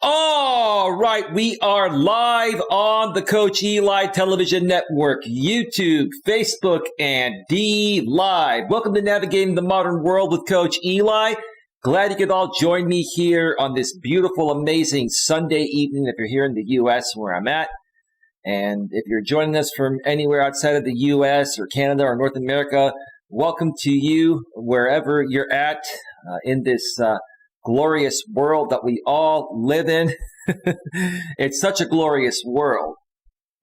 All right, we are live on the Coach Eli Television Network, YouTube, Facebook, and D Live. Welcome to Navigating the Modern World with Coach Eli. Glad you could all join me here on this beautiful, amazing Sunday evening if you're here in the U.S. where I'm at. And if you're joining us from anywhere outside of the U.S. or Canada or North America, welcome to you wherever you're at in this glorious world that we all live in. It's such a glorious world,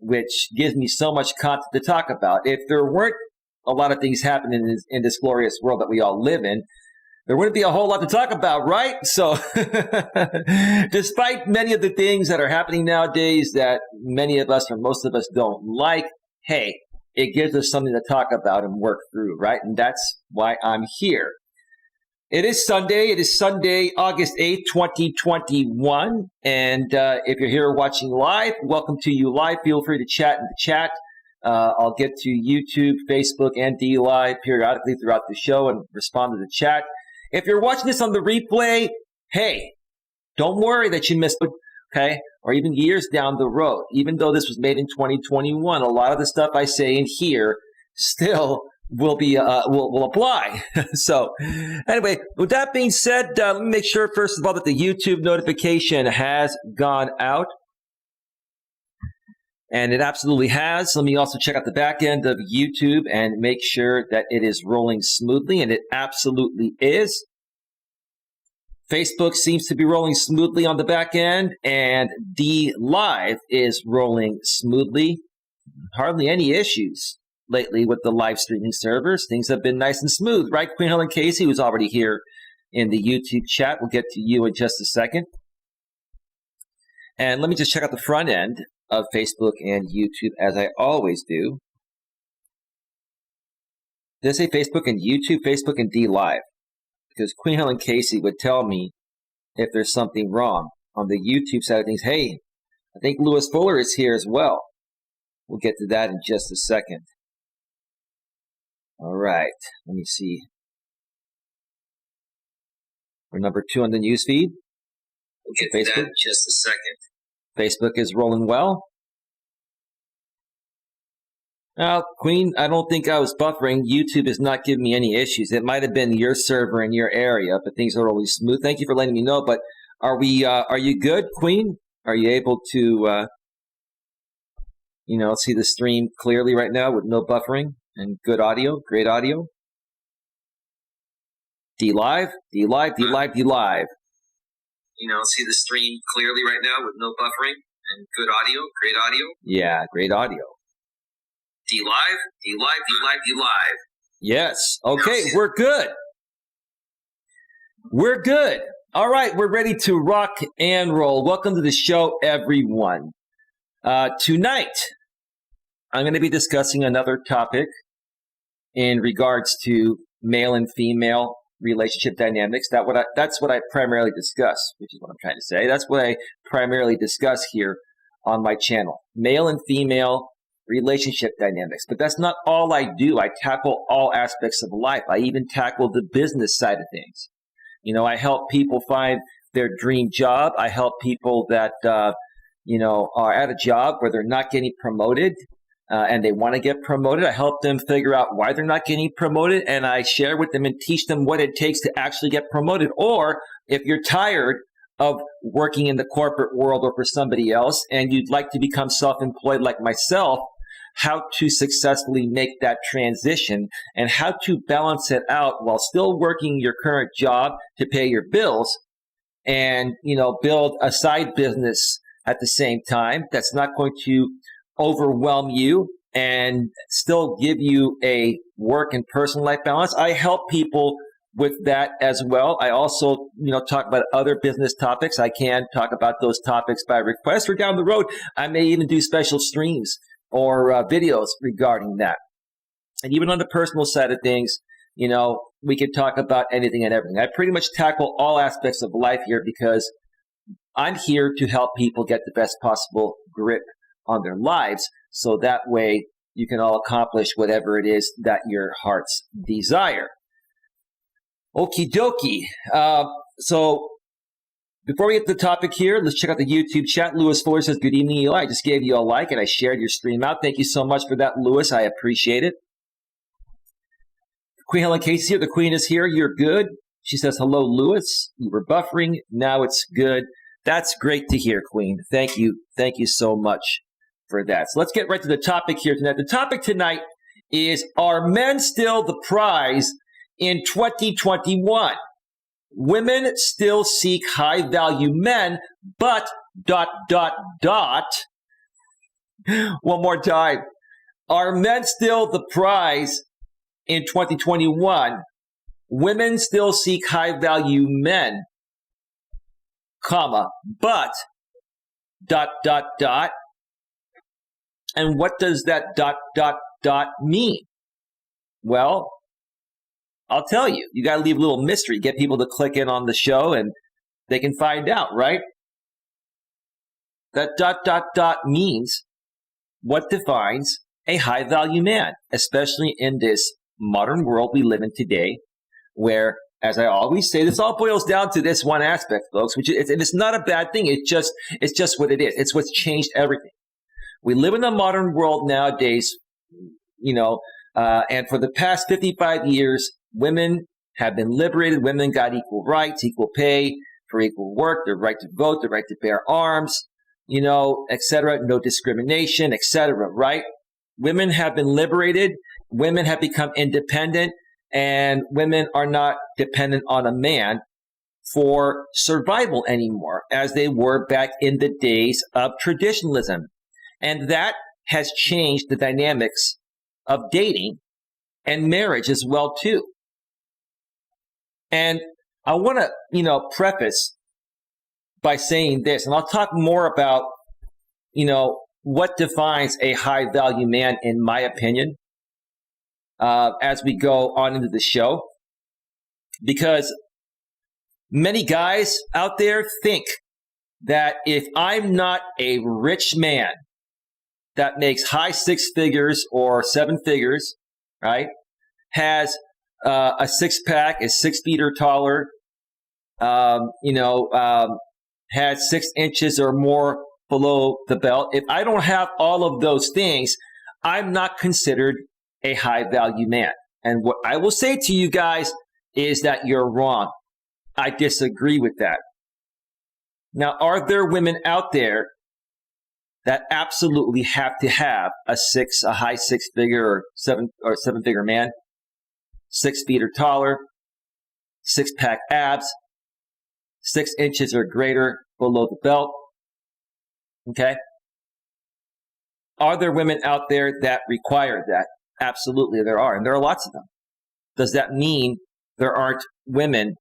which gives me so much content to talk about. If there weren't a lot of things happening in this glorious world that we all live in, there wouldn't be a whole lot to talk about, right? So despite many of the things that are happening nowadays that many of us or most of us don't like, hey, it gives us something to talk about and work through, right? And that's why I'm here. It is Sunday. It is Sunday, August 8th, 2021. And if you're here watching live, welcome to you live. Feel free to chat in the chat. I'll get to YouTube, Facebook, and D Live periodically throughout the show and respond to the chat. If you're watching this on the replay, hey, don't worry that you missed it, okay? Or even years down the road. Even though this was made in 2021, a lot of the stuff I say in here still will apply. So anyway, with that being said, let me make sure first of all that the YouTube notification has gone out. And it absolutely has. Let me also check out the back end of YouTube and make sure that it is rolling smoothly, and it absolutely is. Facebook seems to be rolling smoothly on the back end, and D Live is rolling smoothly. Hardly any issues lately with the live streaming servers. Things have been nice and smooth, right? Queen Helen Casey, who's already here in the YouTube chat. We'll get to you in just a second. And let me just check out the front end of Facebook and YouTube as I always do. Did I say Facebook and YouTube? Facebook and D Live. Because Queen Helen Casey would tell me if there's something wrong. On the YouTube side of things, hey, I think Lewis Fuller is here as well. We'll get to that in just a second. All right, let me see. We're number 2 on the news feed. We'll get to that in just a second. Facebook is rolling well. Now, Queen, I don't think I was buffering. YouTube is not giving me any issues. It might have been your server in your area, but things are really smooth. Thank you for letting me know. But are you good, Queen? Are you able to, see the stream clearly right now with no buffering and good audio, great audio? D Live, D Live, D Live, D Live. See the stream clearly right now with no buffering and good audio, great audio. Yeah, great audio. D Live, D Live, D Live, D Live. Yes. Okay, we're good. We're good. All right, we're ready to rock and roll. Welcome to the show, everyone. Tonight, I'm going to be discussing another topic in regards to male and female relationship dynamics. That's what I primarily discuss, which is what I'm trying to say. That's what I primarily discuss here on my channel. Male and female relationship dynamics. But that's not all I do. I tackle all aspects of life. I even tackle the business side of things. I help people find their dream job. I help people that, are at a job where they're not getting promoted and they want to get promoted. I help them figure out why they're not getting promoted, and I share with them and teach them what it takes to actually get promoted. Or if you're tired of working in the corporate world or for somebody else and you'd like to become self-employed like myself, how to successfully make that transition and how to balance it out while still working your current job to pay your bills and, build a side business at the same time that's not going to overwhelm you and still give you a work and personal life balance. I help people with that as well. I also, talk about other business topics. I can talk about those topics by request, or down the road, I may even do special streams or videos regarding that. And even on the personal side of things, we can talk about anything and everything. I pretty much tackle all aspects of life here because I'm here to help people get the best possible grip on their lives, so that way you can all accomplish whatever it is that your hearts desire. Okie dokie. So Before we get to the topic here, let's check out the YouTube chat. Lewis Fuller says, good evening, Eli. I just gave you a like and I shared your stream out. Thank you so much for that, Lewis. I appreciate it. Queen Helen Casey here. The Queen is here. You're good. She says, hello, Lewis. You were buffering. Now it's good. That's great to hear, Queen. Thank you. Thank you so much for that. So let's get right to the topic here tonight. The topic tonight is, are men still the prize in 2021? Women still seek high-value men, but ... One more time. Are men still the prize in 2021? Women still seek high-value men, comma, but ... And what does that ... mean? Well, I'll tell you. You got to leave a little mystery. Get people to click in on the show and they can find out, right? That ... means what defines a high-value man, especially in this modern world we live in today, where, as I always say, this all boils down to this one aspect, folks, which is, and it's not a bad thing. It's just what it is. It's what's changed everything. We live in a modern world nowadays, and for the past 55 years, women have been liberated. Women got equal rights, equal pay for equal work, the right to vote, the right to bear arms, etc. No discrimination, etc. Right? Women have been liberated. Women have become independent, and women are not dependent on a man for survival anymore, as they were back in the days of traditionalism. And that has changed the dynamics of dating and marriage as well, too. And I want to, preface by saying this, and I'll talk more about, what defines a high-value man, in my opinion, as we go on into the show. Because many guys out there think that if I'm not a rich man that makes high six figures or seven figures, right, has a six-pack, is 6 feet or taller, has 6 inches or more below the belt. If I don't have all of those things, I'm not considered a high-value man. And what I will say to you guys is that you're wrong. I disagree with that. Now, are there women out there that absolutely have to have a high six-figure or seven-figure man, 6 feet or taller, six-pack abs, 6 inches or greater below the belt? Okay? Are there women out there that require that? Absolutely, there are, and there are lots of them. Does that mean there aren't women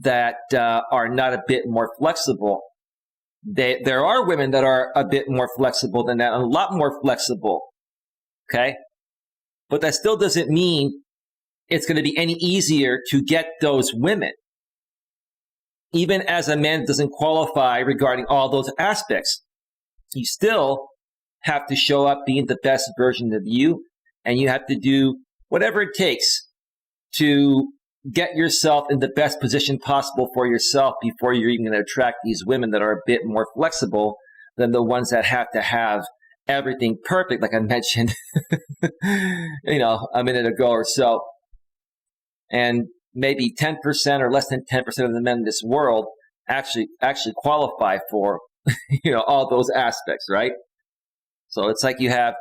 that are not a bit more flexible? There are women that are a bit more flexible than that, a lot more flexible, okay? But that still doesn't mean it's going to be any easier to get those women. Even as a man doesn't qualify regarding all those aspects, you still have to show up being the best version of you, and you have to do whatever it takes to get yourself in the best position possible for yourself before you're even going to attract these women that are a bit more flexible than the ones that have to have everything perfect, like I mentioned, a minute ago or so. And maybe 10% or less than 10% of the men in this world actually qualify for, all those aspects, right? So it's like you have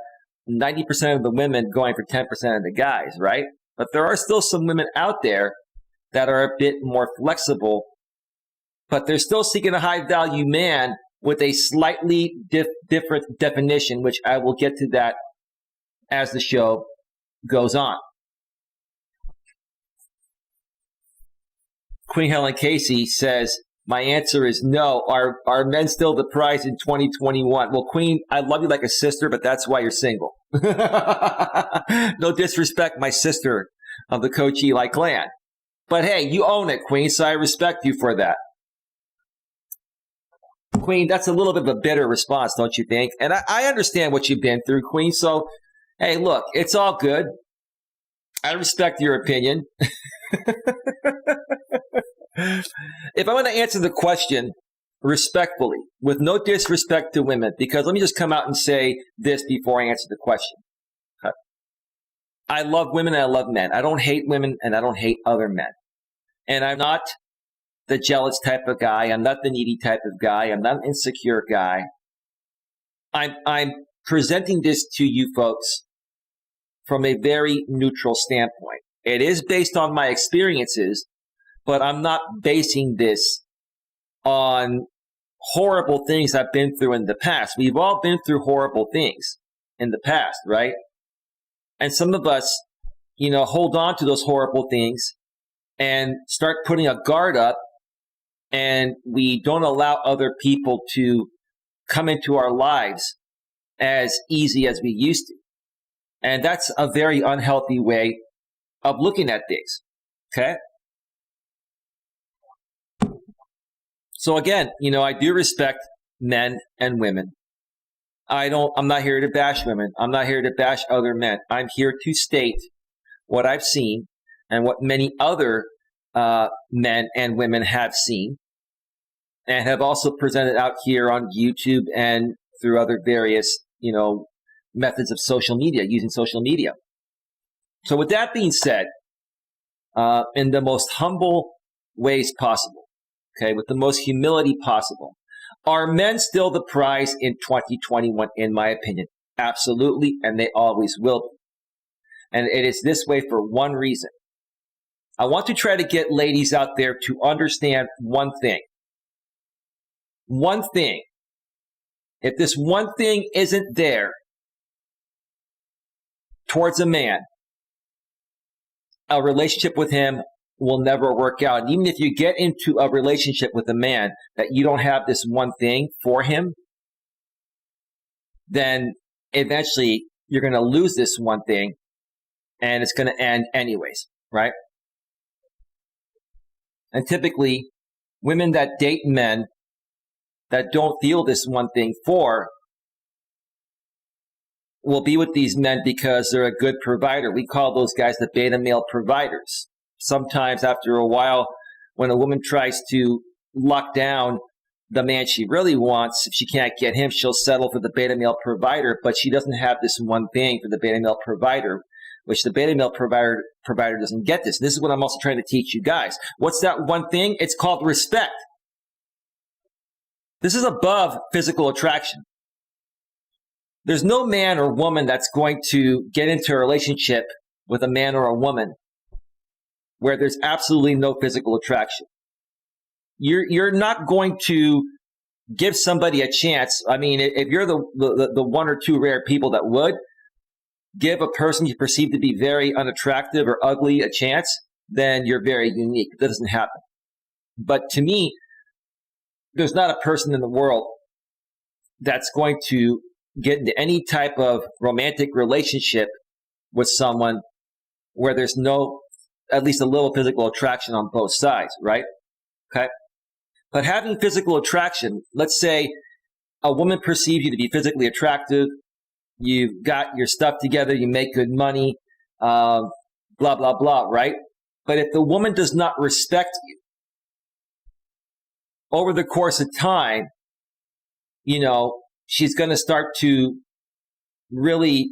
90% of the women going for 10% of the guys, right? But there are still some women out there that are a bit more flexible, but they're still seeking a high-value man with a slightly different definition, which I will get to that as the show goes on. Queen Helen Casey says, my answer is no. Are men still the prize in 2021? Well, Queen, I love you like a sister, but that's why you're single. No disrespect, my sister of the Coach Eli clan. But hey, you own it, Queen, so I respect you for that. Queen, that's a little bit of a bitter response, don't you think? And I understand what you've been through, Queen, so hey, look, it's all good. I respect your opinion. If I want to answer the question respectfully, with no disrespect to women, because let me just come out and say this before I answer the question. Okay. I love women and I love men. I don't hate women and I don't hate other men. And I'm not the jealous type of guy. I'm not the needy type of guy. I'm not an insecure guy. I'm presenting this to you folks from a very neutral standpoint. It is based on my experiences, but I'm not basing this on horrible things I've been through in the past. We've all been through horrible things in the past, right? And some of us, hold on to those horrible things and start putting a guard up, and we don't allow other people to come into our lives as easy as we used to. And that's a very unhealthy way of looking at things. Okay? So again, I do respect men and women. I'm not here to bash women. I'm not here to bash other men. I'm here to state what I've seen and what many other men and women have seen and have also presented out here on YouTube and through other various, methods of social media, using social media. So with that being said, in the most humble ways possible, okay, with the most humility possible, are men still the prize in 2021, in my opinion? Absolutely, and they always will be. And it is this way for one reason. I want to try to get ladies out there to understand one thing. One thing. If this one thing isn't there towards a man, a relationship with him will never work out. And even if you get into a relationship with a man that you don't have this one thing for him, then eventually you're going to lose this one thing and it's going to end anyways, right? And typically, women that date men that don't feel this one thing for will be with these men because they're a good provider. We call those guys the beta male providers. Sometimes after a while, when a woman tries to lock down the man she really wants, if she can't get him, she'll settle for the beta male provider, but she doesn't have this one thing for the beta male provider, which the beta male provider doesn't get this. This is what I'm also trying to teach you guys. What's that one thing? It's called respect. This is above physical attraction. There's no man or woman that's going to get into a relationship with a man or a woman where there's absolutely no physical attraction. You're not going to give somebody a chance. I mean, if you're the one or two rare people that would give a person you perceive to be very unattractive or ugly a chance, then you're very unique. That doesn't happen. But to me, there's not a person in the world that's going to get into any type of romantic relationship with someone where there's no, at least a little physical attraction on both sides, right? Okay. But having physical attraction, let's say a woman perceives you to be physically attractive, you've got your stuff together, you make good money, blah, blah, blah, right? But if the woman does not respect you over the course of time, she's going to start to really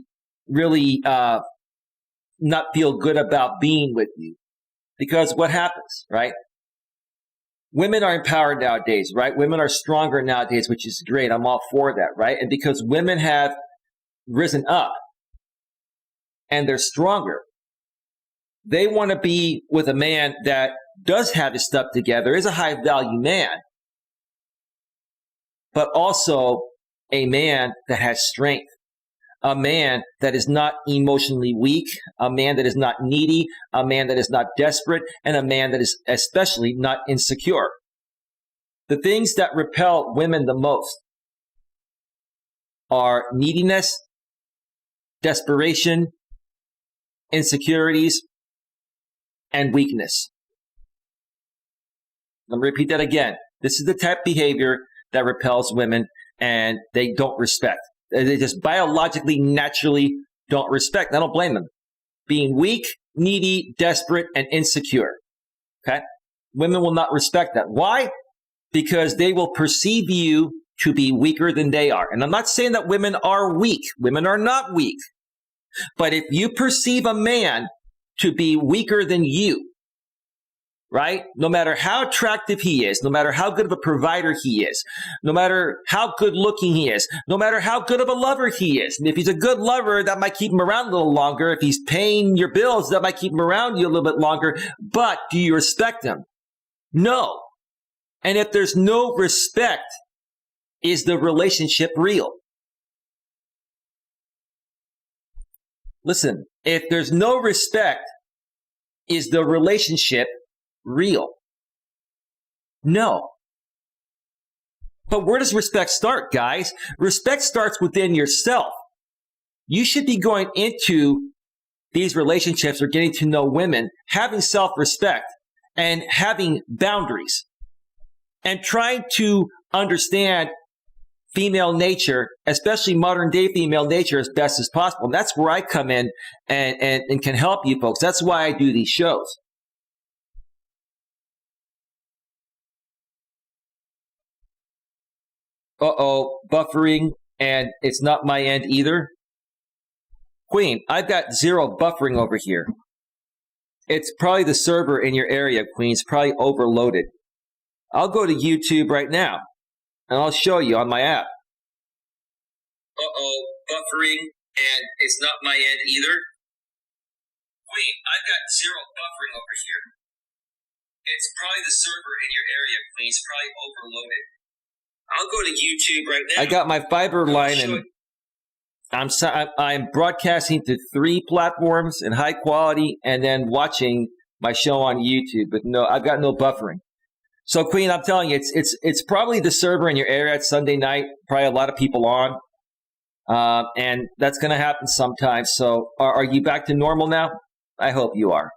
not feel good about being with you. Because what happens, right? Women are empowered nowadays, right? Women are stronger nowadays, which is great. I'm all for that, right? And because women have risen up and they're stronger, they want to be with a man that does have his stuff together, is a high value man, but also a man that has strength, a man that is not emotionally weak, a man that is not needy, a man that is not desperate, and a man that is especially not insecure. The things that repel women the most are neediness, desperation, insecurities, and weakness. Let me repeat that again. This is the type of behavior that repels women and they don't respect. They just biologically, naturally don't respect. I don't blame them. Being weak, needy, desperate, and insecure. Okay? Women will not respect that. Why? Because they will perceive you to be weaker than they are. And I'm not saying that women are weak. Women are not weak. But if you perceive a man to be weaker than you, right? No matter how attractive he is, no matter how good of a provider he is, no matter how good looking he is, no matter how good of a lover he is. And if he's a good lover, that might keep him around a little longer. If he's paying your bills, that might keep him around you a little bit longer. But do you respect him? No. And if there's no respect, is the relationship real? Listen, if there's no respect, is the relationship real? No. But where does respect start, guys? Respect starts within yourself. You should be going into these relationships or getting to know women, having self-respect and having boundaries and trying to understand female nature, especially modern day female nature, as best as possible. And that's where I come in and can help you folks. That's why I do these shows. Buffering, and it's not my end either. Queen, I've got 0 buffering over here. It's probably the server in your area, Queen. It's probably overloaded. I'll go to YouTube right now, and I'll show you on my app. Buffering, and it's not my end either. Queen, I've got 0 buffering over here. It's probably the server in your area, Queen. It's probably overloaded. I'll go to YouTube right now. I got my fiber line, and I'm broadcasting to 3 platforms in high quality, and then watching my show on YouTube. But no, I've got no buffering. So, Queen, I'm telling you, it's probably the server in your area. It's Sunday night, probably a lot of people on, and that's going to happen sometimes. So, are you back to normal now? I hope you are.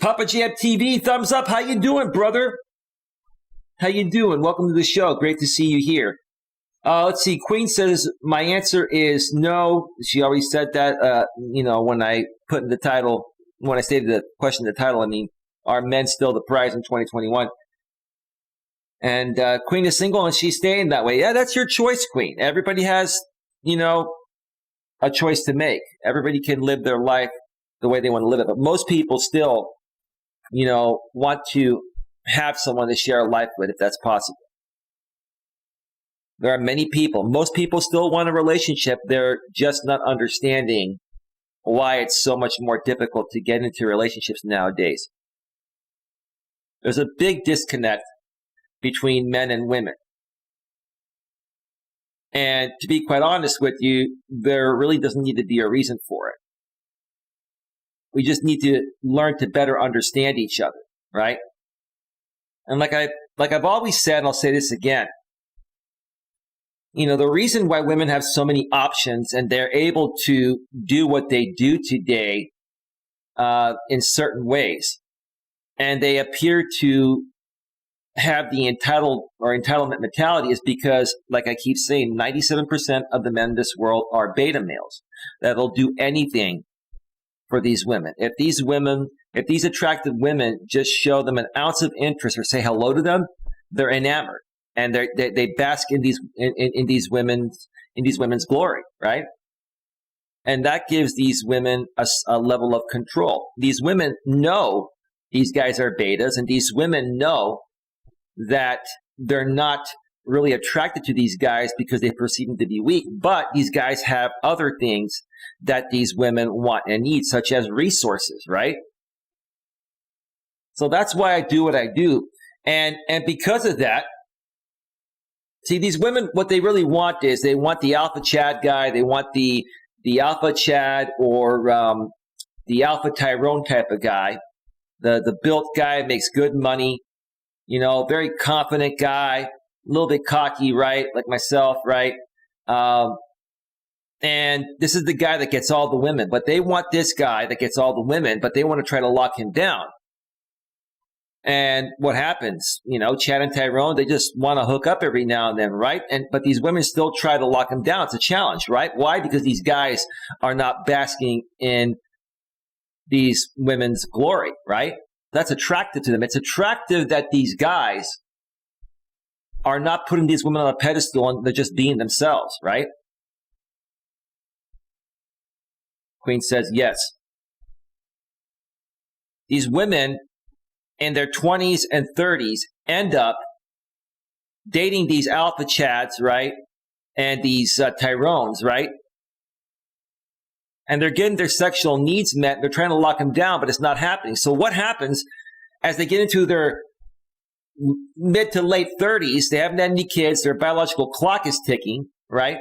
Papa Jam TV, thumbs up. How you doing, brother? How you doing? Welcome to the show. Great to see you here. Let's see. Queen says, my answer is no. She already said that, when I put in the title, when I stated the question in the title, I mean, are men still the prize in 2021? And Queen is single and she's staying that way. Yeah, that's your choice, Queen. Everybody has, a choice to make. Everybody can live their life the way they want to live it. But most people still, want to have someone to share a life with if that's possible. There are many people. Most people still want a relationship. They're just not understanding why it's so much more difficult to get into relationships nowadays. There's a big disconnect between men and women. And to be quite honest with you, there really doesn't need to be a reason for it. We just need to learn to better understand each other, right? And like I've always said, and I'll say this again, the reason why women have so many options and they're able to do what they do today in certain ways, and they appear to have the entitlement mentality, is because, like I keep saying, 97% of the men in this world are beta males that'll do anything for these women. If these attractive women just show them an ounce of interest or say hello to them, they're enamored, and they bask in these women's glory, right? And that gives these women a level of control. These women know these guys are betas, and these women know that they're not really attracted to these guys because they perceive them to be weak, but these guys have other things that these women want and need, such as resources, right? So that's why I do what I do. And because of that, see, these women, what they really want is they want the alpha Chad guy. They want the alpha Chad or the alpha Tyrone type of guy, the built guy, makes good money, very confident guy, a little bit cocky, right? Like myself, right? And this is the guy that gets all the women, but they want this guy that gets all the women, but they want to try to lock him down. And what happens? Chad and Tyrone, they just want to hook up every now and then, right? But these women still try to lock him down. It's a challenge, right? Why? Because these guys are not basking in these women's glory, right? That's attractive to them. It's attractive that these guys are not putting these women on a pedestal and they're just being themselves, right? Queen says yes. These women in their 20s and 30s end up dating these alpha chads, right? And these Tyrones, right? And they're getting their sexual needs met. They're trying to lock them down, but it's not happening. So what happens as they get into their mid to late 30s? They haven't had any kids. Their biological clock is ticking, right?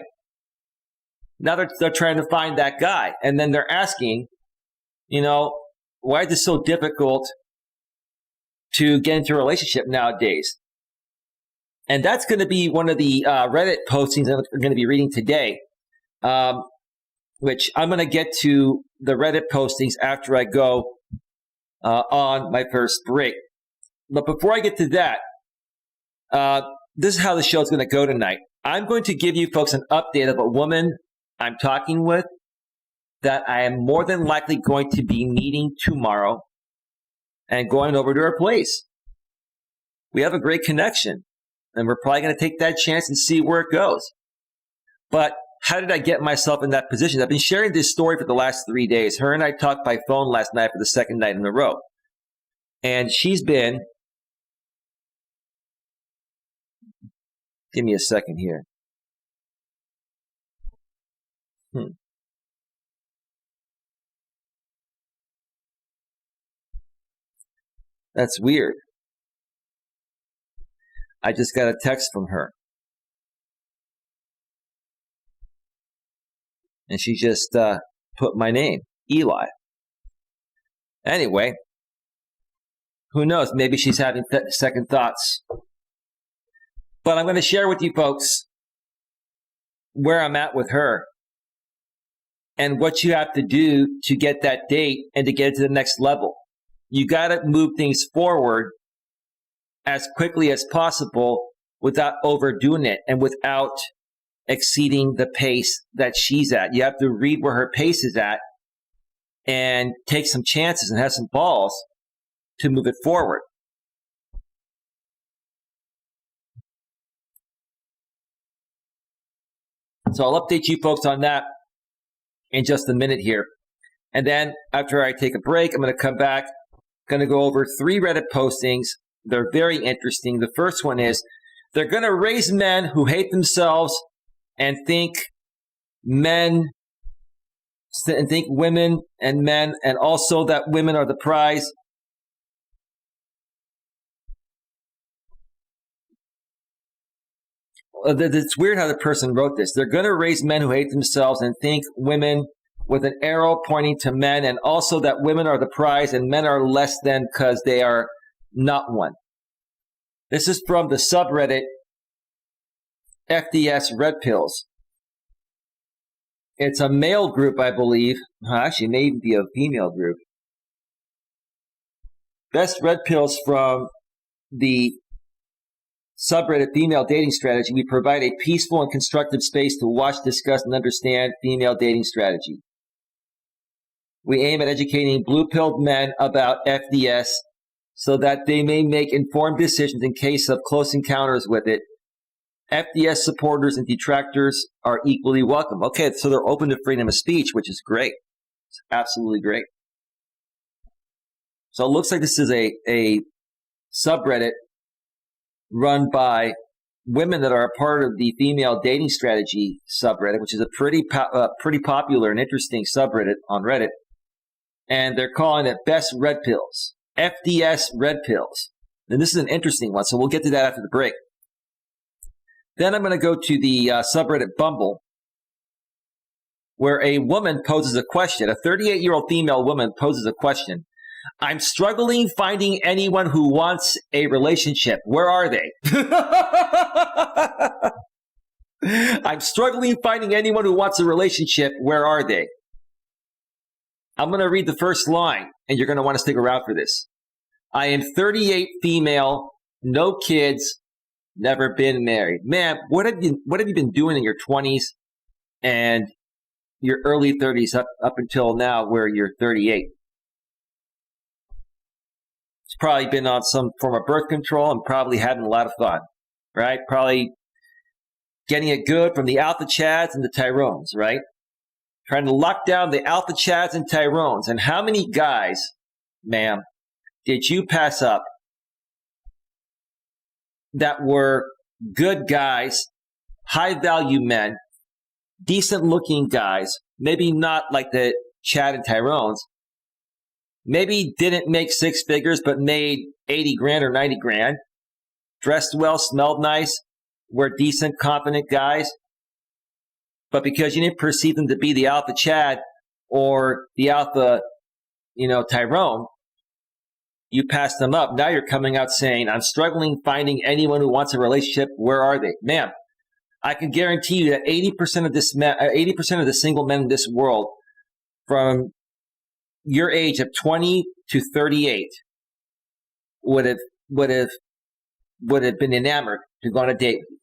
Now they're trying to find that guy. And then they're asking, why is it so difficult to get into a relationship nowadays? And that's going to be one of the Reddit postings that we're going to be reading today, which I'm going to get to the Reddit postings after I go on my first break. But before I get to that, this is how the show is going to go tonight. I'm going to give you folks an update of a woman I'm talking with that I am more than likely going to be meeting tomorrow and going over to her place. We have a great connection, and we're probably going to take that chance and see where it goes. But how did I get myself in that position? I've been sharing this story for the last 3 days. Her and I talked by phone last night for the second night in a row. And she's been, give me a second here. That's weird. I just got a text from her. And she just put my name, Eli. Anyway, who knows? Maybe she's having second thoughts. But I'm going to share with you folks where I'm at with her and what you have to do to get that date and to get it to the next level. You got to move things forward as quickly as possible without overdoing it and without exceeding the pace that she's at. You have to read where her pace is at and take some chances and have some balls to move it forward. So I'll update you folks on that in just a minute here. And then after I take a break, I'm going to come back, going to go over 3 Reddit postings. They're very interesting. The first one is, they're going to raise men who hate themselves and think women and men, and also that women are the prize. It's weird how the person wrote this. They're going to raise men who hate themselves and think women with an arrow pointing to men, and also that women are the prize and men are less than because they are not one. This is from the subreddit FDS Red Pills. It's a male group, I believe. Actually, it may even be a female group. Best Red Pills from the subreddit Female Dating Strategy. We provide a peaceful and constructive space to watch, discuss, and understand female dating strategy. We aim at educating blue-pilled men about FDS so that they may make informed decisions in case of close encounters with it. FDS supporters and detractors are equally welcome. Okay, so they're open to freedom of speech, which is great. It's absolutely great. So it looks like this is a subreddit run by women that are a part of the Female Dating Strategy subreddit, which is a pretty popular and interesting subreddit on Reddit. And they're calling it Best Red Pills, FDS Red Pills. And this is an interesting one, so we'll get to that after the break. Then I'm going to go to the subreddit Bumble, where a woman poses a question. A 38-year-old female woman poses a question. I'm struggling finding anyone who wants a relationship. Where are they? I'm struggling finding anyone who wants a relationship. Where are they? I'm going to read the first line, and you're going to want to stick around for this. I am 38, female, no kids, never been married. Man, what have you been doing in your 20s and your early 30s up until now where you're 38? probably been on some form of birth control and probably having a lot of fun, right? Probably getting it good from the alpha chads and the Tyrones, right? Trying to lock down the alpha chads and Tyrones. And how many guys, ma'am, did you pass up that were good guys, high-value men, decent-looking guys, maybe not like the Chad and Tyrones, maybe didn't make six figures but made 80 grand or 90 grand, dressed well, smelled nice, were decent, confident guys, but because you didn't perceive them to be the alpha Chad or the alpha, Tyrone, you passed them up. Now you're coming out saying, I'm struggling finding anyone who wants a relationship. Where are they? Ma'am, I can guarantee you that 80% of the single men in this world from your age of 20 to 38 would have been enamored to go on a date with you.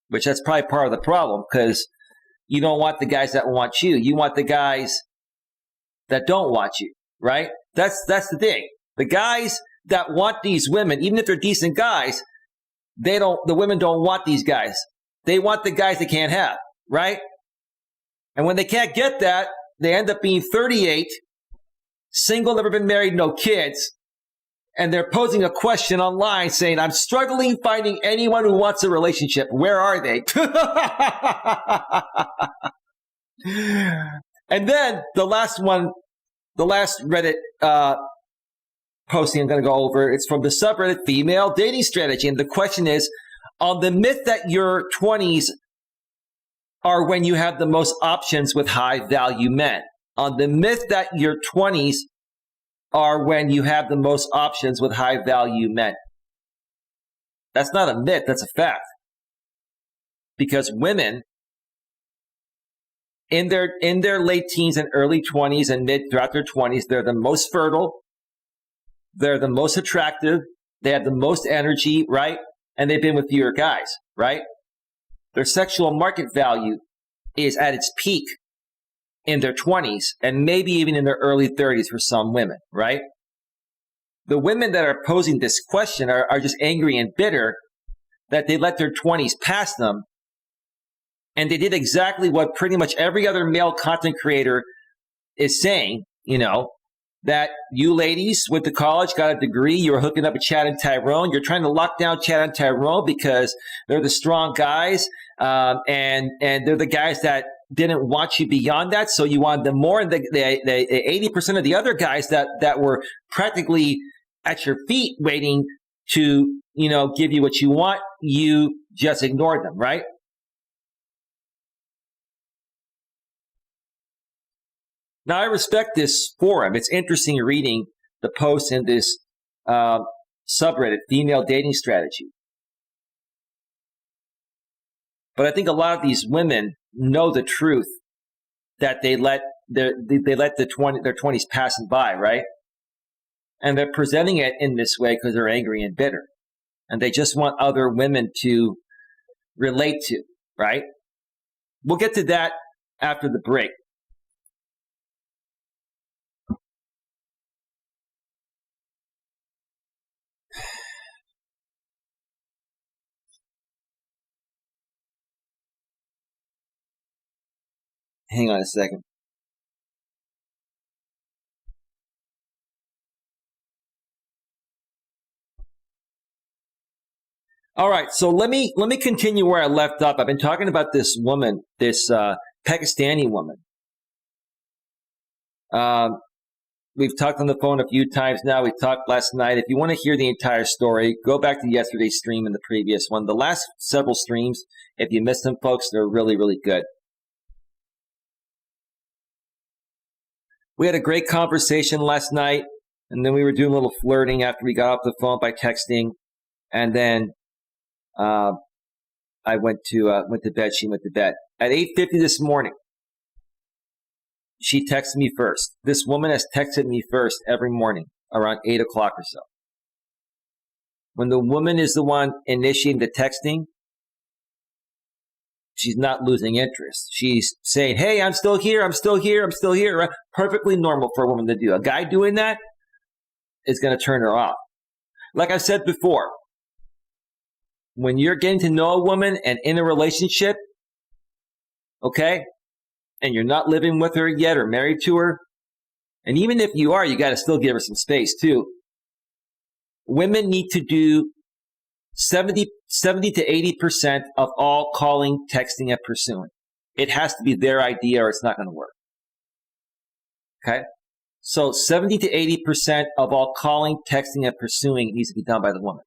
Which that's probably part of the problem, because you don't want the guys that want you. You want the guys that don't want you, right? That's the thing. The guys that want these women, even if they're decent guys, the women don't want these guys. They want the guys they can't have, right? And when they can't get that, they end up being 38, single, never been married, no kids, and they're posing a question online saying, I'm struggling finding anyone who wants a relationship. Where are they? And then the last Reddit posting I'm going to go over, it's from the subreddit Female Dating Strategy. And the question is, on the myth that your 20s are when you have the most options with high value men. On the myth that your 20s are when you have the most options with high value men. That's not a myth, that's a fact. Because women in their late teens and early 20s and throughout their 20s, they're the most fertile, they're the most attractive, they have the most energy, right? And they've been with fewer guys, right? Their sexual market value is at its peak in their 20s and maybe even in their early 30s for some women, right? The women that are posing this question are just angry and bitter that they let their 20s pass them, and they did exactly what pretty much every other male content creator is saying, that you ladies went to college, got a degree, you were hooking up with Chad and Tyrone, you're trying to lock down Chad and Tyrone because they're the strong guys, and they're the guys that didn't want you beyond that, so you wanted them more. And the 80% of the other guys that were practically at your feet waiting to, give you what you want, you just ignored them, right? Now, I respect this forum. It's interesting reading the posts in this subreddit, Female Dating Strategy. But I think a lot of these women know the truth that they let their 20s pass them by, right? And they're presenting it in this way because they're angry and bitter. And they just want other women to relate to, right? We'll get to that after the break. Hang on a second. All right, so let me continue where I left up. I've been talking about this woman, this Pakistani woman. We've talked on the phone a few times now. We talked last night. If you want to hear the entire story, go back to yesterday's stream and the previous one. The last several streams, if you missed them, folks, they're really, really good. We had a great conversation last night, and then we were doing a little flirting after we got off the phone by texting, and then I went to bed. She went to bed at 8:50 this morning. She texted me first. This woman has texted me first every morning around 8 o'clock or so. When the woman is the one initiating the texting, she's not losing interest. She's saying, hey, I'm still here, I'm still here, I'm still here. Perfectly normal for a woman to do. A guy doing that, is going to turn her off. Like I said before, when you're getting to know a woman and in a relationship, okay, and you're not living with her yet or married to her, and even if you are, you got to still give her some space too. Women need to do 70 to 80% of all calling, texting, and pursuing. It has to be their idea or it's not going to work. Okay? So 70 to 80% of all calling, texting, and pursuing needs to be done by the woman.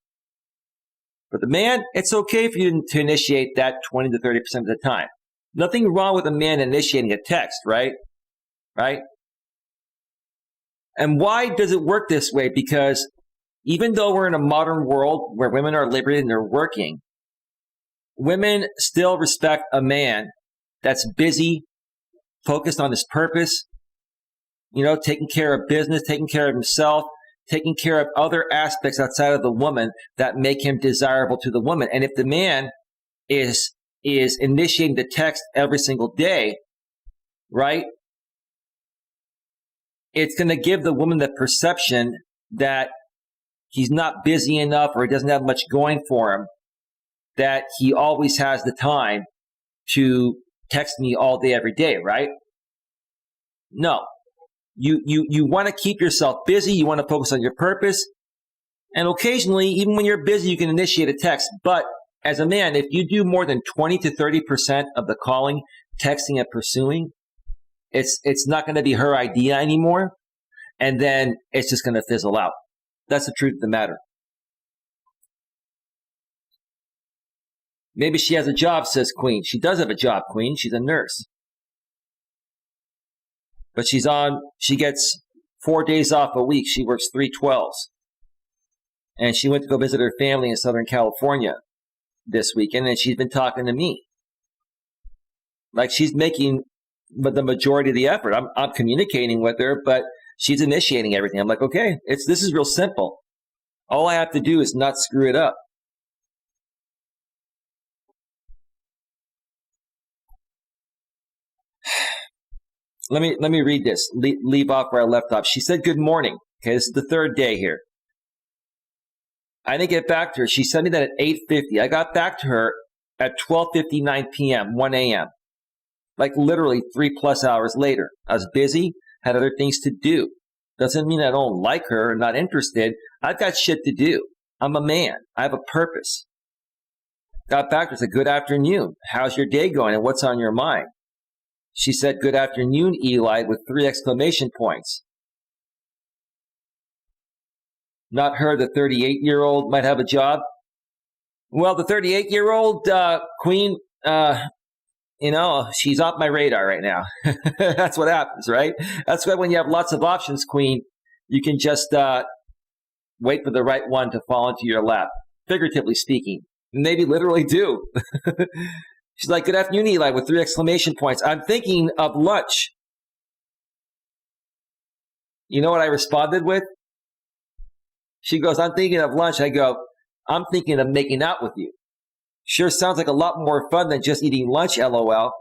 For the man, it's okay for you to initiate that 20 to 30% of the time. Nothing wrong with a man initiating a text, right? Right? And why does it work this way? Because even though we're in a modern world where women are liberated and they're working, women still respect a man that's busy, focused on his purpose, taking care of business, taking care of himself, taking care of other aspects outside of the woman that make him desirable to the woman. And if the man is initiating the text every single day, right, it's going to give the woman the perception that he's not busy enough or he doesn't have much going for him, that he always has the time to text me all day, every day, right? No. You want to keep yourself busy. You want to focus on your purpose. And occasionally, even when you're busy, you can initiate a text. But as a man, if you do more than 20 to 30% of the calling, texting, and pursuing, it's not going to be her idea anymore. And then it's just going to fizzle out. That's the truth of the matter. Maybe she has a job, says Queen. She does have a job, Queen. She's a nurse. But she gets 4 days off a week. She works 3 12s. And she went to go visit her family in Southern California this weekend, and she's been talking to me. Like she's making the majority of the effort. I'm communicating with her, but she's initiating everything. I'm like, okay, this is real simple. All I have to do is not screw it up. Let me read this. Leave off where I left off. She said, good morning. Okay, this is the third day here. I didn't get back to her. She sent me that at 8:50. I got back to her at 12:59 p.m., 1 a.m. Like literally 3+ hours later. I was busy, had other things to do. Doesn't mean I don't like her or not interested. I've got shit to do. I'm a man. I have a purpose. Got back to her, said, good afternoon. How's your day going and what's on your mind? She said, good afternoon, Eli, with 3 exclamation points. Not her, the 38-year-old might have a job. Well, the 38-year-old Queen, she's off my radar right now. That's what happens, right? That's why when you have lots of options, Queen, you can just wait for the right one to fall into your lap, figuratively speaking. Maybe literally do. She's like, good afternoon, Eli, with 3 exclamation points. I'm thinking of lunch. You know what I responded with? She goes, I'm thinking of lunch. I go, I'm thinking of making out with you. Sure sounds like a lot more fun than just eating lunch, LOL.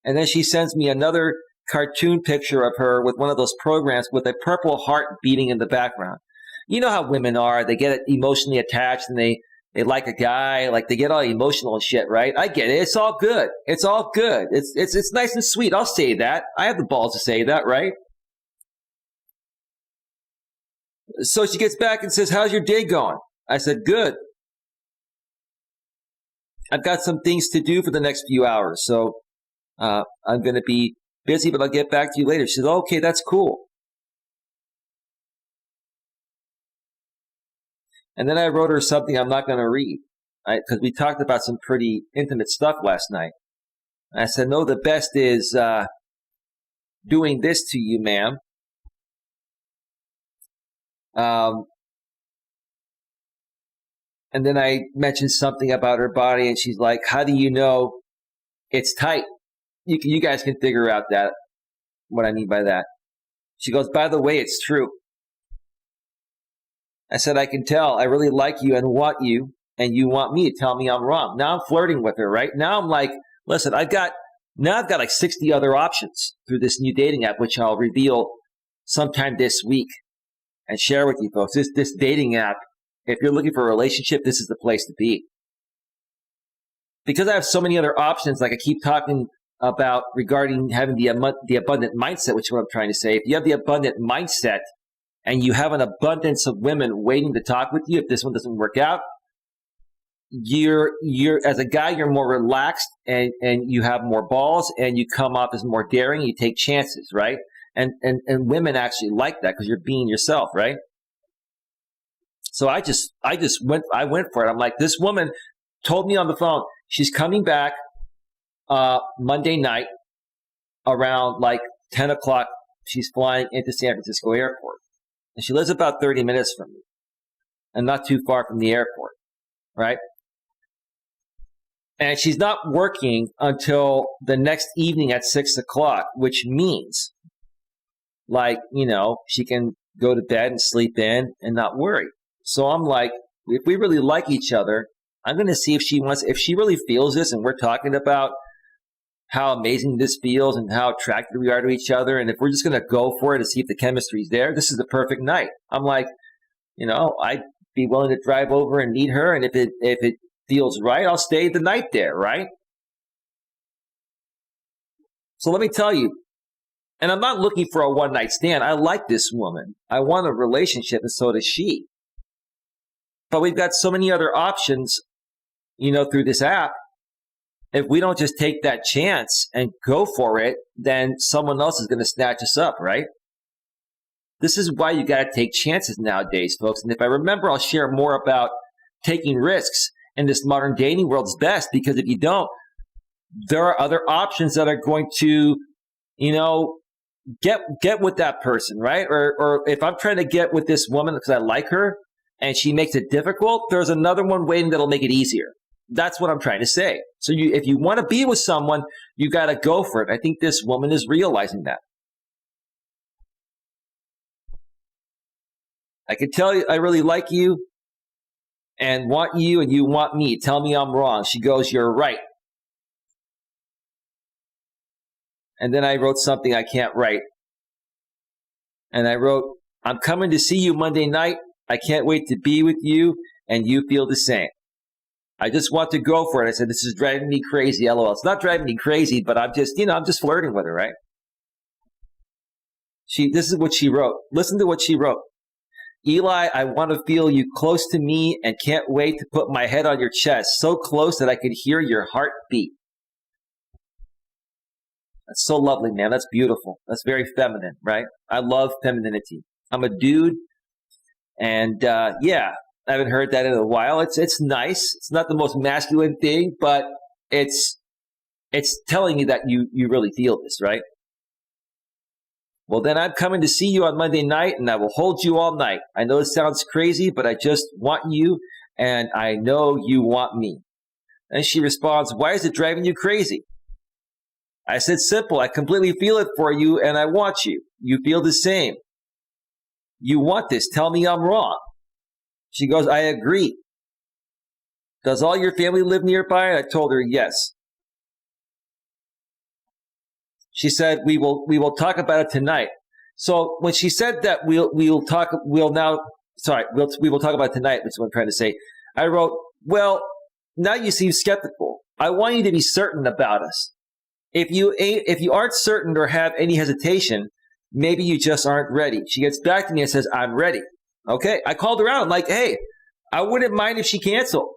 And then she sends me another cartoon picture of her with one of those programs with a purple heart beating in the background. You know how women are. They get emotionally attached and they like a guy, like they get all emotional and shit, right? I get it. It's all good. It's all good. It's nice and sweet. I'll say that. I have the balls to say that, right? So she gets back and says, how's your day going? I said, good. I've got some things to do for the next few hours, so I'm going to be busy, but I'll get back to you later. She said, okay, that's cool. And then I wrote her something I'm not going to read, because we talked about some pretty intimate stuff last night. I said, no, the best is doing this to you, ma'am. And then I mentioned something about her body, and she's like, how do you know it's tight? You guys can figure out what I mean by that. She goes, by the way, it's true. I said, I can tell. I really like you and want you, and you want me to tell me I'm wrong. Now I'm flirting with her, right? Now I'm like, listen, I've got like 60 other options through this new dating app, which I'll reveal sometime this week. and share with you folks. This dating app, if you're looking for a relationship, this is the place to be. Because I have so many other options, like I keep talking about regarding having the abundant mindset, which is what I'm trying to say. If you have the abundant mindset and you have an abundance of women waiting to talk with you, if this one doesn't work out, you're as a guy, you're more relaxed and you have more balls and you come off as more daring. You take chances, right? And women actually like that because you're being yourself, right? So I went for it. I'm like, this woman told me on the phone she's coming back Monday night around like 10 o'clock. She's flying into San Francisco airport. And she lives about 30 minutes from me and not too far from the airport, right? And she's not working until the next evening at 6 o'clock, which means, like, she can go to bed and sleep in and not worry. So I'm like, if we really like each other, I'm going to see if she really feels this, and we're talking about how amazing this feels and how attracted we are to each other. And if we're just going to go for it to see if the chemistry's there, this is the perfect night. I'm like, I'd be willing to drive over and meet her. And if it feels right, I'll stay the night there, right? So let me tell you, and I'm not looking for a one-night stand. I like this woman. I want a relationship, and so does she. But we've got so many other options, through this app. If we don't just take that chance and go for it, then someone else is going to snatch us up, right? This is why you got to take chances nowadays, folks. And if I remember, I'll share more about taking risks in this modern dating world is best, because if you don't, there are other options that are going to, get with that person, right? Or if I'm trying to get with this woman because I like her and she makes it difficult, there's another one waiting that'll make it easier. That's what I'm trying to say. So if you want to be with someone, you got to go for it. I think this woman is realizing that. I can tell you I really like you and want you and you want me. Tell me I'm wrong. She goes, you're right. And then I wrote something I can't write. And I wrote, I'm coming to see you Monday night. I can't wait to be with you, and you feel the same. I just want to go for it. I said, this is driving me crazy, LOL. It's not driving me crazy, but I'm just flirting with her, right? This is what she wrote. Listen to what she wrote. Eli, I want to feel you close to me and can't wait to put my head on your chest, so close that I could hear your heart beat. That's so lovely, man. That's beautiful. That's very feminine, right? I love femininity. I'm a dude, and I haven't heard that in a while. It's nice. It's not the most masculine thing, but it's telling me that you really feel this, right? Well, then I'm coming to see you on Monday night, and I will hold you all night. I know it sounds crazy, but I just want you, and I know you want me. And she responds, why is it driving you crazy? I said, simple. I completely feel it for you, and I want you. You feel the same. You want this. Tell me I'm wrong. She goes, I agree. Does all your family live nearby? I told her, yes. She said, we will talk about it tonight. So when she said that we will talk about it tonight, which is what I'm trying to say, I wrote, well, now you seem skeptical. I want you to be certain about us. If you aren't certain or have any hesitation, maybe you just aren't ready. She gets back to me and says, I'm ready. Okay. I called her out. I'm like, hey, I wouldn't mind if she canceled.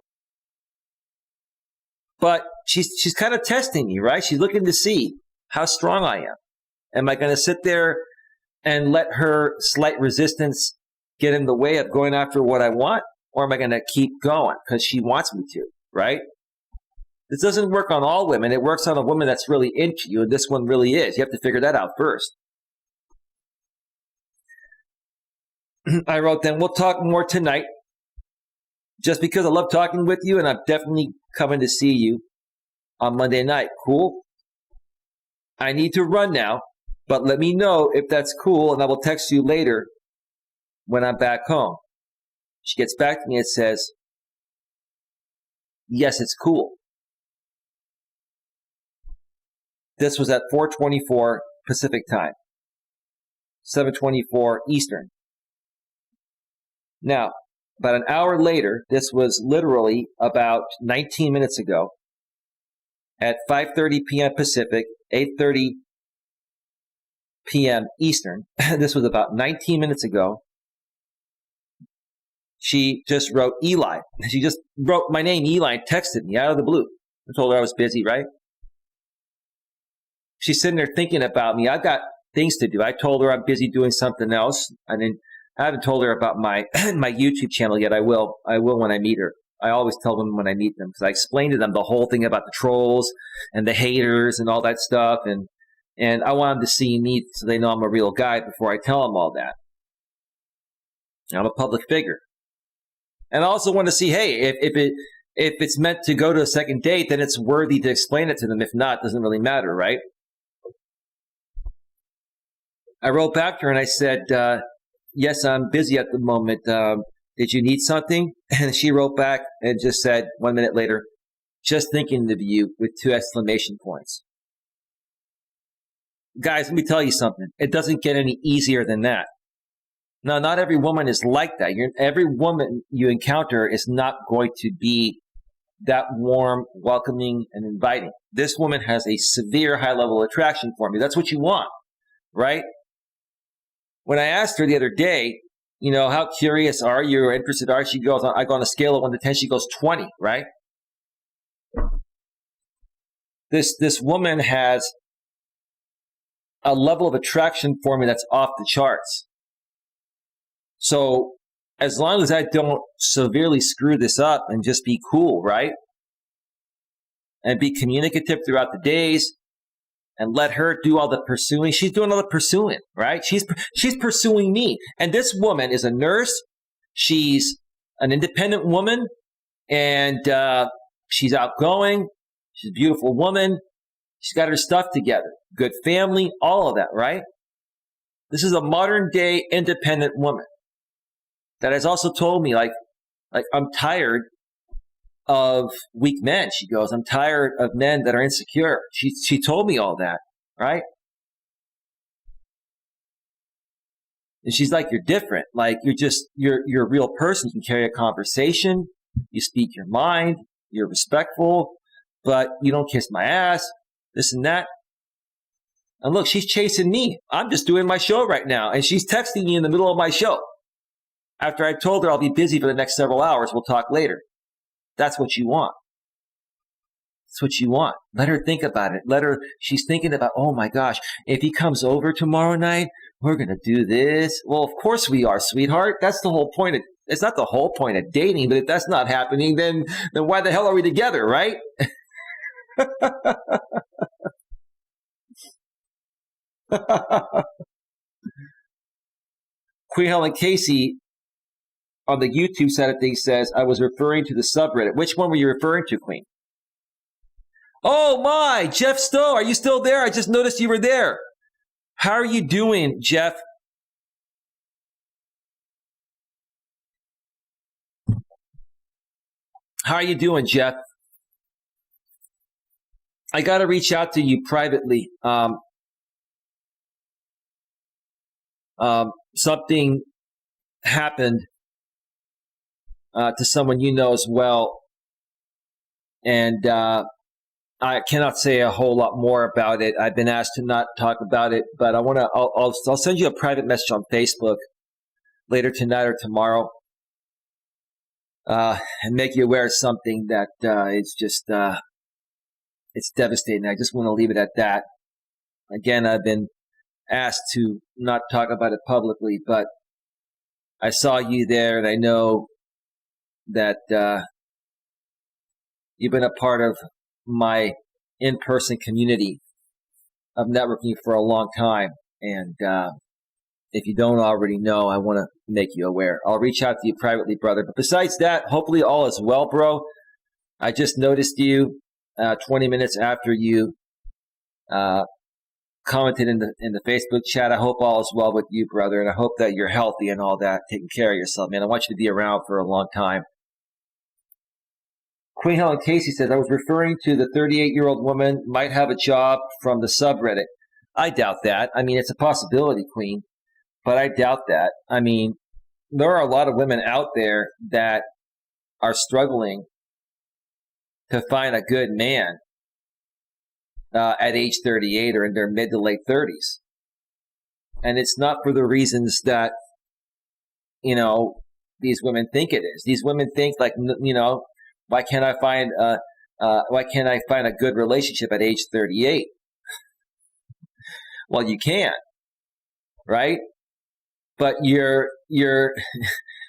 But she's kind of testing me, right? She's looking to see how strong I am. Am I going to sit there and let her slight resistance get in the way of going after what I want? Or am I going to keep going because she wants me to, right? This doesn't work on all women. It works on a woman that's really into you, and this one really is. You have to figure that out first. I wrote, then we'll talk more tonight. Just because I love talking with you, and I'm definitely coming to see you on Monday night. Cool? I need to run now, but let me know if that's cool, and I will text you later when I'm back home. She gets back to me and says, yes, it's cool. This was at 4:24 Pacific time, 7:24 Eastern. Now, about an hour later, this was literally about 19 minutes ago, at 5:30 p.m. Pacific, 8:30 p.m. Eastern. This was about 19 minutes ago. She just wrote Eli. She just wrote my name, Eli, and texted me out of the blue. I told her I was busy, right? She's sitting there thinking about me. I've got things to do. I told her I'm busy doing something else. And then I haven't told her about my my YouTube channel yet. I will when I meet her. I always tell them when I meet them, because I explained to them the whole thing about the trolls and the haters and all that stuff. And I want them to see me so they know I'm a real guy before I tell them all that. I'm a public figure. And I also want to see, hey, if it's meant to go to a second date, then it's worthy to explain it to them. If not, it doesn't really matter, right? I wrote back to her and I said, yes, I'm busy at the moment. Did you need something? And she wrote back and just said 1 minute later, just thinking of you, with 2 exclamation points. Guys, let me tell you something. It doesn't get any easier than that. Now, not every woman is like that. Every woman you encounter is not going to be that warm, welcoming, and inviting. This woman has a severe high-level attraction for me. That's what you want, right? When I asked her the other day, how curious are you or interested are you? She goes, I go on a scale of 1 to 10. She goes 20, right? This woman has a level of attraction for me that's off the charts. So as long as I don't severely screw this up and just be cool, right? And be communicative throughout the days and let her do all the pursuing. She's doing all the pursuing, right? She's pursuing me. And this woman is a nurse. She's an independent woman, and she's outgoing. She's a beautiful woman. She's got her stuff together. Good family, all of that, right? This is a modern day independent woman that has also told me, like I'm tired of weak men. She goes, I'm tired of men that are insecure. She told me all that, right? And she's like, you're different. Like you're a real person. You can carry a conversation. You speak your mind. You're respectful, but you don't kiss my ass, this and that. And look, she's chasing me. I'm just doing my show right now. And she's texting me in the middle of my show. After I told her I'll be busy for the next several hours, we'll talk later. That's what you want. That's what you want. Let her think about it. She's thinking about, oh my gosh, if he comes over tomorrow night, we're going to do this. Well, of course we are, sweetheart. That's the whole point. It's not the whole point of dating, but if that's not happening, then why the hell are we together, right? Queen Helen Casey on the YouTube side of things says, I was referring to the subreddit. Which one were you referring to, Queen? Oh my, Jeff Stowe, are you still there? I just noticed you were there. How are you doing, Jeff? How are you doing, Jeff? I got to reach out to you privately. Something happened to someone you know as well, and I cannot say a whole lot more about it. I've been asked to not talk about it, but I'll send you a private message on Facebook later tonight or tomorrow, and make you aware of something that is just it's devastating. I just want to leave it at that. Again, I've been asked to not talk about it publicly, but I saw you there, and I know that you've been a part of my in-person community of networking for a long time. And if you don't already know, I want to make you aware. I'll reach out to you privately, brother. But besides that, hopefully all is well, bro. I just noticed you 20 minutes after you commented in the Facebook chat. I hope all is well with you, brother. And I hope that you're healthy and all that, taking care of yourself, man. I want you to be around for a long time. Queen Helen Casey says, I was referring to the 38-year-old woman might have a job from the subreddit. I doubt that. I mean, it's a possibility, Queen, but I doubt that. I mean, there are a lot of women out there that are struggling to find a good man at age 38 or in their mid to late 30s. And it's not for the reasons that, these women think it is. These women think like, why can't I find a good relationship at age 38? Well, you can, right? But you're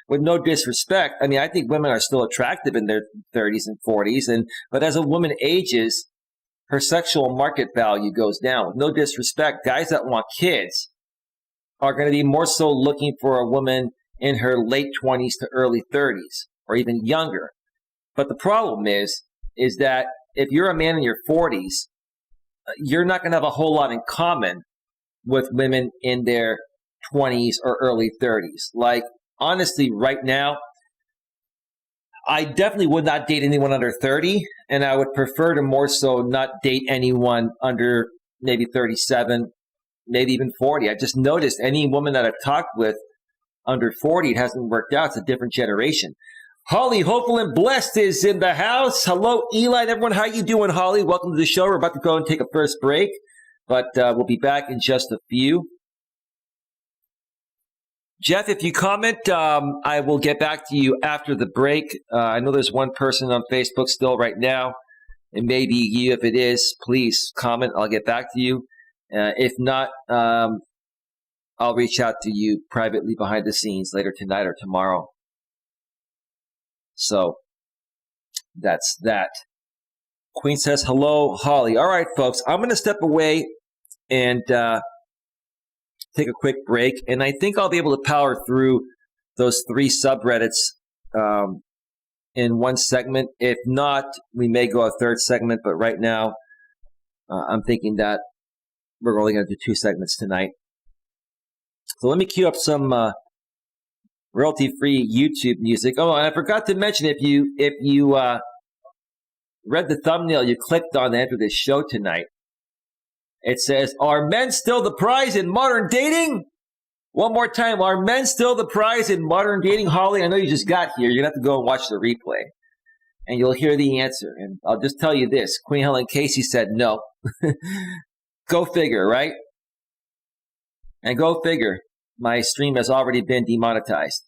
with no disrespect. I mean, I think women are still attractive in their 30s and 40s, but as a woman ages, her sexual market value goes down. With no disrespect, guys that want kids are going to be more so looking for a woman in her late 20s to early 30s or even younger. But the problem is that if you're a man in your 40s, you're not going to have a whole lot in common with women in their 20s or early 30s. Like, honestly, right now, I definitely would not date anyone under 30, and I would prefer to more so not date anyone under maybe 37, maybe even 40. I just noticed any woman that I've talked with under 40, it hasn't worked out. It's a different generation. Holly, hopeful and blessed is in the house. Hello, Eli and everyone. How you doing, Holly? Welcome to the show. We're about to go and take a first break, but we'll be back in just a few. Jeff, if you comment, I will get back to you after the break. I know there's one person on Facebook still right now. It may be you. If it is, please comment. I'll get back to you. If not, I'll reach out to you privately behind the scenes later tonight or tomorrow. So that's that. Queen says, hello, Holly. All right, folks, I'm going to step away and take a quick break. And I think I'll be able to power through those 3 subreddits in one segment. If not, we may go a third segment. But right now, I'm thinking that we're only going to do 2 segments tonight. So let me cue up some royalty-free YouTube music. Oh, and I forgot to mention, if you read the thumbnail you clicked on to enter this show tonight, it says, "Are men still the prize in modern dating?" One more time, are men still the prize in modern dating? Holly, I know you just got here. You're going to have to go and watch the replay, and you'll hear the answer. And I'll just tell you this. Queen Helen Casey said no. Go figure, right? And go figure. My stream has already been demonetized.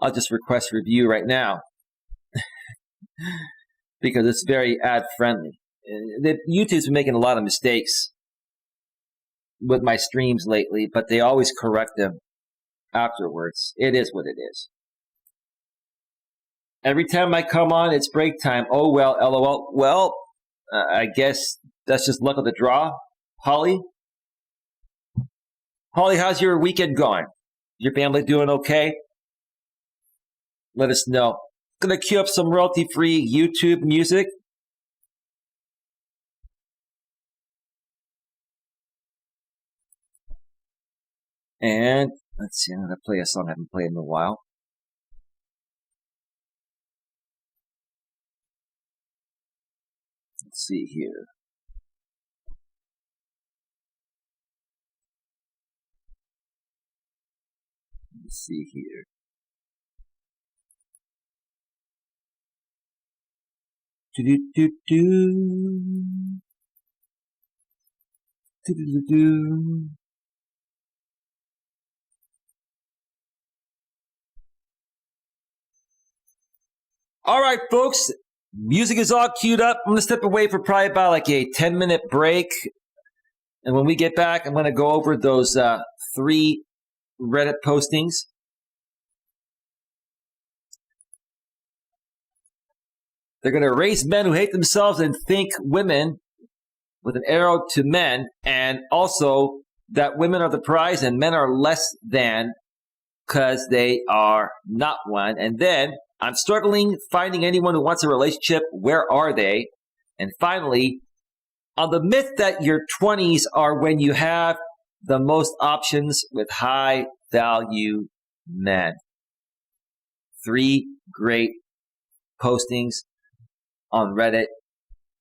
I'll just request review right now because it's very ad-friendly. YouTube's been making a lot of mistakes with my streams lately, but they always correct them afterwards. It is what it is. Every time I come on, it's break time. Oh, well, LOL. Well, I guess that's just luck of the draw. Holly? Holly, how's your weekend going? Your family doing okay? Let us know. I'm going to queue up some royalty-free YouTube music. And let's see, I'm going to play a song I haven't played in a while. Let's see here. Let's see here. Do-do-do-do. Do-do-do-do. All right, folks. Music is all queued up. I'm going to step away for probably about like a 10-minute break. And when we get back, I'm going to go over those 3 Reddit postings. They're going to raise men who hate themselves and think women with an arrow to men, and also that women are the prize and men are less than because they are not one. And then I'm struggling finding anyone who wants a relationship. Where are they? And finally, on the myth that your 20s are when you have the most options with high value men. 3 great postings on Reddit.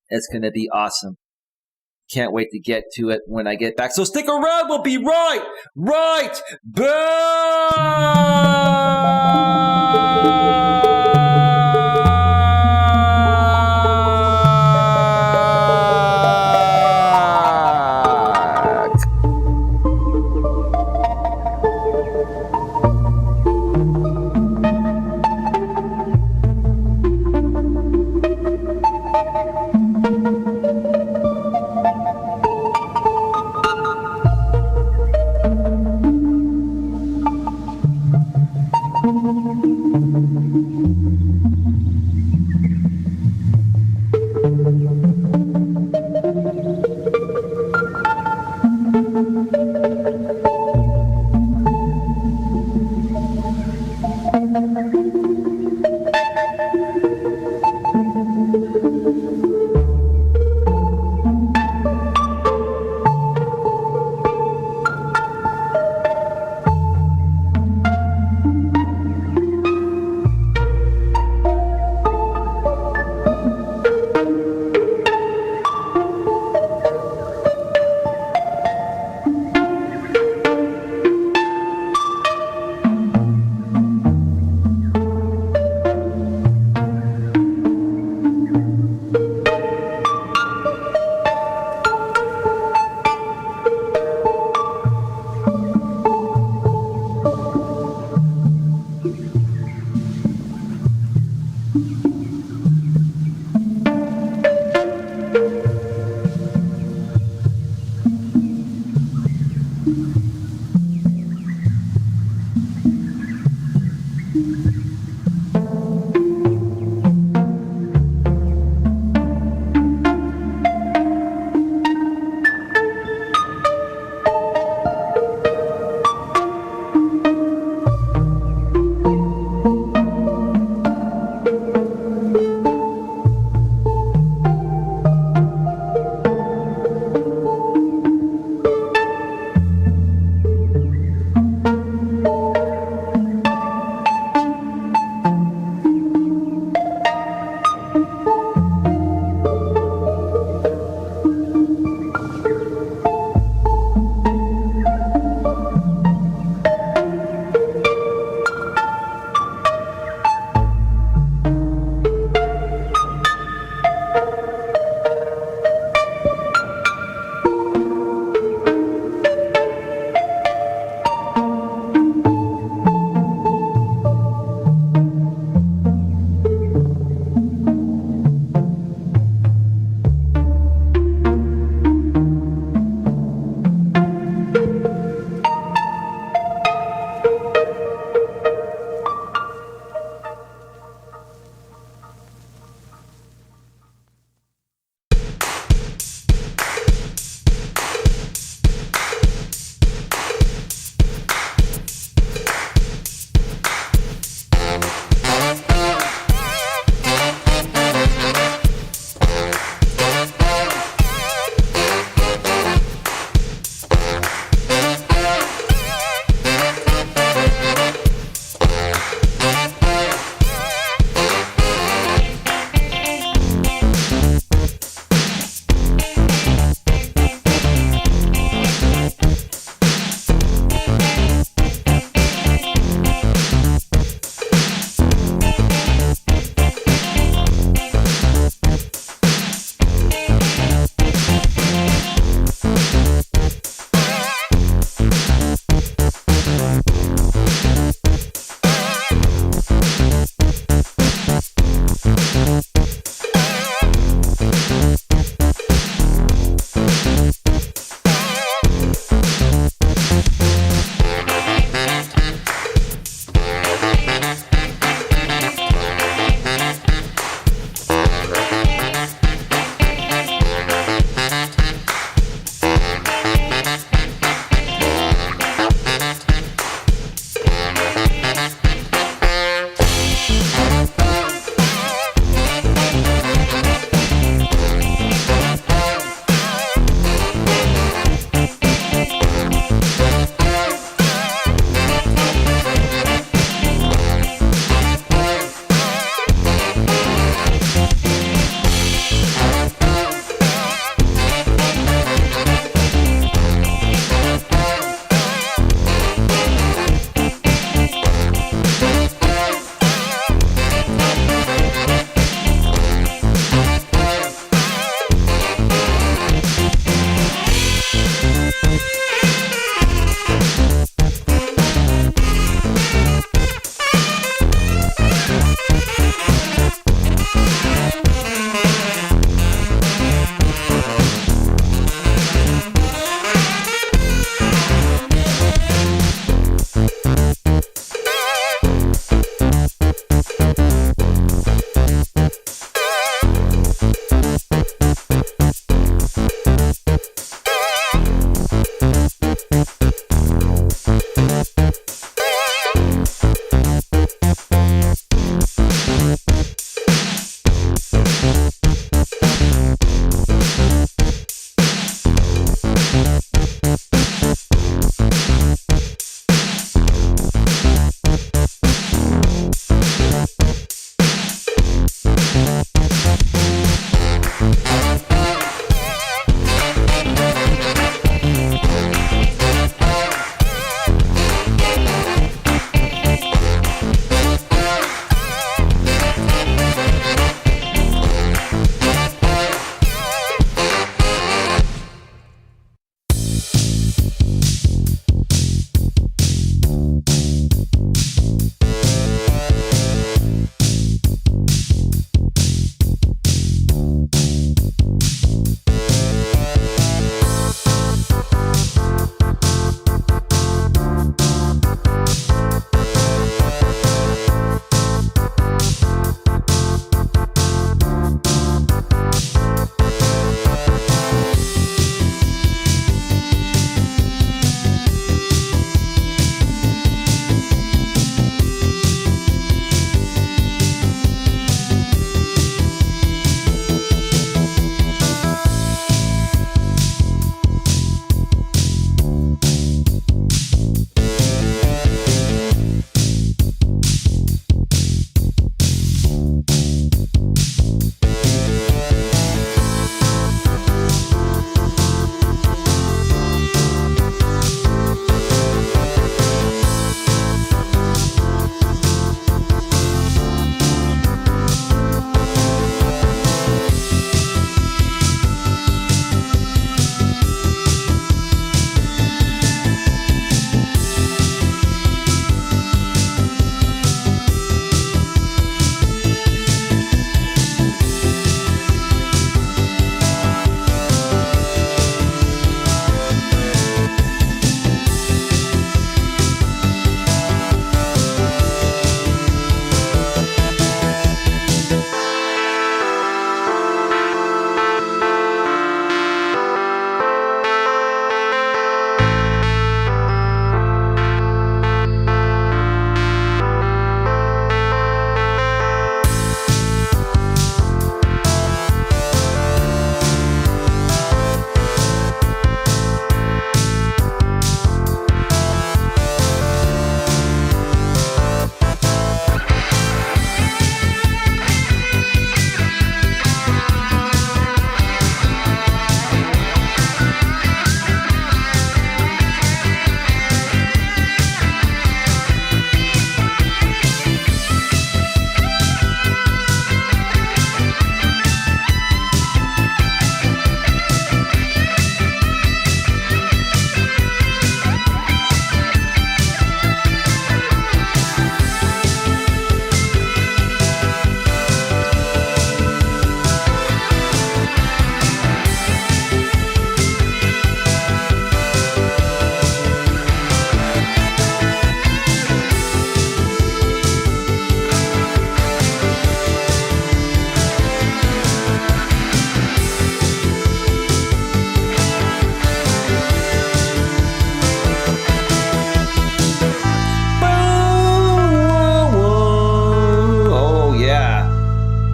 It's going to be awesome. Can't wait to get to it when I get back. So stick around. We'll be right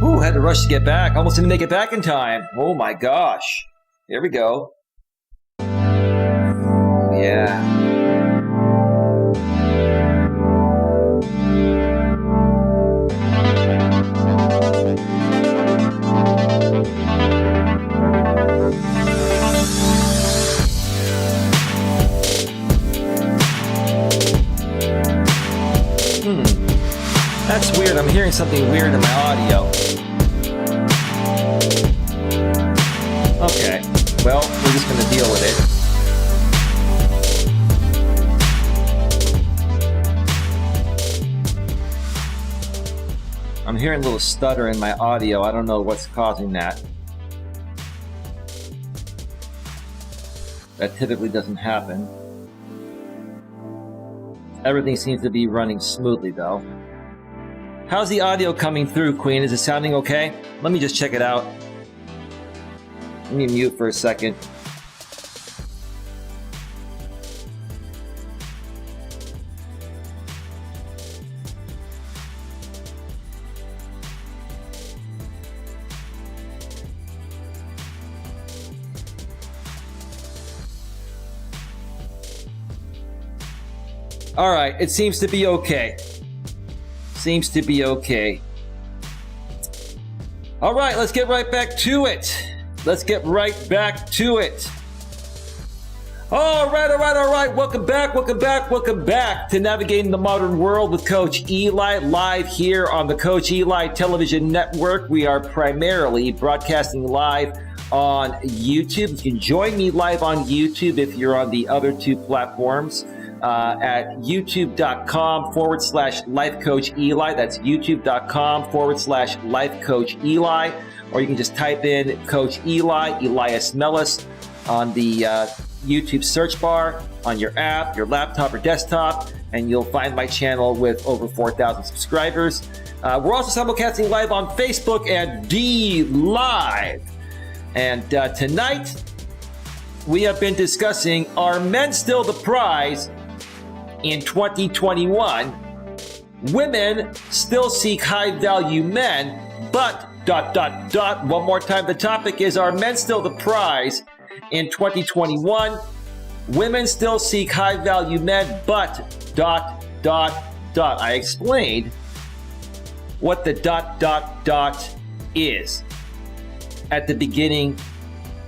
Ooh, had to rush to get back. Almost didn't make it back in time. Oh my gosh. Here we go. Yeah. That's weird. I'm hearing something weird in my audio. Okay. Well, we're just going to deal with it. I'm hearing a little stutter in my audio. I don't know what's causing that. That typically doesn't happen. Everything seems to be running smoothly, though. How's the audio coming through, Queen? Is it sounding okay? Let me just check it out. Let me mute for a second. All right, it seems to be okay. Seems to be okay. All right, let's get right back to it. Let's get right back to it. All right. Welcome back to Navigating the Modern World with Coach Eli, live here on the Coach Eli Television Network. We are primarily broadcasting live on YouTube. You can join me live on YouTube if you're on the other two platforms. At youtube.com/Life Coach Eli. That's youtube.com/Life Coach Eli. Or you can just type in Coach Eli, Elias Melas on the YouTube search bar on your app, your laptop or desktop, and you'll find my channel with over 4,000 subscribers. We're also simulcasting live on Facebook and DLive. And tonight, we have been discussing, are men still the prize in 2021? Women still seek high-value men, but ... One more time, the topic is, are men still the prize in 2021? Women still seek high-value men, but ... I explained what the ... is at the beginning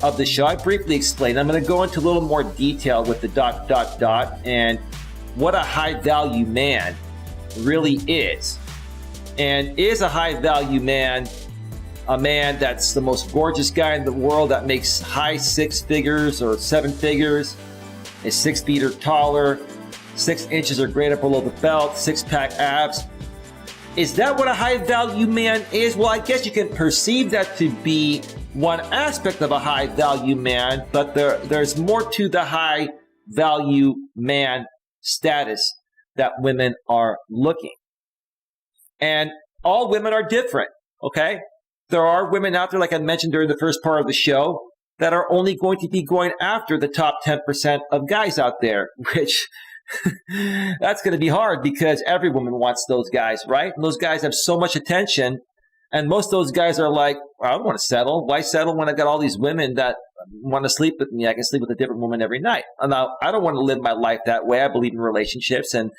of the show. I briefly explained. I'm going to go into a little more detail with the ... and what a high-value man really is. And is a high-value man a man that's the most gorgeous guy in the world that makes high 6 figures or 7 figures, is 6 feet or taller, 6 inches or greater below the belt, 6-pack abs? Is that what a high-value man is? Well, I guess you can perceive that to be one aspect of a high-value man, but there's more to the high-value man status that women are looking. And all women are different, okay? There are women out there, like I mentioned during the first part of the show, that are only going to be going after the top 10% of guys out there, which that's going to be hard because every woman wants those guys, right? And those guys have so much attention. And most of those guys are like, well, I don't want to settle. Why settle when I got all these women that want to sleep with me? I can sleep with a different woman every night. Now, I don't want to live my life that way. I believe in relationships, and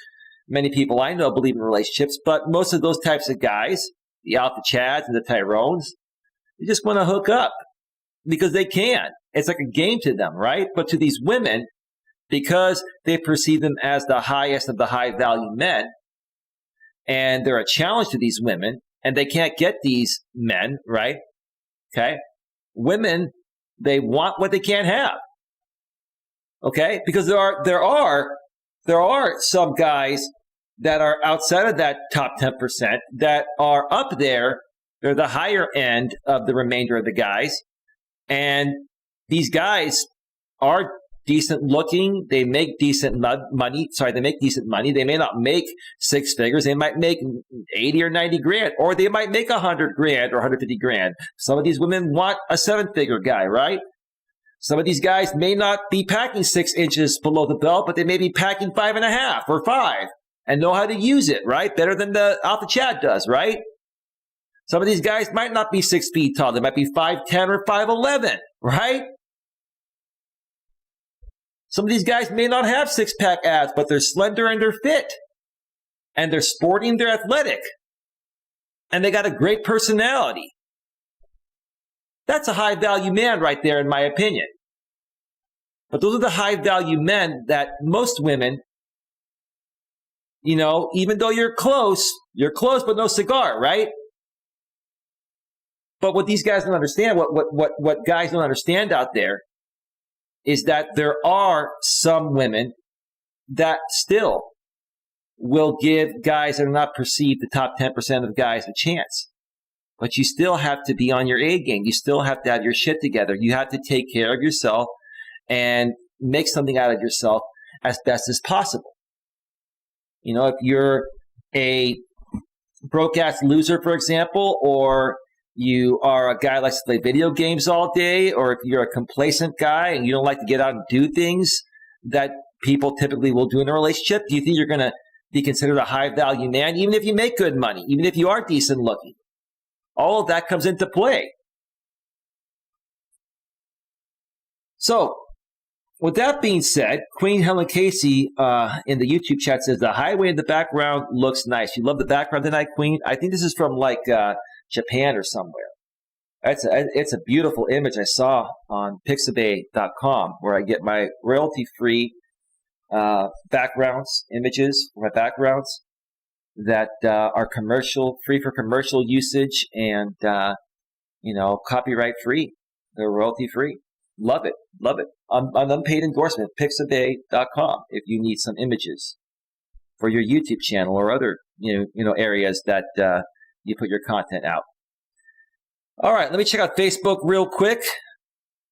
many people I know believe in relationships. But most of those types of guys, the Alpha Chads and the Tyrones, they just want to hook up because they can. It's like a game to them, right? But to these women, because they perceive them as the highest of the high-value men, and they're a challenge to these women, and they can't get these men, right? Okay? Women, they want what they can't have. Okay? Because there are some guys that are outside of that top 10% that are up there. They're the higher end of the remainder of the guys. And these guys are decent looking. They make decent money. They make decent money. They may not make 6 figures. They might make 80 or 90 grand, or they might make 100 grand or 150 grand. Some of these women want a 7-figure guy, right? Some of these guys may not be packing 6 inches below the belt, but they may be packing 5.5 or 5 and know how to use it, right? Better than the Alpha Chad does, right? Some of these guys might not be 6 feet tall. They might be 5'10" or 5'11", right? Some of these guys may not have six-pack abs, but they're slender and they're fit. And they're sporting, they're athletic. And they got a great personality. That's a high-value man right there, in my opinion. But those are the high-value men that most women, even though you're close but no cigar, right? But what these guys don't understand, what guys don't understand out there, is that there are some women that still will give guys that are not perceived the top 10% of guys a chance. But you still have to be on your A game. You still have to have your shit together. You have to take care of yourself and make something out of yourself as best as possible. If you're a broke-ass loser, for example, or you are a guy who likes to play video games all day, or if you're a complacent guy and you don't like to get out and do things that people typically will do in a relationship, do you think you're going to be considered a high-value man, even if you make good money, even if you are decent-looking? All of that comes into play. So, with that being said, Queen Helen Casey in the YouTube chat says, the highway in the background looks nice. You love the background tonight, Queen? I think this is from Japan or somewhere. It's a beautiful image I saw on pixabay.com, where I get my royalty-free backgrounds, images for my backgrounds that are free for commercial usage and, copyright-free. They're royalty-free. Love it. Love it. An unpaid endorsement, pixabay.com, if you need some images for your YouTube channel or other, areas that you put your content out. All right, let me check out Facebook real quick.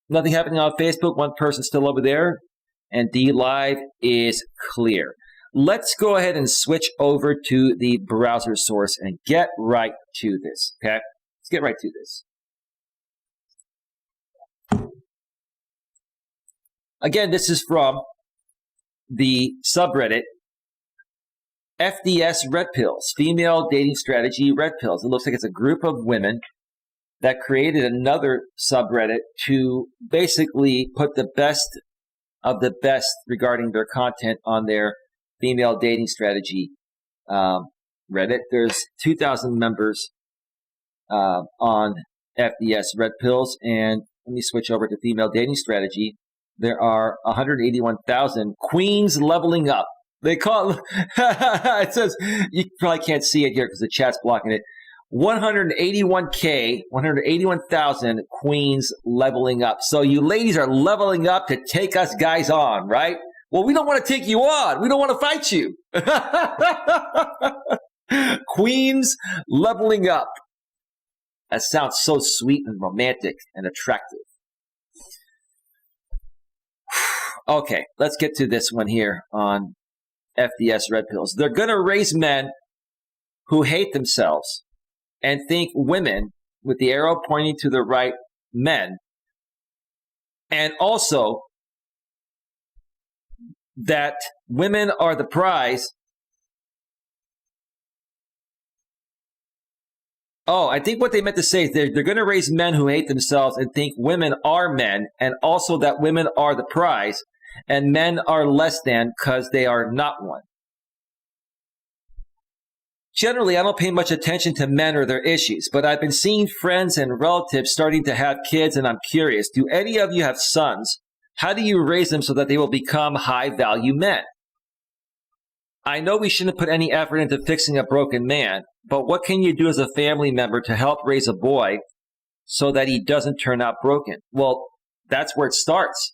Nothing happening on Facebook. One person still over there. And D Live is clear. Let's go ahead and switch over to the browser source and get right to this, okay? Let's get right to this. Again, this is from the subreddit FDS Red Pills, Female Dating Strategy Red Pills. It looks like it's a group of women that created another subreddit to basically put the best of the best regarding their content on their female dating strategy Reddit. There's 2,000 members on FDS Red Pills, and let me switch over to female dating strategy. There are 181,000 queens leveling up. They call it, it says, you probably can't see it here because the chat's blocking it. 181,000 queens leveling up. So you ladies are leveling up to take us guys on, right? Well, we don't want to take you on. We don't want to fight you. Queens leveling up. That sounds so sweet and romantic and attractive. Okay, let's get to this one here on FDS Red Pills. They're going to raise men who hate themselves and think women, with the arrow pointing to the right, men, and also that women are the prize. Oh, I think what they meant to say is they're going to raise men who hate themselves and think women are men, and also that women are the prize, and men are less than because they are not one. Generally, I don't pay much attention to men or their issues, but I've been seeing friends and relatives starting to have kids, and I'm curious, do any of you have sons? How do you raise them so that they will become high-value men? I know we shouldn't put any effort into fixing a broken man, but what can you do as a family member to help raise a boy so that he doesn't turn out broken? Well, that's where it starts.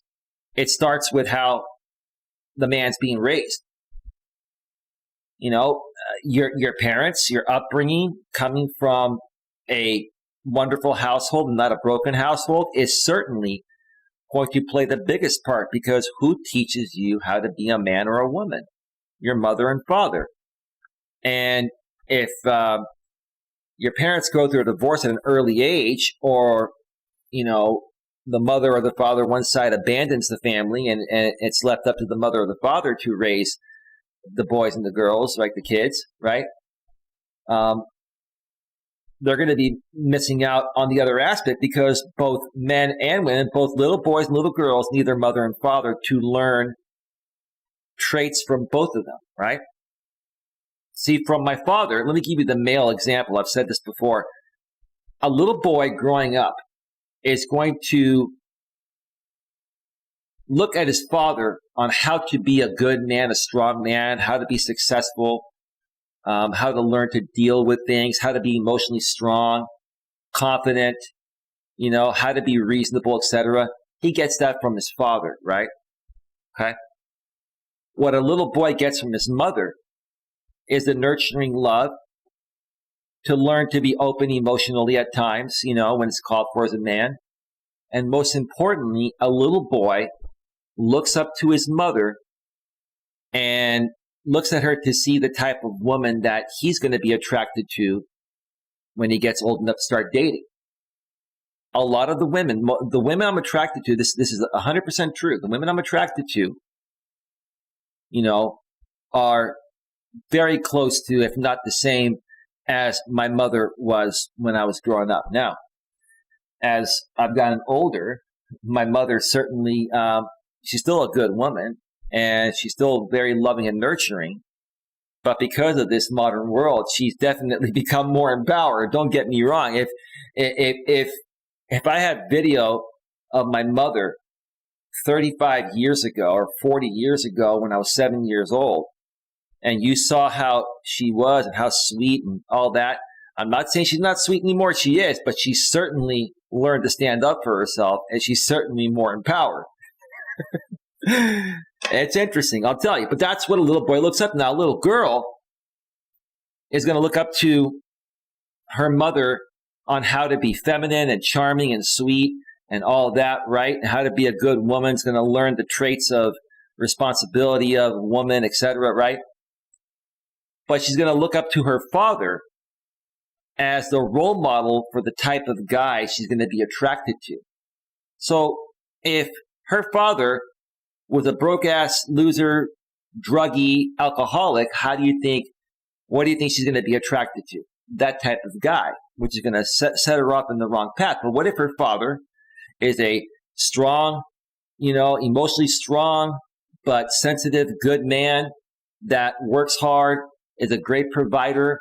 It starts with how the man's being raised. Your parents, your upbringing, coming from a wonderful household and not a broken household, is certainly going to play the biggest part, because who teaches you how to be a man or a woman? Your mother and father. And if your parents go through a divorce at an early age, or, the mother or the father, one side abandons the family and it's left up to the mother or the father to raise the boys and the girls, like the kids, right? they're going to be missing out on the other aspect, because both men and women, both little boys and little girls, need their mother and father to learn traits from both of them, right? See, from my father, let me give you the male example. I've said this before. A little boy growing up is going to look at his father on how to be a good man, a strong man, how to be successful, how to learn to deal with things, how to be emotionally strong, confident, how to be reasonable, etc. He gets that from his father, right? Okay. What a little boy gets from his mother is the nurturing love, to learn to be open emotionally at times, when it's called for as a man. And most importantly, a little boy looks up to his mother and looks at her to see the type of woman that he's going to be attracted to when he gets old enough to start dating. A lot of the women I'm attracted to, this is 100% true. The women I'm attracted to, are very close to, if not the same, as my mother was when I was growing up. Now, as I've gotten older, my mother certainly, she's still a good woman, and she's still very loving and nurturing. But because of this modern world, she's definitely become more empowered. Don't get me wrong. If I had video of my mother 35 years ago or 40 years ago when I was 7 years old, and you saw how she was and how sweet and all that, I'm not saying she's not sweet anymore. She is, but she certainly learned to stand up for herself, and she's certainly more empowered. It's interesting, I'll tell you. But that's what a little boy looks up to. Now, a little girl is going to look up to her mother on how to be feminine and charming and sweet and all that, right? And how to be a good woman. Is going to learn the traits of responsibility of a woman, etc., right? But she's going to look up to her father as the role model for the type of guy she's going to be attracted to. So if her father was a broke-ass loser, druggie, alcoholic, what do you think she's going to be attracted to? That type of guy, which is going to set her off in the wrong path. But what if her father is a strong, emotionally strong, but sensitive, good man that works hard, is a great provider,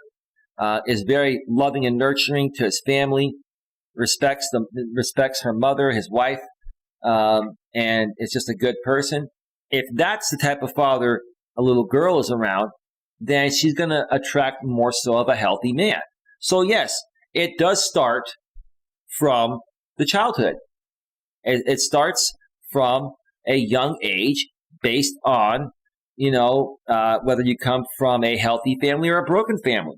is very loving and nurturing to his family, respects her mother, his wife, and is just a good person. If that's the type of father a little girl is around, then she's going to attract more so of a healthy man. So yes, it does start from the childhood. It starts from a young age based on, whether you come from a healthy family or a broken family.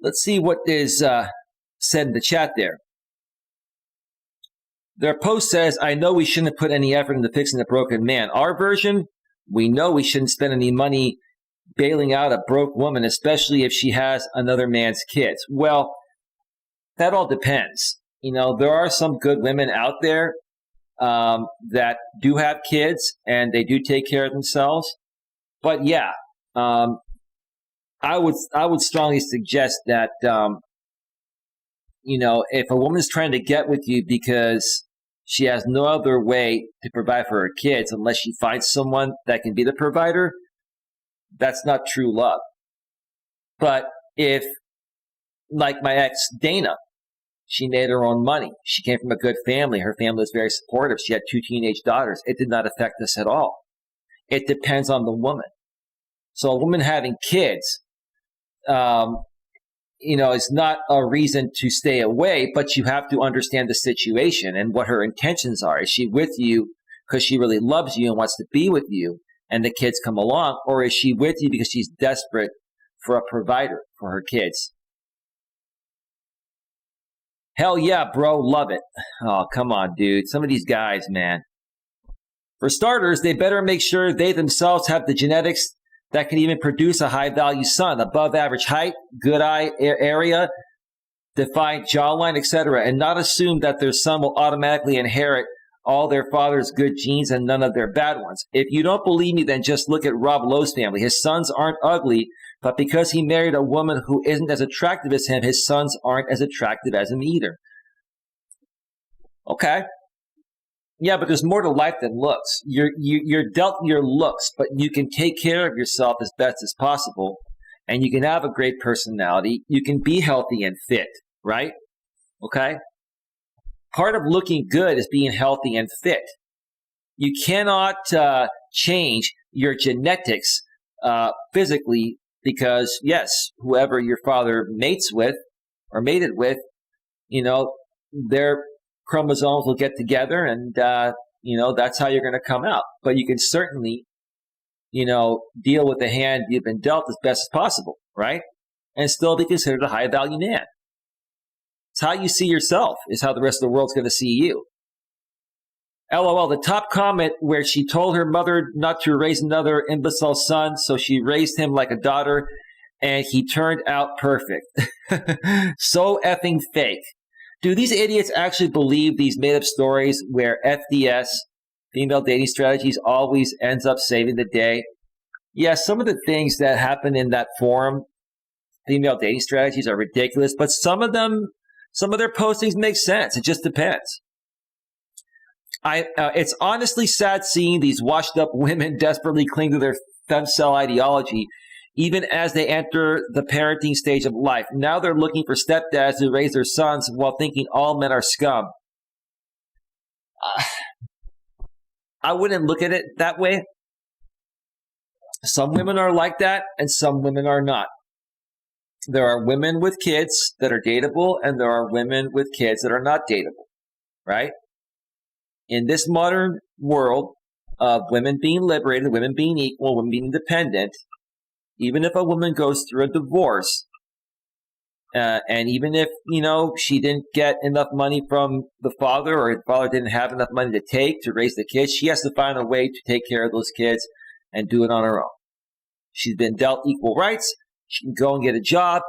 Let's see what is said in the chat there. Their post says, I know we shouldn't put any effort into fixing a broken man. Our version, we know we shouldn't spend any money bailing out a broke woman, especially if she has another man's kids. Well, that all depends. There are some good women out there that do have kids and they do take care of themselves. But yeah, I would strongly suggest that, if a woman's trying to get with you because she has no other way to provide for her kids unless she finds someone that can be the provider, that's not true love. But if, like my ex, Dana, she made her own money. She came from a good family. Her family was very supportive. She had 2 teenage daughters. It did not affect us at all. It depends on the woman. So a woman having kids, is not a reason to stay away, but you have to understand the situation and what her intentions are. Is she with you because she really loves you and wants to be with you and the kids come along, or is she with you because she's desperate for a provider for her kids? Hell yeah, bro. Love it. Oh, come on, dude. Some of these guys, man. For starters, they better make sure they themselves have the genetics that can even produce a high-value son, above average height, good eye area, defined jawline, etc., and not assume that their son will automatically inherit all their father's good genes and none of their bad ones. If you don't believe me, then just look at Rob Lowe's family. His sons aren't ugly, But because he married a woman who isn't as attractive as him, his sons aren't as attractive as him either. Okay. Yeah, but there's more to life than looks. You're dealt your looks, but you can take care of yourself as best as possible, and you can have a great personality. You can be healthy and fit, right? Okay? Part of looking good is being healthy and fit. You cannot change your genetics physically because, yes, whoever your father mates with or mated with, their chromosomes will get together and, that's how you're going to come out. But you can certainly, deal with the hand you've been dealt as best as possible, right? And still be considered a high-value man. It's how you see yourself is how the rest of the world's going to see you. LOL, the top comment where she told her mother not to raise another imbecile son, so she raised him like a daughter, and he turned out perfect. So effing fake. Do these idiots actually believe these made-up stories where FDS, female dating strategies, always ends up saving the day? Yeah, some of the things that happen in that forum, female dating strategies, are ridiculous, but some of their postings make sense. It just depends. It's honestly sad seeing these washed-up women desperately cling to their femcel ideology, even as they enter the parenting stage of life. Now they're looking for stepdads to raise their sons while thinking all men are scum. I wouldn't look at it that way. Some women are like that, and some women are not. There are women with kids that are dateable, and there are women with kids that are not dateable, right? In this modern world of women being liberated, women being equal, women being independent, even if a woman goes through a divorce, and even if, she didn't get enough money from the father or the father didn't have enough money to take to raise the kids, she has to find a way to take care of those kids and do it on her own. She's been dealt equal rights. She can go and get a job.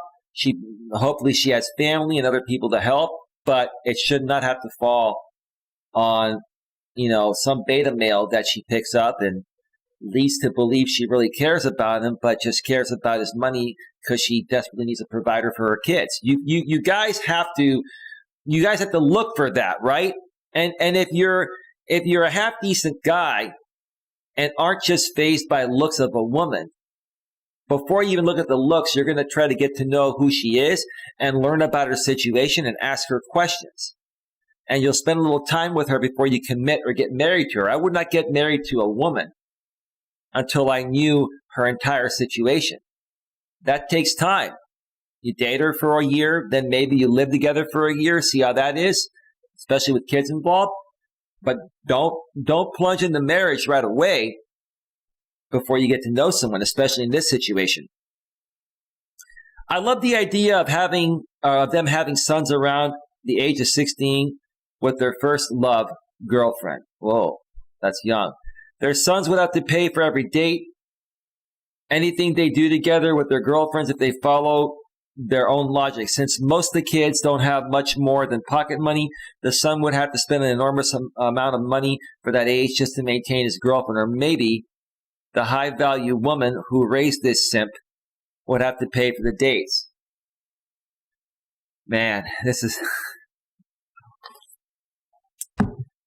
Hopefully she has family and other people to help, but it should not have to fall on, some beta male that she picks up and leads to believe she really cares about him, but just cares about his money because she desperately needs a provider for her kids. You guys have to look for that, right? And if you're a half decent guy and aren't just fazed by looks of a woman, before you even look at the looks, you're going to try to get to know who she is and learn about her situation and ask her questions. And you'll spend a little time with her before you commit or get married to her. I would not get married to a woman until I knew her entire situation. That takes time. You date her for a year, then maybe you live together for a year, see how that is, especially with kids involved. But don't plunge into marriage right away before you get to know someone, especially in this situation. I love the idea of them having sons around the age of 16 with their first love girlfriend. Whoa, that's young. Their sons would have to pay for every date, anything they do together with their girlfriends if they follow their own logic. Since most of the kids don't have much more than pocket money, the son would have to spend an enormous amount of money for that age just to maintain his girlfriend. Or maybe the high-value woman who raised this simp would have to pay for the dates. Man,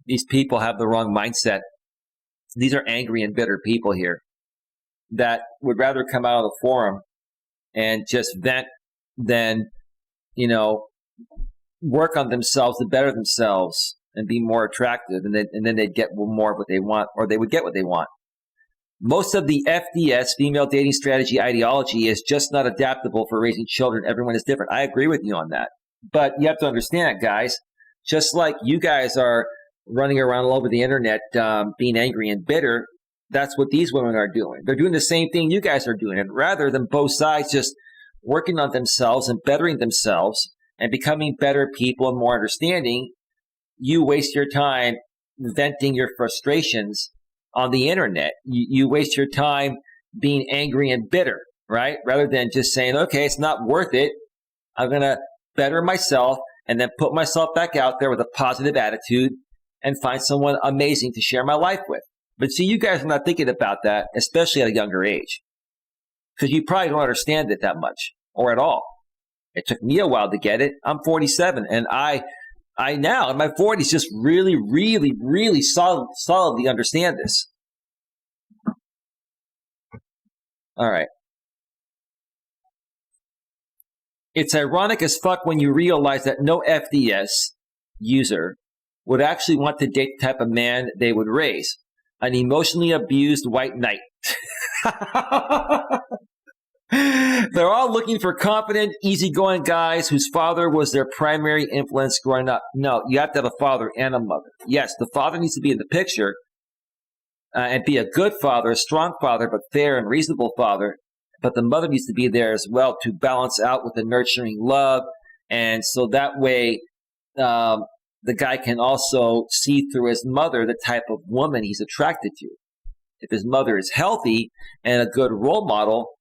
these people have the wrong mindset. These are angry and bitter people here that would rather come out of the forum and just vent than, work on themselves to better themselves and be more attractive. And then they'd get more of what they want, or they would get what they want. Most of the FDS, female dating strategy ideology, is just not adaptable for raising children. Everyone is different. I agree with you on that. But you have to understand, guys, just like you guys are running around all over the internet being angry and bitter, that's what these women are doing. They're doing the same thing you guys are doing. And rather than both sides just working on themselves and bettering themselves and becoming better people and more understanding, you waste your time venting your frustrations on the internet. You waste your time being angry and bitter, right? Rather than just saying, okay, it's not worth it. I'm going to better myself and then put myself back out there with a positive attitude and find someone amazing to share my life with. But see, you guys are not thinking about that, especially at a younger age. because you probably don't understand it that much or at all. It took me a while to get it. I'm 47, and I now in my 40s just really, really, really solidly understand this. All right. It's ironic as fuck when you realize that no FDS user would actually want to date the type of man they would raise, an emotionally abused white knight. They're all looking for confident, easygoing guys whose father was their primary influence growing up. No, you have to have a father and a mother. Yes, the father needs to be in the picture and be a good father, a strong father, but fair and reasonable father. But the mother needs to be there as well to balance out with the nurturing love. And so that way, the guy can also see through his mother the type of woman he's attracted to. If his mother is healthy and a good role model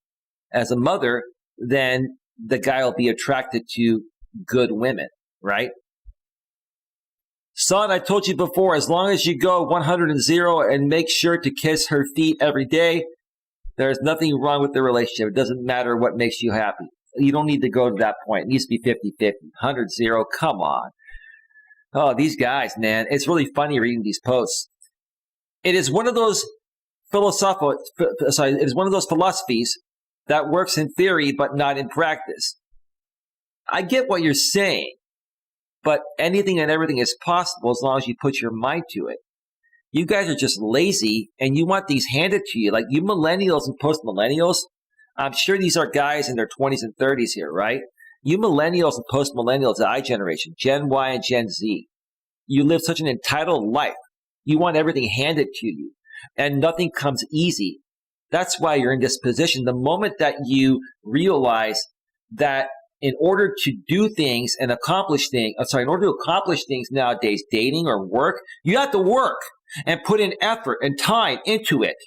as a mother, then the guy will be attracted to good women, right? Son, I told you before, as long as you go 100 and 0 and make sure to kiss her feet every day, there's nothing wrong with the relationship. It doesn't matter what makes you happy. You don't need to go to that point. It needs to be 50-50, 100-0. Come on. Oh, these guys, man. It's really funny reading these posts. It is one of those it is one of those philosophies that works in theory but not in practice. I get what you're saying, but anything and everything is possible as long as you put your mind to it. You guys are just lazy, and you want these handed to you. Like you millennials and post-millennials, I'm sure these are guys in their 20s and 30s here, right? You millennials and post-millennials, the I generation, Gen Y and Gen Z, you live such an entitled life. You want everything handed to you, and nothing comes easy. That's why you're in this position. The moment that you realize that in order to do things and accomplish things, in order to accomplish things nowadays, dating or work, you have to work and put in effort and time into it.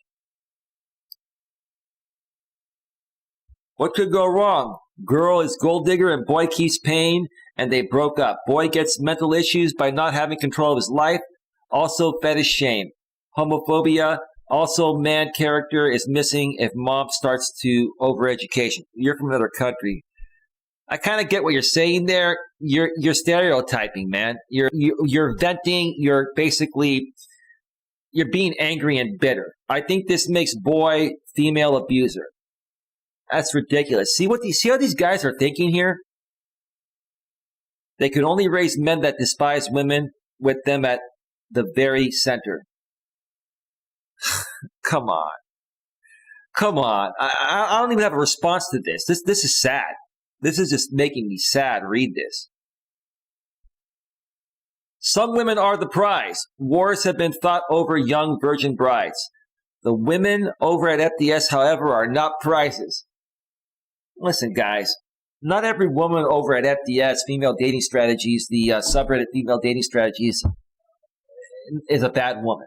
What could go wrong? Girl is gold digger and boy keeps paying, and they broke up. Boy gets mental issues by not having control of his life. Also fetish shame. Homophobia. Also man character is missing if mom starts to overeducation. You're from another country. I kind of get what you're saying there. You're stereotyping, man. You're venting. You're being angry and bitter. I think this makes boy female abuser. That's ridiculous. See how these guys are thinking here? They could only raise men that despise women with them at the very center. Come on. I don't even have a response to this. This is sad. This is just making me sad. Read this. Some women are the prize. Wars have been fought over young virgin brides. The women over at FDS, however, are not prizes. Listen, guys, not every woman over at FDS, Female Dating Strategies, the subreddit Female Dating Strategies, is a bad woman.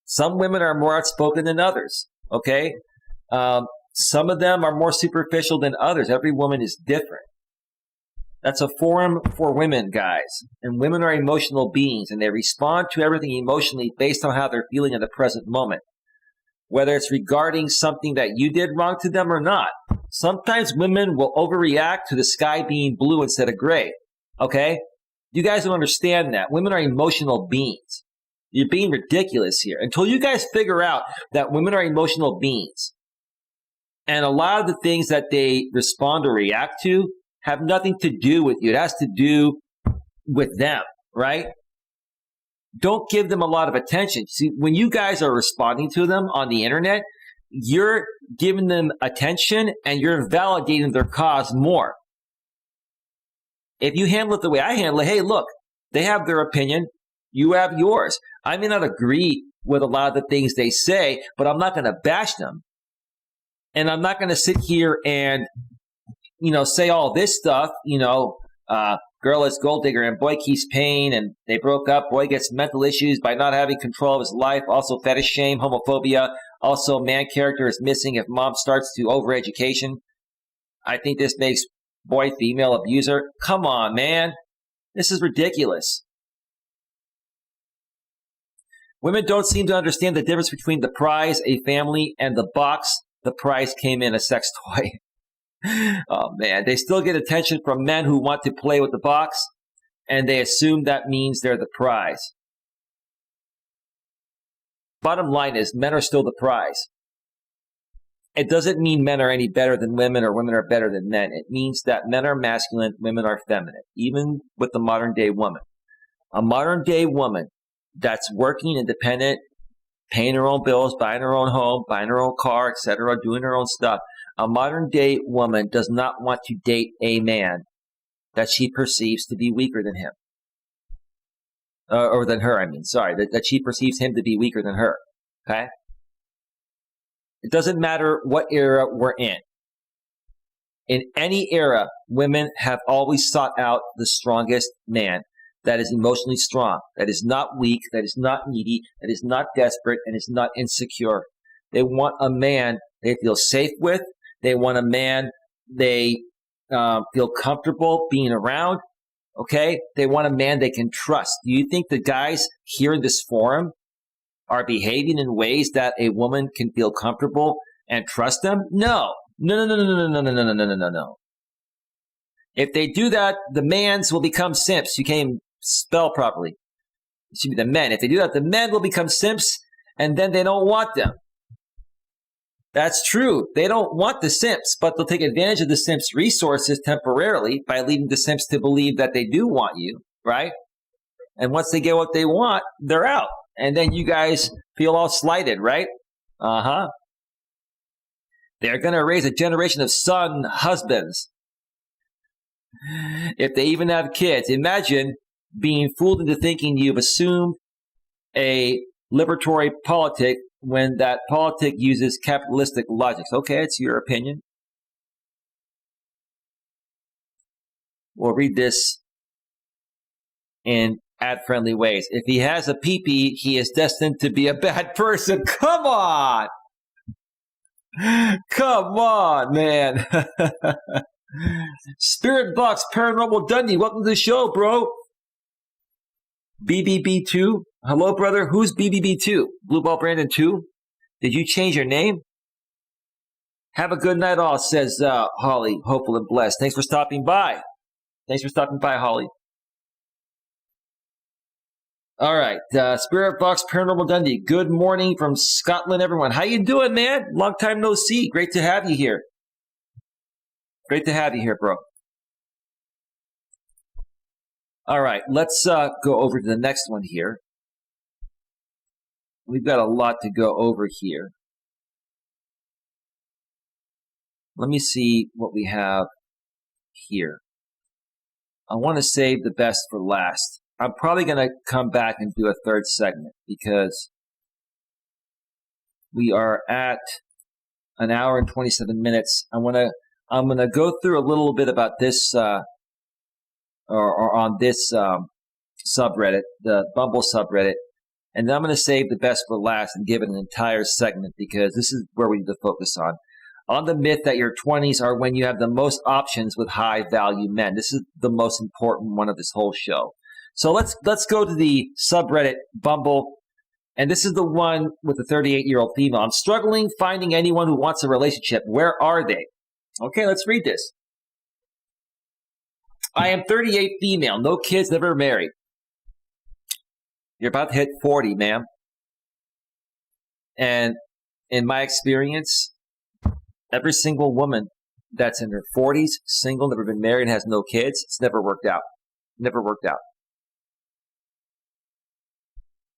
Some women are more outspoken than others, okay? Some of them are more superficial than others. Every woman is different. That's a forum for women, guys. And women are emotional beings, and they respond to everything emotionally based on how they're feeling in the present moment, whether it's regarding something that you did wrong to them or not. Sometimes women will overreact to the sky being blue instead of gray, okay? You guys don't understand that. Women are emotional beings. You're being ridiculous here. Until you guys figure out that women are emotional beings, and a lot of the things that they respond or react to have nothing to do with you. It has to do with them, right? Don't give them a lot of attention. See, when you guys are responding to them on the internet, you're giving them attention and you're validating their cause more. If you handle it the way I handle it, hey, look, they have their opinion. You have yours. I may not agree with a lot of the things they say, but I'm not going to bash them. And I'm not going to sit here and, say all this stuff, girl is gold digger and boy keeps paying and they broke up. Boy gets mental issues by not having control of his life. Also fetish shame, homophobia. Also man character is missing if mom starts to overeducation. I think this makes boy female abuser. Come on, man. This is ridiculous. Women don't seem to understand the difference between the prize, a family, and the box, the prize came in a sex toy. Oh, man. They still get attention from men who want to play with the box, and they assume that means they're the prize. Bottom line is, men are still the prize. It doesn't mean men are any better than women or women are better than men. It means that men are masculine, women are feminine, even with the modern day woman. A modern day woman that's working independent, paying her own bills, buying her own home, buying her own car, etc., doing her own stuff. A modern day woman does not want to date a man that she perceives to be weaker than him. Or than her, that she perceives him to be weaker than her. Okay? It doesn't matter what era we're in. In any era, women have always sought out the strongest man that is emotionally strong, that is not weak, that is not needy, that is not desperate, and is not insecure. They want a man they feel safe with. They want a man they feel comfortable being around. Okay? They want a man they can trust. Do you think the guys here in this forum are behaving in ways that a woman can feel comfortable and trust them? No. No. If they do that, the mans will become simps. You can't even spell properly. It should be the men. If they do that, the men will become simps, and then they don't want them. That's true. They don't want the simps, but they'll take advantage of the simps' resources temporarily by leading the simps to believe that they do want you, right? And once they get what they want, they're out. And then you guys feel all slighted, right? Uh-huh. They're going to raise a generation of son husbands. If they even have kids. Imagine being fooled into thinking you've assumed a liberatory politic when that politic uses capitalistic logic. Okay, it's your opinion. We'll read this in ad-friendly ways. If he has a pee-pee, he is destined to be a bad person. Come on! Come on, man. Spirit Box Paranormal Dundee, welcome to the show, bro. BBB2. Hello, brother. Who's BBB2? Blue Ball Brandon 2? Did you change your name? Have a good night all, says Holly. Hopeful and blessed. Thanks for stopping by. Holly. All right. Spirit Box Paranormal Dundee. Good morning from Scotland, everyone. How you doing, man? Long time no see. Great to have you here. Bro. All right. Let's go over to the next one here. We've got a lot to go over here. Let me see what we have here. I want to save the best for last. I'm probably going to come back and do a third segment because we are at an hour and 27 minutes. I'm going to go through a little bit about this or on this subreddit, the Bumble subreddit, and then I'm going to save the best for last and give it an entire segment because this is where we need to focus on the myth that your 20s are when you have the most options with high-value men. This is the most important one of this whole show. So let's go to the subreddit Bumble, and this is the one with the 38-year-old female. I'm struggling finding anyone who wants a relationship. Where are they? Okay, let's read this. I am 38 female, no kids, never married. You're about to hit 40, ma'am. And in my experience, every single woman that's in her 40s, single, never been married, and has no kids, it's never worked out.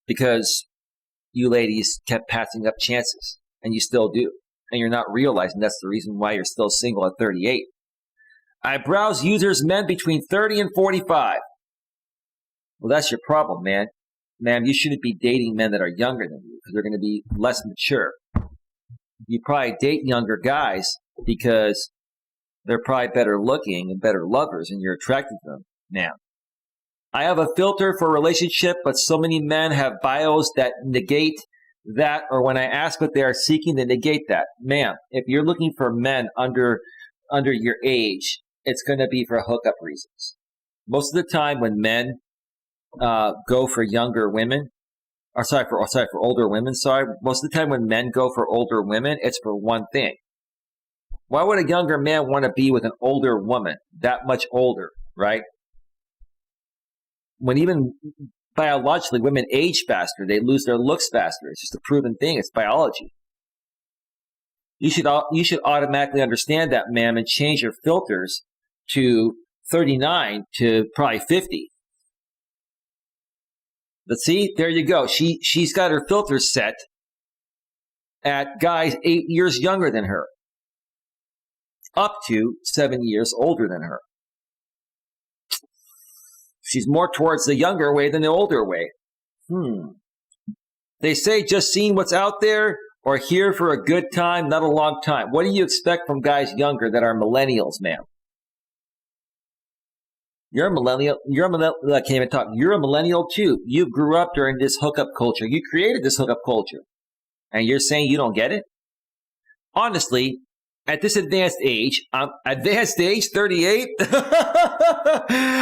Because you ladies kept passing up chances, and you still do. And you're not realizing that's the reason why you're still single at 38. I browse users, men between 30 and 45. Well, that's your problem, man. Ma'am, you shouldn't be dating men that are younger than you because they're going to be less mature. You probably date younger guys because they're probably better looking and better lovers and you're attracted to them now. I have a filter for relationship, but so many men have bios that negate that, or when I ask what they are seeking, they negate that. Ma'am, if you're looking for men under your age, it's going to be for hookup reasons. Most of the time when men go for younger women, Or for older women. Sorry, most of the time when men go for older women, it's for one thing. Why would a younger man want to be with an older woman, that much older, right? When even biologically women age faster, they lose their looks faster. It's just a proven thing. It's biology. You should automatically understand that, ma'am, and change your filters to 39 to probably 50. But see, there you go. She's got her filters set at guys 8 years younger than her, up to 7 years older than her. She's more towards the younger way than the older way. They say just seeing what's out there or here for a good time, not a long time. What do you expect from guys younger that are millennials, ma'am? You're a millennial. I can't even talk. You're a millennial too. You grew up during this hookup culture. You created this hookup culture. And you're saying you don't get it? Honestly, at this advanced age, 38,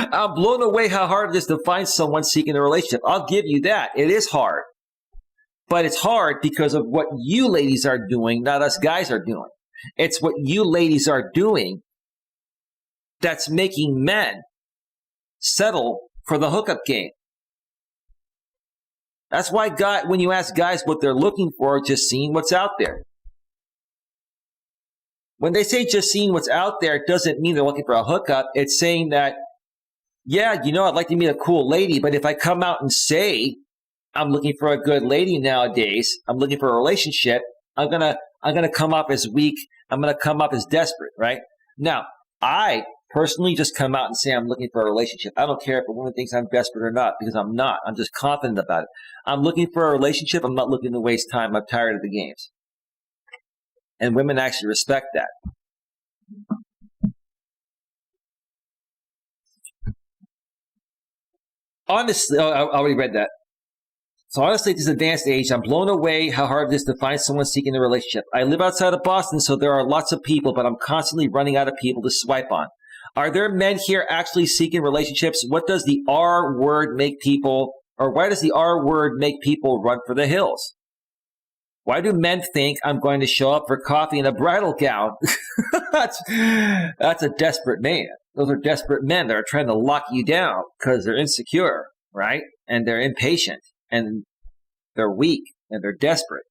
I'm blown away how hard it is to find someone seeking a relationship. I'll give you that. It is hard. But it's hard because of what you ladies are doing, not us guys are doing. It's what you ladies are doing that's making men settle for the hookup game. That's why when you ask guys what they're looking for, just seeing what's out there. When they say just seeing what's out there, it doesn't mean they're looking for a hookup. It's saying that, yeah, I'd like to meet a cool lady, but if I come out and say I'm looking for a good lady nowadays, I'm looking for a relationship, I'm gonna come off as weak. I'm gonna come off as desperate, right? Now, I personally just come out and say I'm looking for a relationship. I don't care if a woman thinks I'm desperate or not, because I'm not. I'm just confident about it. I'm looking for a relationship. I'm not looking to waste time. I'm tired of the games. And women actually respect that. Honestly, I already read that. So honestly, at this advanced age, I'm blown away how hard it is to find someone seeking a relationship. I live outside of Boston, so there are lots of people, but I'm constantly running out of people to swipe on. Are there men here actually seeking relationships? What does the R word make people, or why does the R word make people run for the hills? Why do men think I'm going to show up for coffee in a bridal gown? That's a desperate man. Those are desperate men that are trying to lock you down because they're insecure, right? And they're impatient, and they're weak, and they're desperate.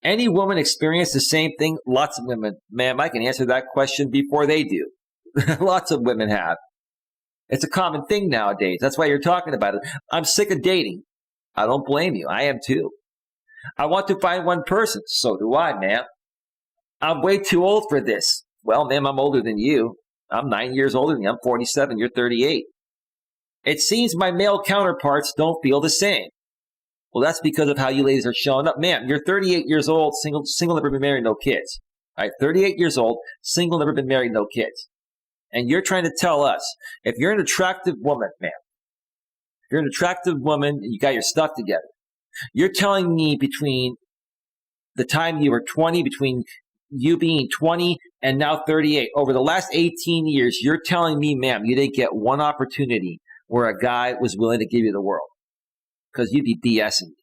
Any woman experience the same thing? Lots of women. Ma'am, I can answer that question before they do. Lots of women have. It's a common thing nowadays. That's why you're talking about it. I'm sick of dating. I don't blame you. I am too. I want to find one person. So do I, ma'am. I'm way too old for this. Well, ma'am, I'm older than you. I'm 9 years older than you. I'm 47. You're 38. It seems my male counterparts don't feel the same. Well, that's because of how you ladies are showing up. Ma'am, you're 38 years old, single, never been married, no kids. All right, 38 years old, single, never been married, no kids. And you're trying to tell us, if you're an attractive woman, ma'am, if you're an attractive woman and you got your stuff together, you're telling me between the time you were 20, between you being 20 and now 38, over the last 18 years, you're telling me, ma'am, you didn't get one opportunity where a guy was willing to give you the world. Because you'd be BSing me.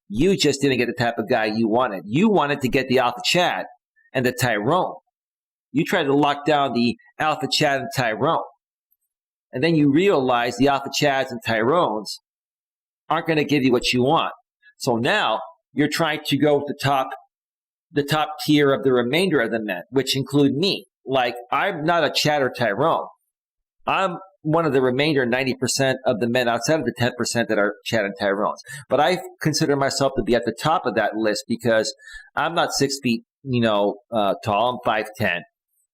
You just didn't get the type of guy you wanted. You wanted to get the Alpha Chad and the Tyrone. You tried to lock down the Alpha Chad and Tyrone. And then you realize the Alpha Chads and Tyrones aren't going to give you what you want. So now you're trying to go with the top tier of the remainder of the men, which include me. Like, I'm not a Chad or Tyrone. I'm one of the remainder 90% of the men outside of the 10% that are Chad and Tyrones. But I consider myself to be at the top of that list because I'm not 6 feet, tall. I'm 5'10".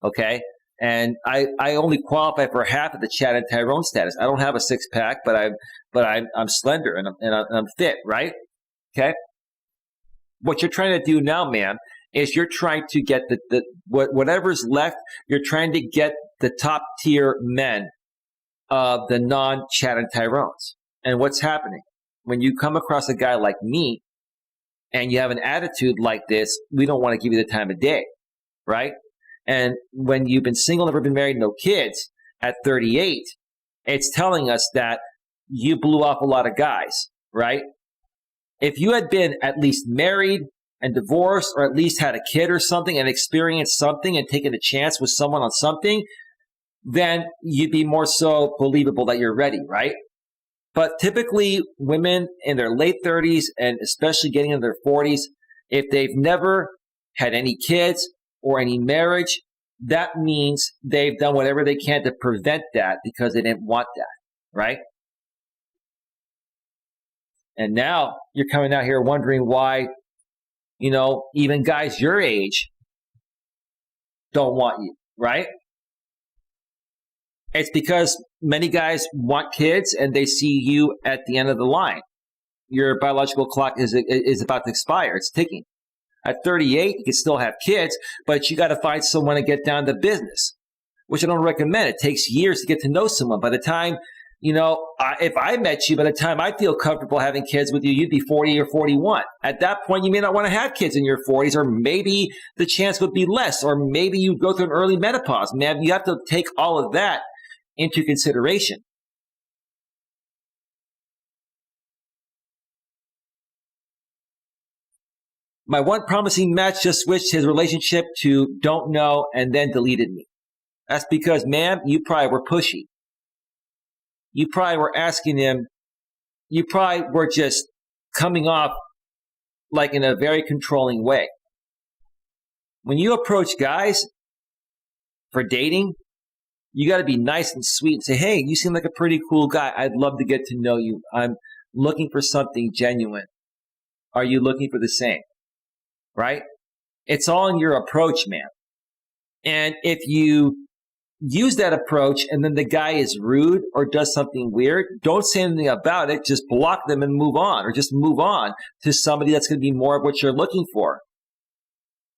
Okay. And I only qualify for half of the Chad and Tyrone status. I don't have a six pack, but I'm slender and I'm fit, right? Okay. What you're trying to do now, ma'am, is you're trying to get whatever's left. You're trying to get the top tier men of the non-Chad and Tyrones. And what's happening? When you come across a guy like me and you have an attitude like this, we don't want to give you the time of day, right? And when you've been single, never been married, no kids, at 38, it's telling us that you blew off a lot of guys. right? If you had been at least married and divorced, or at least had a kid or something and experienced something and taken a chance with someone on something, then you'd be more so believable that you're ready, right? But typically women in their late 30s and especially getting into their 40s, if they've never had any kids or any marriage, that means they've done whatever they can to prevent that because they didn't want that, right? And now you're coming out here wondering why, even guys your age don't want you, right? It's because many guys want kids and they see you at the end of the line. Your biological clock is about to expire. It's ticking. At 38, you can still have kids, but you got to find someone to get down to business, which I don't recommend. It takes years to get to know someone. By the time, if I met you, by the time I feel comfortable having kids with you, you'd be 40 or 41. At that point, you may not want to have kids in your 40s, or maybe the chance would be less, or maybe you'd go through an early menopause. Man, you have to take all of that into consideration. My one promising match just switched his relationship to don't know and then deleted me. That's because, man, you probably were pushy. You probably were asking him, you probably were just coming off like in a very controlling way. When you approach guys for dating, you got to be nice and sweet and say, hey, you seem like a pretty cool guy. I'd love to get to know you. I'm looking for something genuine. Are you looking for the same? Right? It's all in your approach, man. And if you use that approach and then the guy is rude or does something weird, don't say anything about it. Just block them and move on, or just move on to somebody that's going to be more of what you're looking for.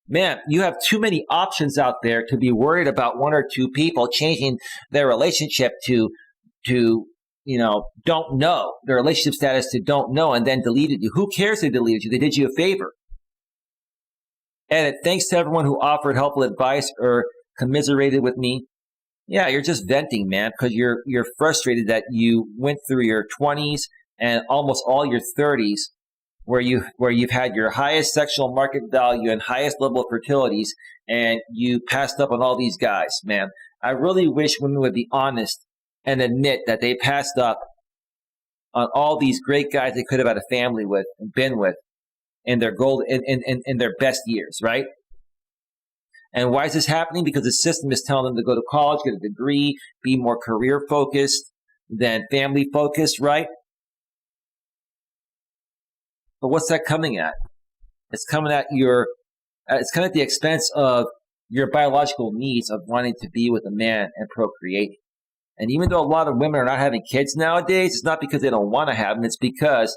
Man, you have too many options out there to be worried about one or two people changing their relationship to don't know, their relationship status to don't know, and then deleted you. Who cares they deleted you? They did you a favor. And thanks to everyone who offered helpful advice or commiserated with me. Yeah, you're just venting, man, because you're frustrated that you went through your 20s and almost all your 30s where you've had your highest sexual market value and highest level of fertilities, and you passed up on all these guys, man. I really wish women would be honest and admit that they passed up on all these great guys they could have had a family with and been with in their in their best years, right? And why is this happening? Because the system is telling them to go to college, get a degree, be more career focused than family focused, right? But what's that coming at? It's coming at the expense of your biological needs of wanting to be with a man and procreating. And even though a lot of women are not having kids nowadays, it's not because they don't want to have them. It's because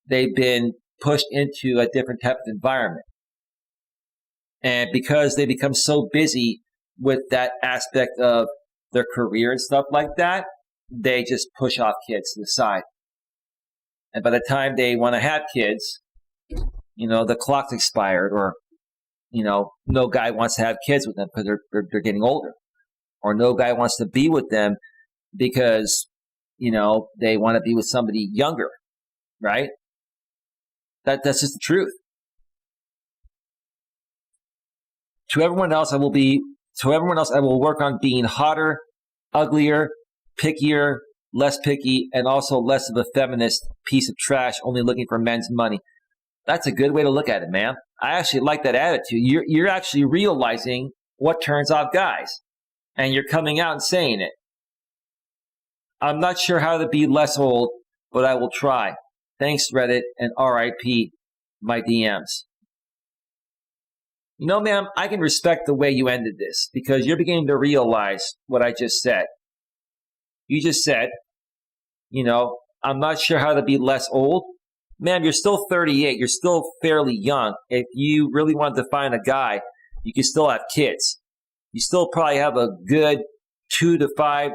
they've been pushed into a different type of environment. And because they become so busy with that aspect of their career and stuff like that, they just push off kids to the side. And by the time they want to have kids, the clock's expired, or, no guy wants to have kids with them because they're getting older, or no guy wants to be with them because, they want to be with somebody younger, right? That's just the truth. To everyone else, I will work on being hotter, uglier, pickier, less picky, and also less of a feminist piece of trash only looking for men's money. That's a good way to look at it, man. I actually like that attitude. You're actually realizing what turns off guys, and you're coming out and saying it. I'm not sure how to be less old, but I will try. Thanks, Reddit, and RIP my DMs. Ma'am, I can respect the way you ended this because you're beginning to realize what I just said. You just said, I'm not sure how to be less old. Ma'am, you're still 38. You're still fairly young. If you really wanted to find a guy, you can still have kids. You still probably have a good 2 to 5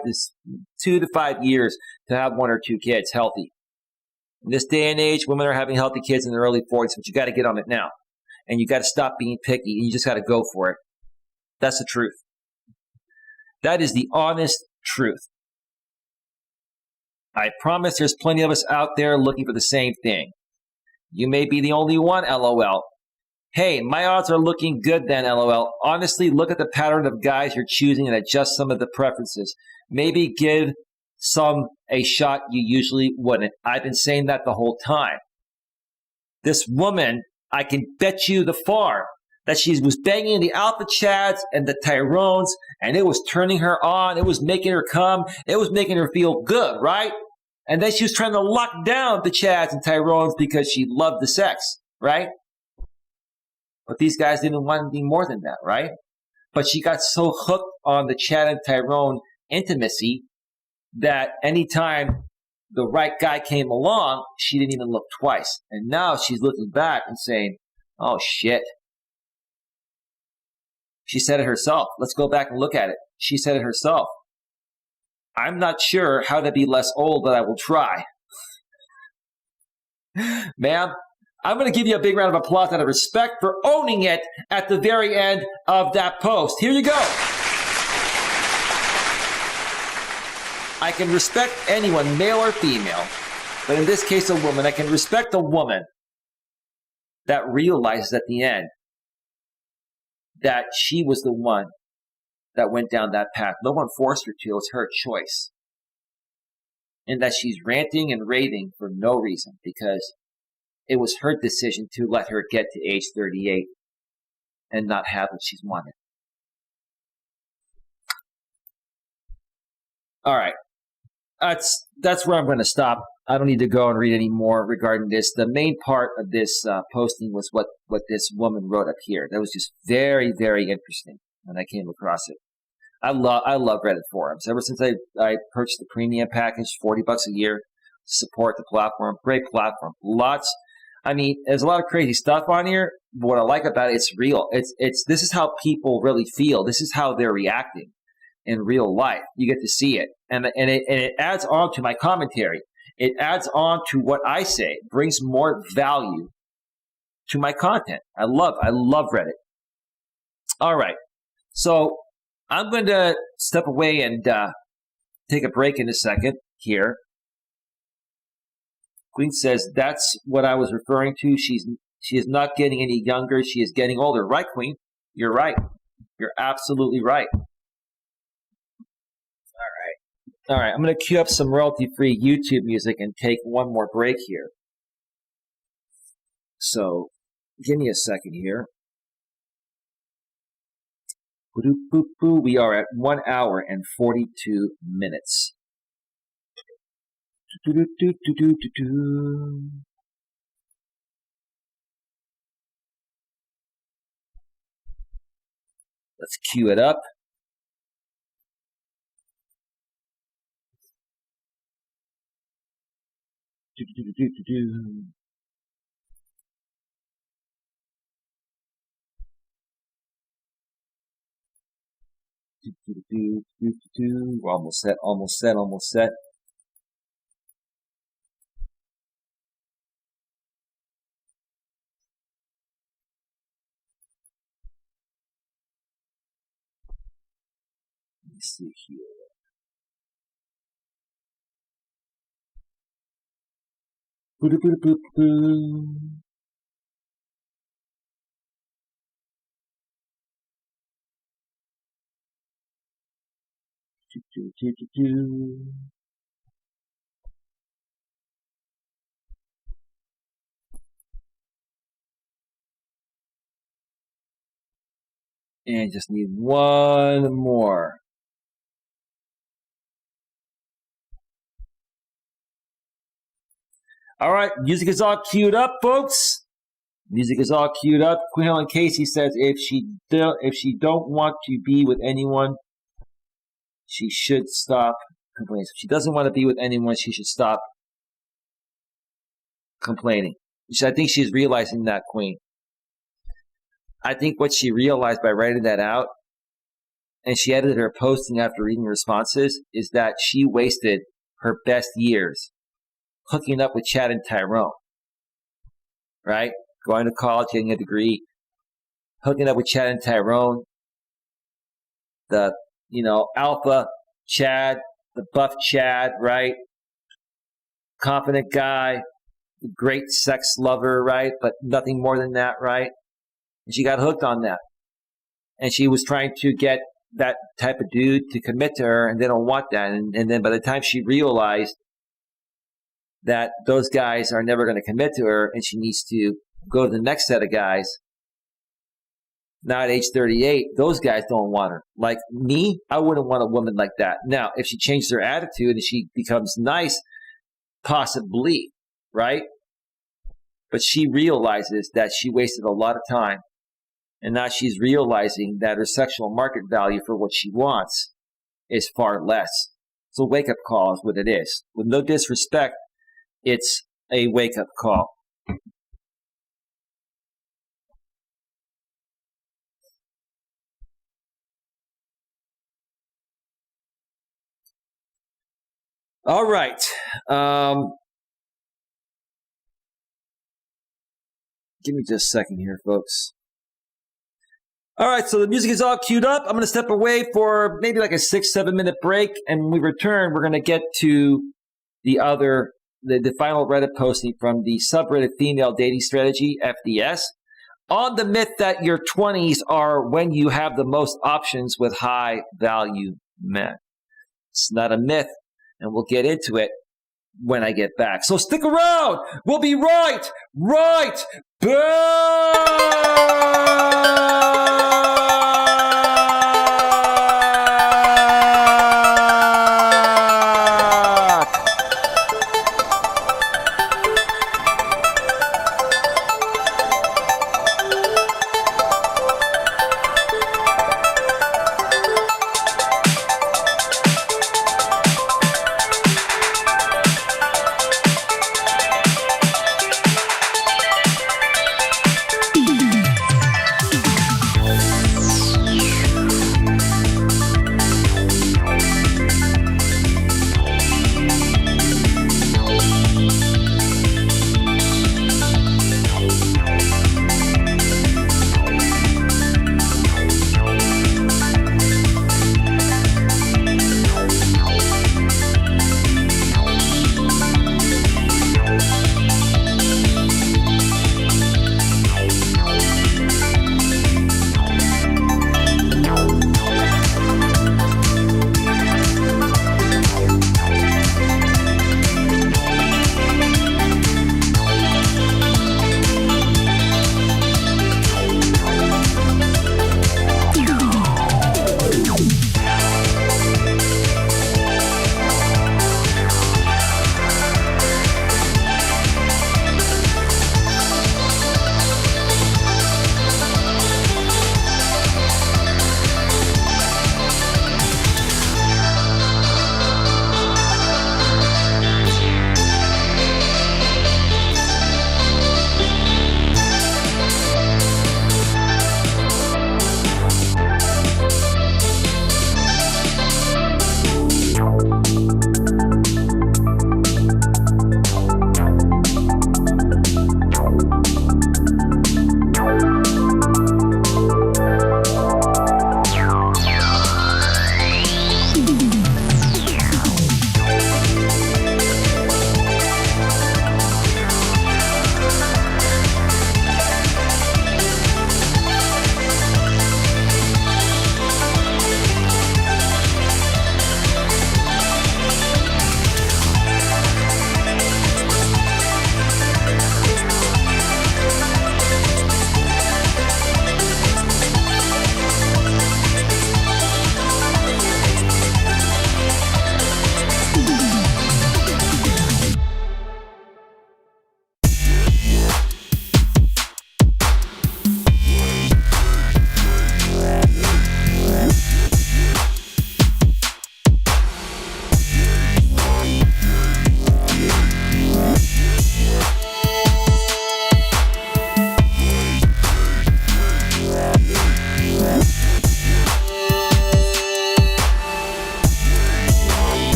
years to have 1 or 2 kids healthy. In this day and age, women are having healthy kids in their early 40s, but you got to get on it now. And you got to stop being picky, and you just got to go for it. That's the truth. That is the honest truth. I promise there's plenty of us out there looking for the same thing. You may be the only one, LOL. Hey, my odds are looking good then, LOL. Honestly, look at the pattern of guys you're choosing and adjust some of the preferences. Maybe give some a shot you usually wouldn't. I've been saying that the whole time. This woman, I can bet you the farm that she was banging the Alpha Chads and the Tyrones, and it was turning her on. It was making her come. It was making her feel good, right? And then she was trying to lock down the Chads and Tyrones because she loved the sex, right? But these guys didn't want anything more than that, right? But she got so hooked on the Chad and Tyrone intimacy that anytime the right guy came along, she didn't even look twice. And now she's looking back and saying, oh, shit. She said it herself. Let's go back and look at it. She said it herself. I'm not sure how to be less old, but I will try. Ma'am, I'm going to give you a big round of applause out of respect for owning it at the very end of that post. Here you go. I can respect anyone, male or female, but in this case, a woman. I can respect a woman that realizes at the end that she was the one that went down that path. No one forced her to. It was her choice. And that she's ranting and raving for no reason because it was her decision to let her get to age 38 and not have what she's wanted. All right. That's where I'm going to stop. I don't need to go and read any more regarding this. The main part of this posting was what this woman wrote up here. That was just very, very interesting when I came across it. I love Reddit forums. Ever since I purchased the premium package, $40 a year to support the platform. Great platform. There's a lot of crazy stuff on here, but what I like about it, it's real. This is how people really feel. This is how they're reacting in real life. You get to see it. And it adds on to my commentary. It adds on to what I say. It brings more value to my content. I love Reddit. All right. So I'm going to step away and take a break in a second here. Queen says, that's what I was referring to. She is not getting any younger. She is getting older. Right, Queen? You're right. You're absolutely right. All right, I'm going to cue up some royalty-free YouTube music and take one more break here. So, give me a second here. We are at 1 hour and 42 minutes. Let's cue it up. Almost set. Let me see here. And just need one more. All right, music is all queued up, folks. Music is all queued up. Queen Helen Casey says if she don't want to be with anyone, she should stop complaining. If she doesn't want to be with anyone, she should stop complaining. I think she's realizing that, Queen. I think what she realized by writing that out, and she edited her posting after reading responses, is that she wasted her best years hooking up with Chad and Tyrone. Right? Going to college, getting a degree, hooking up with Chad and Tyrone, the, alpha Chad, the buff Chad, right? confident guy, great sex lover, right? But nothing more than that, right? And she got hooked on that. And she was trying to get that type of dude to commit to her, and they don't want that. And then by the time she realized that those guys are never going to commit to her and she needs to go to the next set of guys, now at age 38, those guys don't want her. Like me, I wouldn't want a woman like that. Now, if she changes her attitude and she becomes nice, possibly, right? But she realizes that she wasted a lot of time. And now she's realizing that her sexual market value for what she wants is far less. So wake-up call is what it is. With no disrespect, it's a wake-up call. All right. Give me just a second here, folks. All right, so the music is all queued up. I'm going to step away for maybe like a 6-7 minute break. And when we return, we're going to get to the final Reddit posting from the subreddit Female Dating Strategy, FDS, on the myth that your 20s are when you have the most options with high value men. It's not a myth, and we'll get into it when I get back. So stick around. We'll be right back.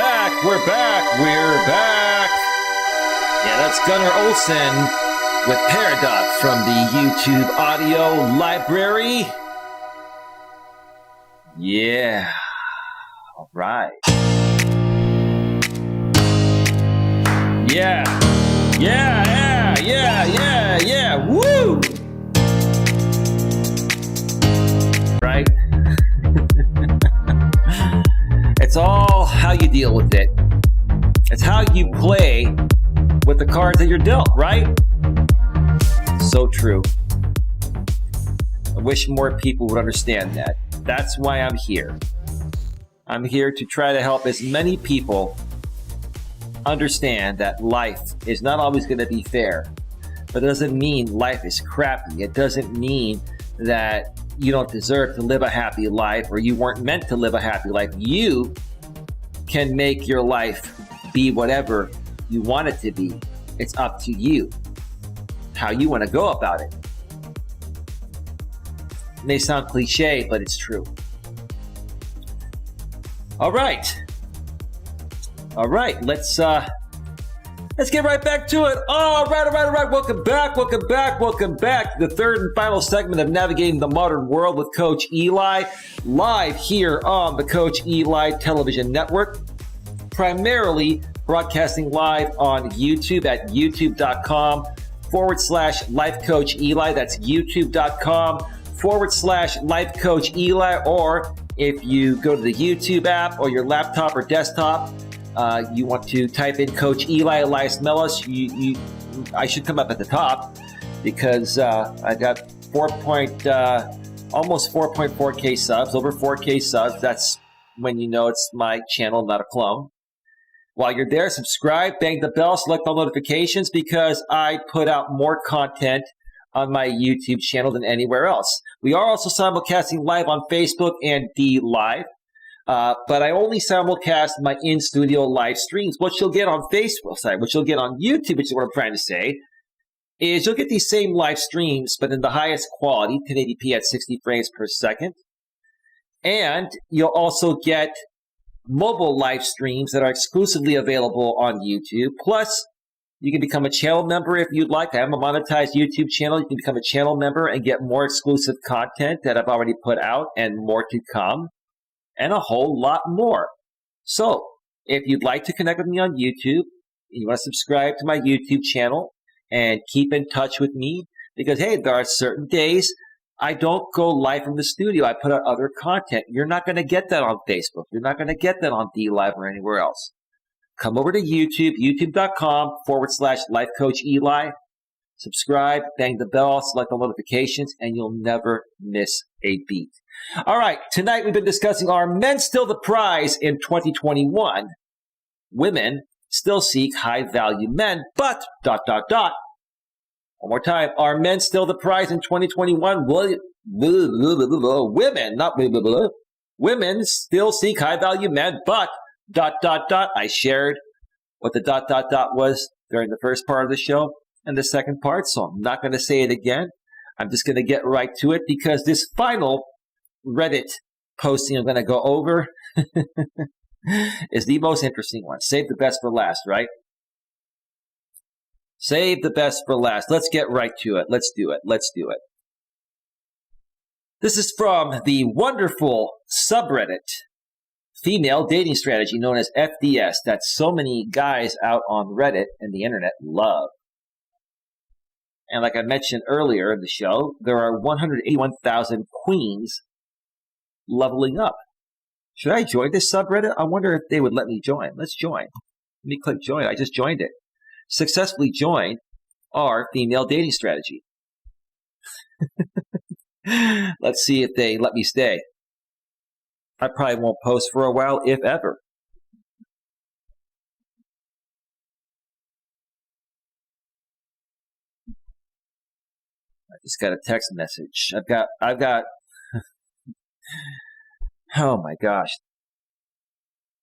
back. We're back. We're back. Yeah, that's Gunnar Olsen with Paradox from the YouTube audio library. Yeah. All right. Yeah. Yeah. Woo! Right? It's all how you deal with it. It's how you play with the cards that you're dealt, right? So true. I wish more people would understand that. That's why I'm here. I'm here to try to help as many people understand that life is not always going to be fair. But it doesn't mean life is crappy. It doesn't mean that you don't deserve to live a happy life or you weren't meant to live a happy life. You can make your life be whatever you want it to be. It's up to you how you want to go about it. It may sound cliche, but it's true. All right, let's get right back to it. All right. Welcome back to the third and final segment of Navigating the Modern World with Coach Eli, live here on the Coach Eli Television Network, primarily broadcasting live on YouTube at youtube.com/Life Coach Eli. That's youtube.com/Life Coach Eli. Or if you go to the YouTube app or your laptop or desktop, you want to type in Coach Eli, Elias Melas, I should come up at the top because I got almost 4.4K subs, over 4K subs. That's when you know it's my channel, not a clone. While you're there, subscribe, bang the bell, select all notifications because I put out more content on my YouTube channel than anywhere else. We are also simulcasting live on Facebook and DLive. But I only simulcast my in-studio live streams. What you'll get on what you'll get on YouTube, which is what I'm trying to say, is you'll get these same live streams, but in the highest quality, 1080p at 60 frames per second. And you'll also get mobile live streams that are exclusively available on YouTube. Plus, you can become a channel member if you'd like. I have a monetized YouTube channel. You can become a channel member and get more exclusive content that I've already put out and more to come, and a whole lot more. So, if you'd like to connect with me on YouTube, you want to subscribe to my YouTube channel and keep in touch with me, because, hey, there are certain days I don't go live from the studio. I put out other content. You're not going to get that on Facebook. You're not going to get that on DLive or anywhere else. Come over to YouTube, youtube.com/Life Coach Eli. Subscribe, bang the bell, select the notifications, and you'll never miss a beat. All right, tonight we've been discussing, are men still the prize in 2021? Women still seek high-value men, but ... One more time, are men still the prize in 2021? Women still seek high-value men, but ... I shared what the ... was during the first part of the show and the second part, so I'm not going to say it again. I'm just going to get right to it because this final Reddit posting I'm going to go over is the most interesting one. Save the best for last, right? Save the best for last. Let's get right to it. Let's do it. This is from the wonderful subreddit female dating strategy known as FDS that so many guys out on Reddit and the internet love. And like I mentioned earlier in the show, there are 181,000 queens leveling up. Should I join this subreddit? I wonder if they would let me join. Let's join. Let me click join. I just joined it. Successfully joined our female dating strategy. Let's see if they let me stay. I probably won't post for a while, if ever. I just got a text message. I've got oh my gosh.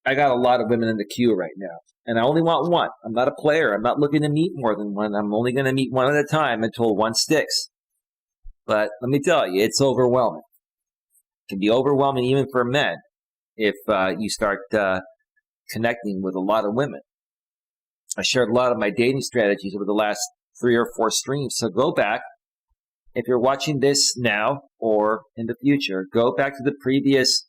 I got a lot of women in the queue right now, and I only want one. I'm not a player. I'm not looking to meet more than one. I'm only going to meet one at a time until one sticks. But let me tell you, it's overwhelming. It can be overwhelming even for men if you start connecting with a lot of women. I shared a lot of my dating strategies over the last 3 or 4 streams. So go back. If you're watching this now or in the future, go back to the previous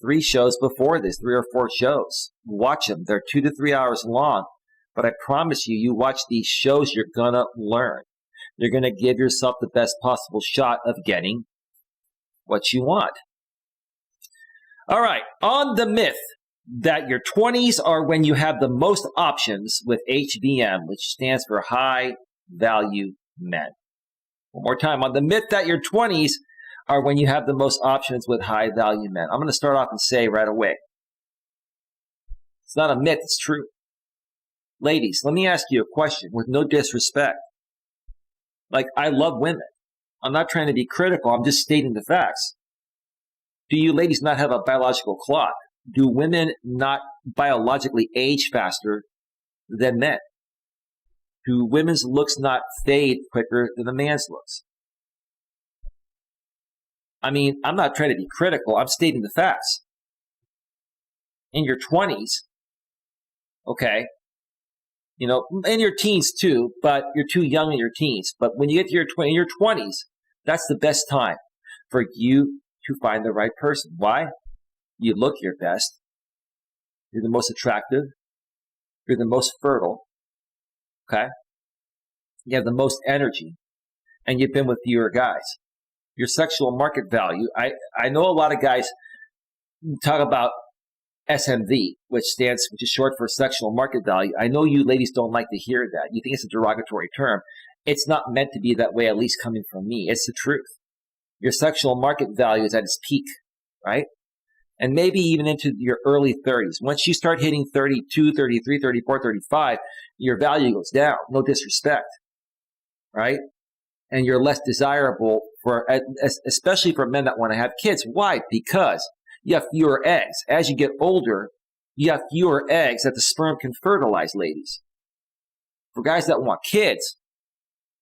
3 shows before this, 3 or 4 shows. Watch them. They're 2 to 3 hours long. But I promise you, you watch these shows, you're going to learn. You're going to give yourself the best possible shot of getting what you want. All right, on the myth that your 20s are when you have the most options with HVM, which stands for high value men. One more time, on the myth that your 20s are when you have the most options with high value men. I'm going to start off and say right away, it's not a myth, it's true. Ladies, let me ask you a question with no disrespect. Like, I love women. I'm not trying to be critical. I'm just stating the facts. Do you ladies not have a biological clock? Do women not biologically age faster than men? Do women's looks not fade quicker than a man's looks? I mean, I'm not trying to be critical. I'm stating the facts. In your 20s, okay, you know, in your teens too, but you're too young in your teens. But when you get to your 20s, that's the best time for you to find the right person. Why? You look your best. You're the most attractive. You're the most fertile. Okay? You have the most energy. And you've been with fewer guys. Your sexual market value. I know a lot of guys talk about SMV, which is short for sexual market value. I know you ladies don't like to hear that. You think it's a derogatory term. It's not meant to be that way, at least coming from me. It's the truth. Your sexual market value is at its peak, right? And maybe even into your early 30s. Once you start hitting 32, 33, 34, 35, your value goes down. No disrespect, right? And you're less desirable especially for men that want to have kids. Why? Because you have fewer eggs. As you get older, you have fewer eggs that the sperm can fertilize, ladies. For guys that want kids,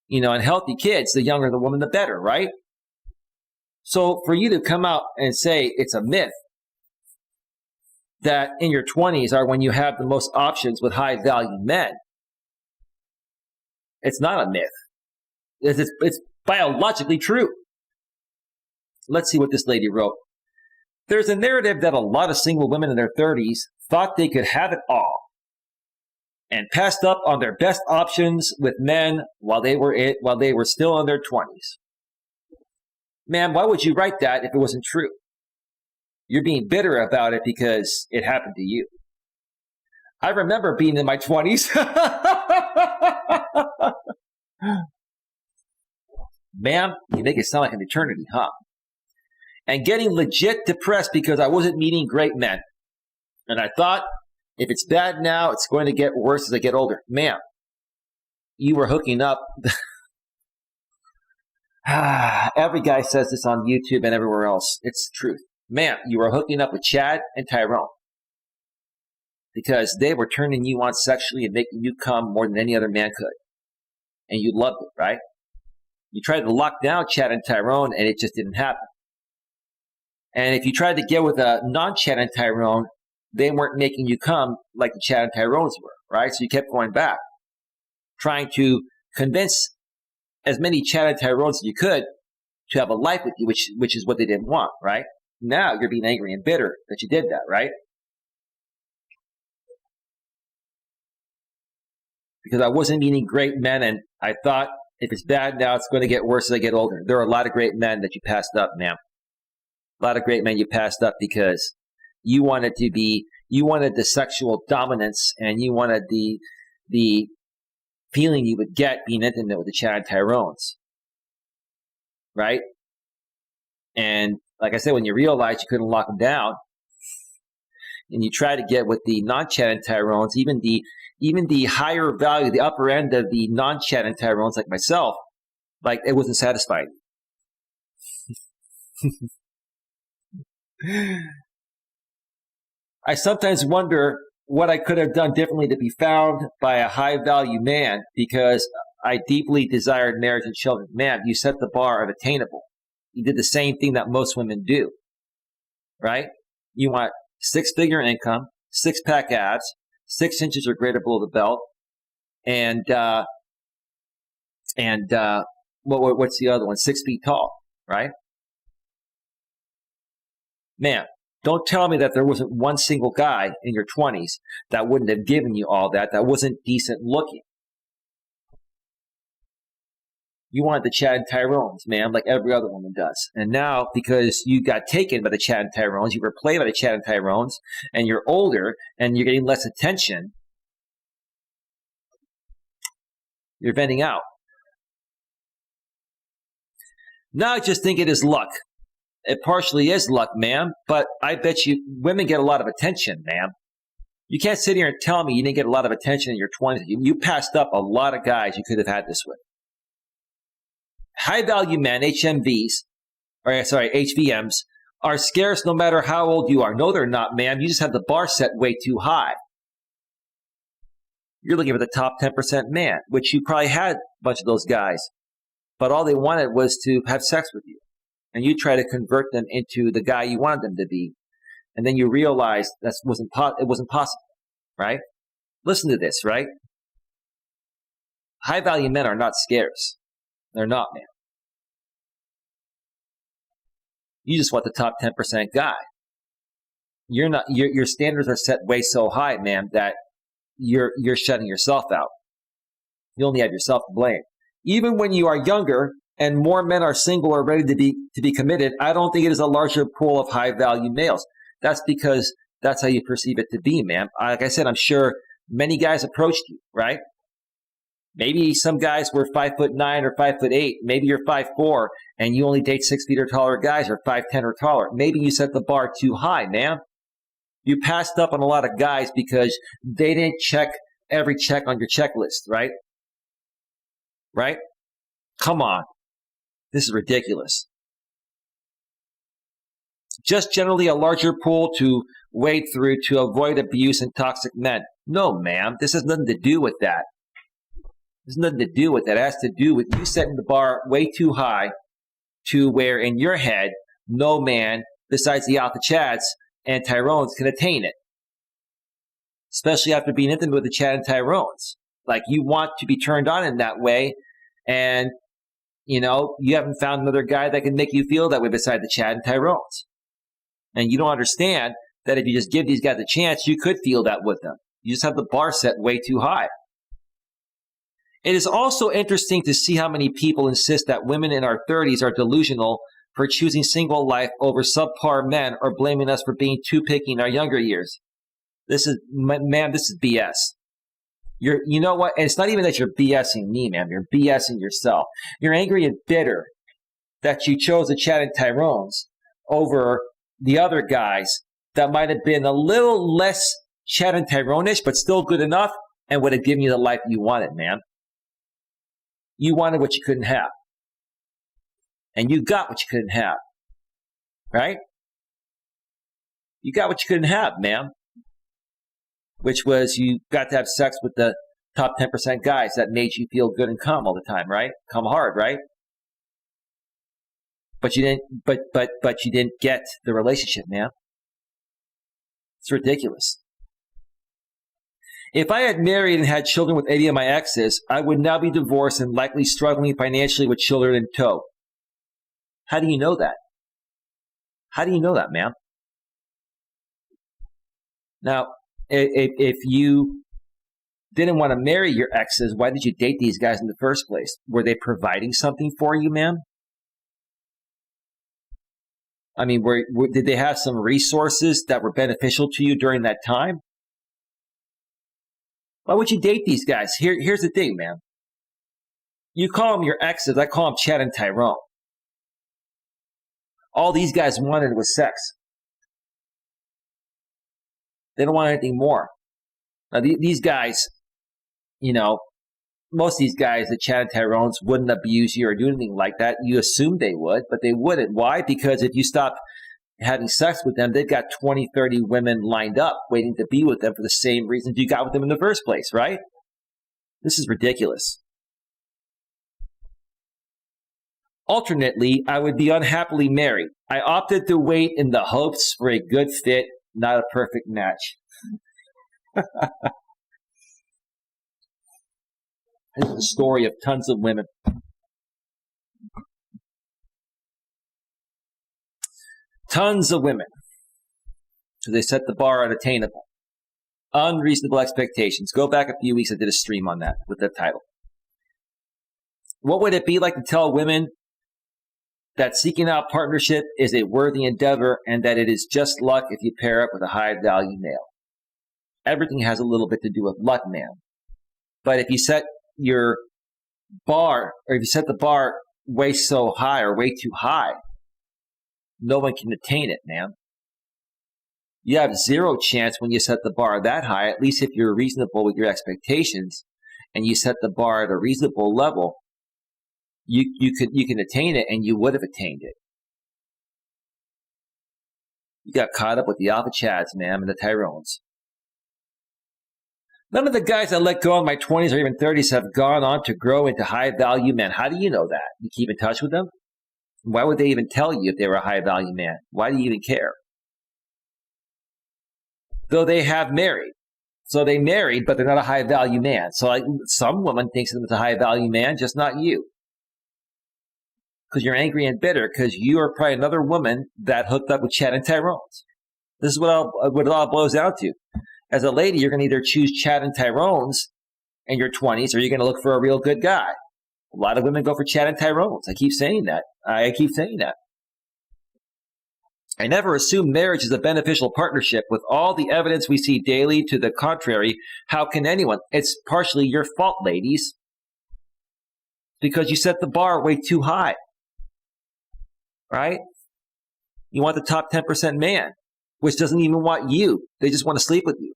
you know, and healthy kids, the younger the woman, the better, right? So for you to come out and say it's a myth that in your 20s are when you have the most options with high value men, it's not a myth. It's biologically true. Let's see what this lady wrote. There's a narrative that a lot of single women in their 30s thought they could have it all and passed up on their best options with men while they were still in their 20s. Man, why would you write that if it wasn't true? You're being bitter about it because it happened to you. I remember being in my 20s. Ma'am, you make it sound like an eternity, huh? And getting legit depressed because I wasn't meeting great men. And I thought, if it's bad now, it's going to get worse as I get older. Ma'am, you were hooking up. Every guy says this on YouTube and everywhere else. It's the truth. Ma'am, you were hooking up with Chad and Tyrone because they were turning you on sexually and making you come more than any other man could. And you loved it, right? You tried to lock down Chad and Tyrone and it just didn't happen. And if you tried to get with a non-Chad and Tyrone, they weren't making you come like the Chad and Tyrones were, right? So you kept going back, trying to convince as many Chad and Tyrones as you could to have a life with you, which is what they didn't want, right? Now you're being angry and bitter that you did that, right? Because I wasn't meeting great men, and I thought if it's bad now, it's going to get worse as I get older. There are a lot of great men that you passed up, ma'am. A lot of great men you passed up because you wanted the sexual dominance and you wanted the feeling you would get being intimate with the Chad and Tyrones, right? And like I said, when you realized you couldn't lock them down, and you try to get with the non-Chad and Tyrones, even the higher value, the upper end of the non-Chad and Tyrones, like myself, like it wasn't satisfying. I sometimes wonder what I could have done differently to be found by a high-value man because I deeply desired marriage and children. Man, you set the bar unattainable. You did the same thing that most women do, right? You want 6-figure income. six-pack abs, 6 inches or greater below the belt, and what's the other one? 6 feet tall, right? Man, don't tell me that there wasn't one single guy in your 20s that wouldn't have given you all that wasn't decent looking. You wanted the Chad and Tyrones, man, like every other woman does. And now, because you got taken by the Chad and Tyrones, you were played by the Chad and Tyrones, and you're older and you're getting less attention, you're venting out. Now I just think it is luck. It partially is luck, ma'am, but I bet you women get a lot of attention, ma'am. You can't sit here and tell me you didn't get a lot of attention in your 20s. You passed up a lot of guys you could have had this with. High-value men, HVMs, are scarce no matter how old you are. No, they're not, ma'am. You just have the bar set way too high. You're looking for the top 10% man, which you probably had a bunch of those guys. But all they wanted was to have sex with you. And you try to convert them into the guy you wanted them to be. And then you realize it wasn't possible, right? Listen to this, right? High-value men are not scarce. They're not, man. You just want the top 10% guy. You're not. Your standards are set way so high, man, that you're shutting yourself out. You only have yourself to blame. Even when you are younger and more men are single or ready to be committed, I don't think it is a larger pool of high-value males. That's because that's how you perceive it to be, man. Like I said, I'm sure many guys approached you, right? Maybe some guys were 5'9" or 5'8". Maybe you're 5'4", and you only date 6 feet or taller guys, or 5'10" or taller. Maybe you set the bar too high, man. You passed up on a lot of guys because they didn't check every check on your checklist, right? Right? Come on. This is ridiculous. Just generally a larger pool to wade through to avoid abuse and toxic men. No, ma'am. This has nothing to do with that. There's nothing to do with that. It has to do with you setting the bar way too high to where in your head, no man besides the Alpha Chads and Tyrones can attain it. Especially after being intimate with the Chad and Tyrones. Like, you want to be turned on in that way, and, you haven't found another guy that can make you feel that way beside the Chad and Tyrones. And you don't understand that if you just give these guys a chance, you could feel that with them. You just have the bar set way too high. It is also interesting to see how many people insist that women in our 30s are delusional for choosing single life over subpar men, or blaming us for being too picky in our younger years. This is BS. You know what? And it's not even that you're BSing me, man. You're BSing yourself. You're angry and bitter that you chose the Chad and Tyrones over the other guys that might have been a little less Chad and Tyrone-ish, but still good enough, and would have given you the life you wanted, man. You wanted what you couldn't have. And you got what you couldn't have. Right? You got what you couldn't have, man. Which was, you got to have sex with the top 10% guys that made you feel good and come all the time, right? Come hard, right? But you didn't but you didn't get the relationship, man. It's ridiculous. If I had married and had children with any of my exes, I would now be divorced and likely struggling financially with children in tow. How do you know that? How do you know that, ma'am? Now, if you didn't want to marry your exes, why did you date these guys in the first place? Were they providing something for you, ma'am? I mean, did they have some resources that were beneficial to you during that time? Why would you date these guys? Here's the thing, man. You call them your exes. I call them Chad and Tyrone. All these guys wanted was sex. They don't want anything more. Now, these guys, most of these guys, the Chad and Tyrones, wouldn't abuse you or do anything like that. You assume they would, but they wouldn't. Why? Because if you stop having sex with them, they've got 20, 30 women lined up waiting to be with them for the same reasons you got with them in the first place, right? This is ridiculous. Alternately, I would be unhappily married. I opted to wait in the hopes for a good fit, not a perfect match. This is the story of tons of women. Tons of women. So they set the bar unattainable. Unreasonable expectations. Go back a few weeks, I did a stream on that with that title. What would it be like to tell women that seeking out partnership is a worthy endeavor and that it is just luck if you pair up with a high-value male? Everything has a little bit to do with luck, man. But if you set your bar, or if you set the bar way so high or way too high, no one can attain it, man. You have zero chance when you set the bar that high, at least if you're reasonable with your expectations and you set the bar at a reasonable level, you can attain it, and you would have attained it. You got caught up with the Alpha Chads, man, and the Tyrones. None of the guys I let go in my 20s or even 30s have gone on to grow into high-value men. How do you know that? You keep in touch with them? Why would they even tell you if they were a high-value man? Why do you even care? Though they have married. So they married, but they're not a high-value man. So some woman thinks of them as a high-value man, just not you. Because you're angry and bitter because you are probably another woman that hooked up with Chad and Tyrone's. This is what it all boils down to. As a lady, you're going to either choose Chad and Tyrone's in your 20s, or you're going to look for a real good guy. A lot of women go for Chad and Tyrone's. I keep saying that. I never assume marriage is a beneficial partnership. With all the evidence we see daily to the contrary, how can anyone? It's partially your fault, ladies, because you set the bar way too high. Right? You want the top 10% man, which doesn't even want you. They just want to sleep with you.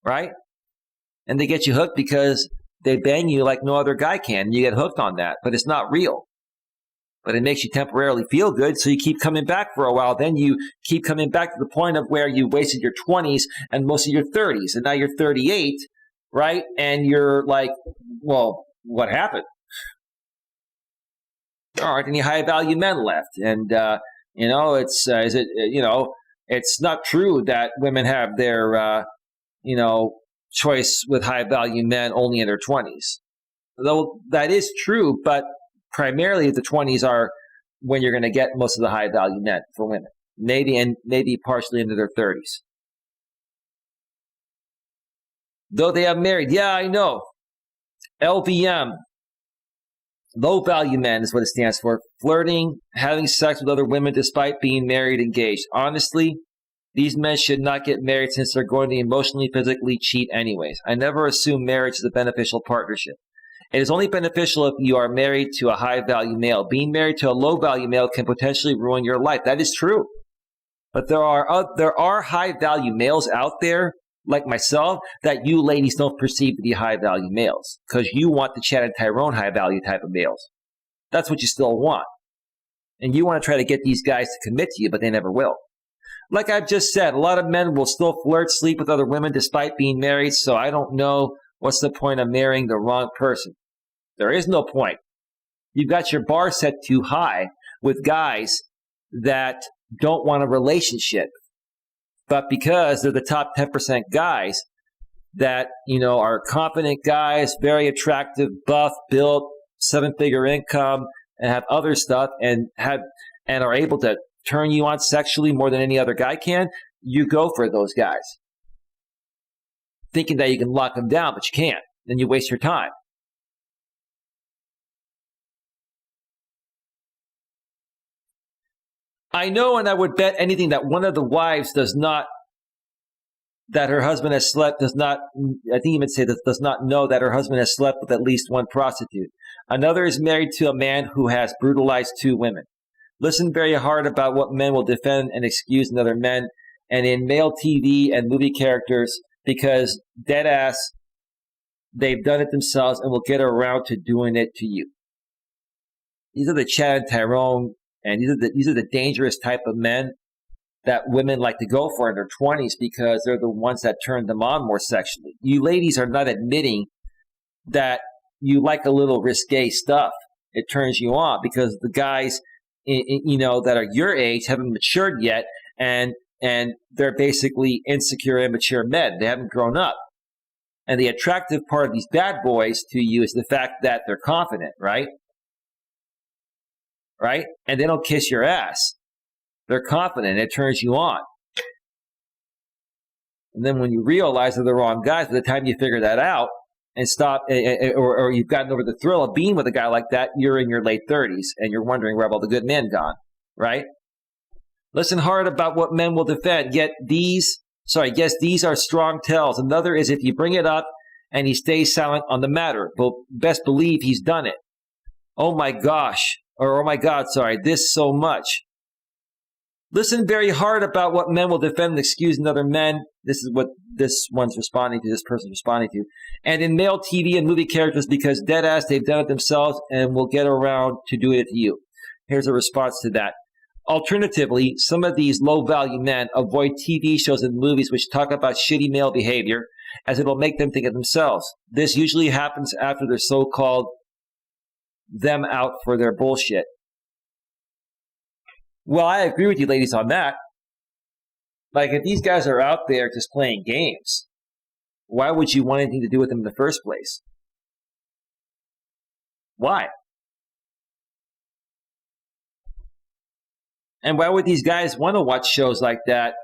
Right? And they get you hooked because they bang you like no other guy can. You get hooked on that, but it's not real. But it makes you temporarily feel good, so you keep coming back for a while. Then you keep coming back to the point of where you wasted your 20s and most of your 30s. And now you're 38, right? And you're like, well, what happened? There aren't any high-value men left. And, it's not true that women have their, choice with high-value men only in their 20s. Though that is true, but primarily the 20s are when you're going to get most of the high-value men for women. Maybe partially into their 30s. Though they have married. Yeah, I know. LVM. Low-value men is what it stands for. Flirting, having sex with other women despite being married, engaged. Honestly, these men should not get married since they're going to emotionally, physically cheat anyways. I never assume marriage is a beneficial partnership. It is only beneficial if you are married to a high-value male. Being married to a low-value male can potentially ruin your life. That is true. But there are high-value males out there, like myself, that you ladies don't perceive to be high-value males because you want the Chad and Tyrone high-value type of males. That's what you still want. And you want to try to get these guys to commit to you, but they never will. Like I've just said, a lot of men will still flirt, sleep with other women despite being married, so I don't know what's the point of marrying the wrong person. There is no point. You've got your bar set too high with guys that don't want a relationship. But because they're the top 10% guys that, are confident guys, very attractive, buff, built, 7-figure income, and have other stuff and are able to turn you on sexually more than any other guy can, you go for those guys. Thinking that you can lock them down, but you can't. Then you waste your time. I know, and I would bet anything that one of the wives that her husband has slept does not know that her husband has slept with at least one prostitute. Another is married to a man who has brutalized 2 women. Listen very hard about what men will defend and excuse in other men and in male TV and movie characters because dead ass, they've done it themselves and will get around to doing it to you. These are the Chad and Tyrone, and these are the dangerous type of men that women like to go for in their 20s because they're the ones that turn them on more sexually. You ladies are not admitting that you like a little risque stuff. It turns you on because the guys, that are your age haven't matured yet, and and they're basically insecure, immature men. They haven't grown up. And the attractive part of these bad boys to you is the fact that they're confident, right? Right? And they don't kiss your ass. They're confident. It turns you on. And then when you realize they're the wrong guys, by the time you figure that out and stop, or you've gotten over the thrill of being with a guy like that, you're in your late 30s and you're wondering where have all the good men gone, right? Listen hard about what men will defend. Yes, these are strong tells. Another is if you bring it up and he stays silent on the matter, but best believe he's done it. Oh my gosh, or oh my God, sorry, this so much. Listen very hard about what men will defend and excuse in other men. This is what this one's responding to, this person's responding to. And in male TV and movie characters, because dead ass, they've done it themselves and will get around to do it to you. Here's a response to that. Alternatively, some of these low-value men avoid TV shows and movies which talk about shitty male behavior, as it will make them think of themselves. This usually happens after they're so-called them out for their bullshit. Well, I agree with you ladies on that. Like, if these guys are out there just playing games, why would you want anything to do with them in the first place? Why? And why would these guys want to watch shows like that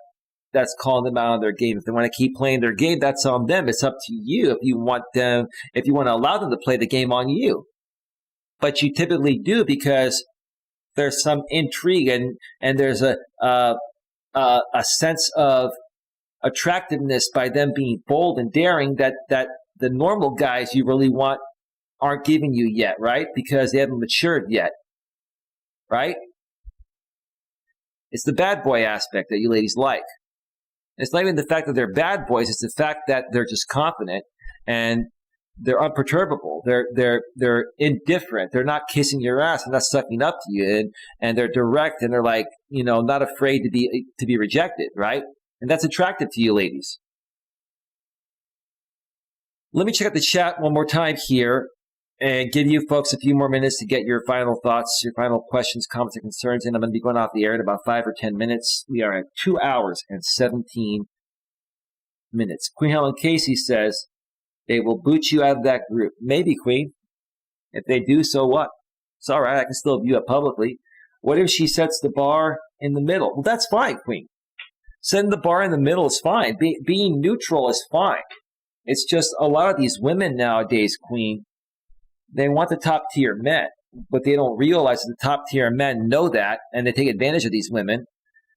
that's calling them out on their game? If they want to keep playing their game, that's on them. It's up to you if you want to allow them to play the game on you. But you typically do because there's some intrigue and there's a sense of attractiveness by them being bold and daring that the normal guys you really want aren't giving you yet, right? Because they haven't matured yet, right? It's the bad boy aspect that you ladies like. It's not even the fact that they're bad boys. It's the fact that they're just confident and they're unperturbable. They're indifferent. They're not kissing your ass and not sucking up to you. And they're direct and they're like, not afraid to be rejected, right? And that's attractive to you ladies. Let me check out the chat one more time here and give you folks a few more minutes to get your final thoughts, your final questions, comments, and concerns. And I'm going to be going off the air in about 5 or 10 minutes. We are at 2 hours and 17 minutes. Queen Helen Casey says, they will boot you out of that group. Maybe, Queen. If they do, so what? It's all right. I can still view it publicly. What if she sets the bar in the middle? Well, that's fine, Queen. Setting the bar in the middle is fine. Being neutral is fine. It's just a lot of these women nowadays, Queen, they want the top tier men, but they don't realize that the top tier men know that, and they take advantage of these women,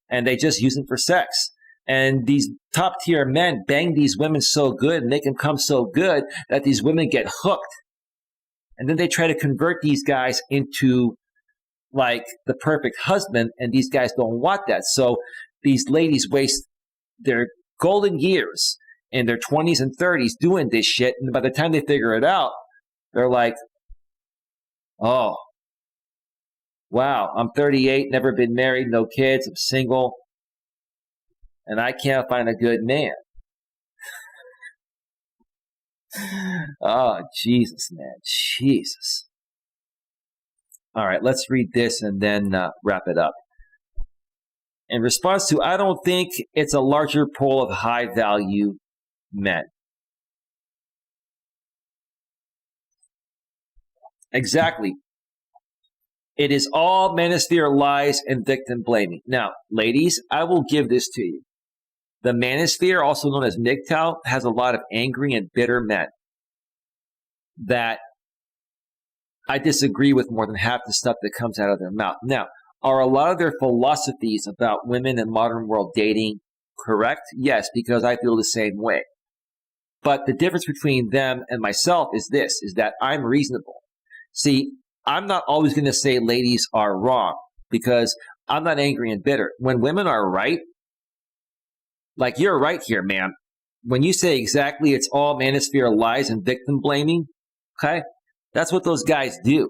and they just use them for sex. And these top tier men bang these women so good and make them come so good that these women get hooked. And then they try to convert these guys into like the perfect husband, and these guys don't want that. So these ladies waste their golden years in their 20s and 30s doing this shit. And by the time they figure it out, they're like, oh, wow, I'm 38, never been married, no kids, I'm single, and I can't find a good man. Oh, Jesus, man, Jesus. All right, let's read this and then wrap it up. In response to, I don't think it's a larger pool of high-value men. Exactly. It is all manosphere lies and victim blaming. Now, ladies, I will give this to you. The manosphere, also known as MGTOW, has a lot of angry and bitter men that I disagree with more than half the stuff that comes out of their mouth. Now, are a lot of their philosophies about women and modern world dating correct? Yes, because I feel the same way. But the difference between them and myself is this, is that I'm reasonable. See, I'm not always going to say ladies are wrong because I'm not angry and bitter. When women are right, like you're right here, man. When you say exactly it's all manosphere lies and victim blaming, okay, that's what those guys do.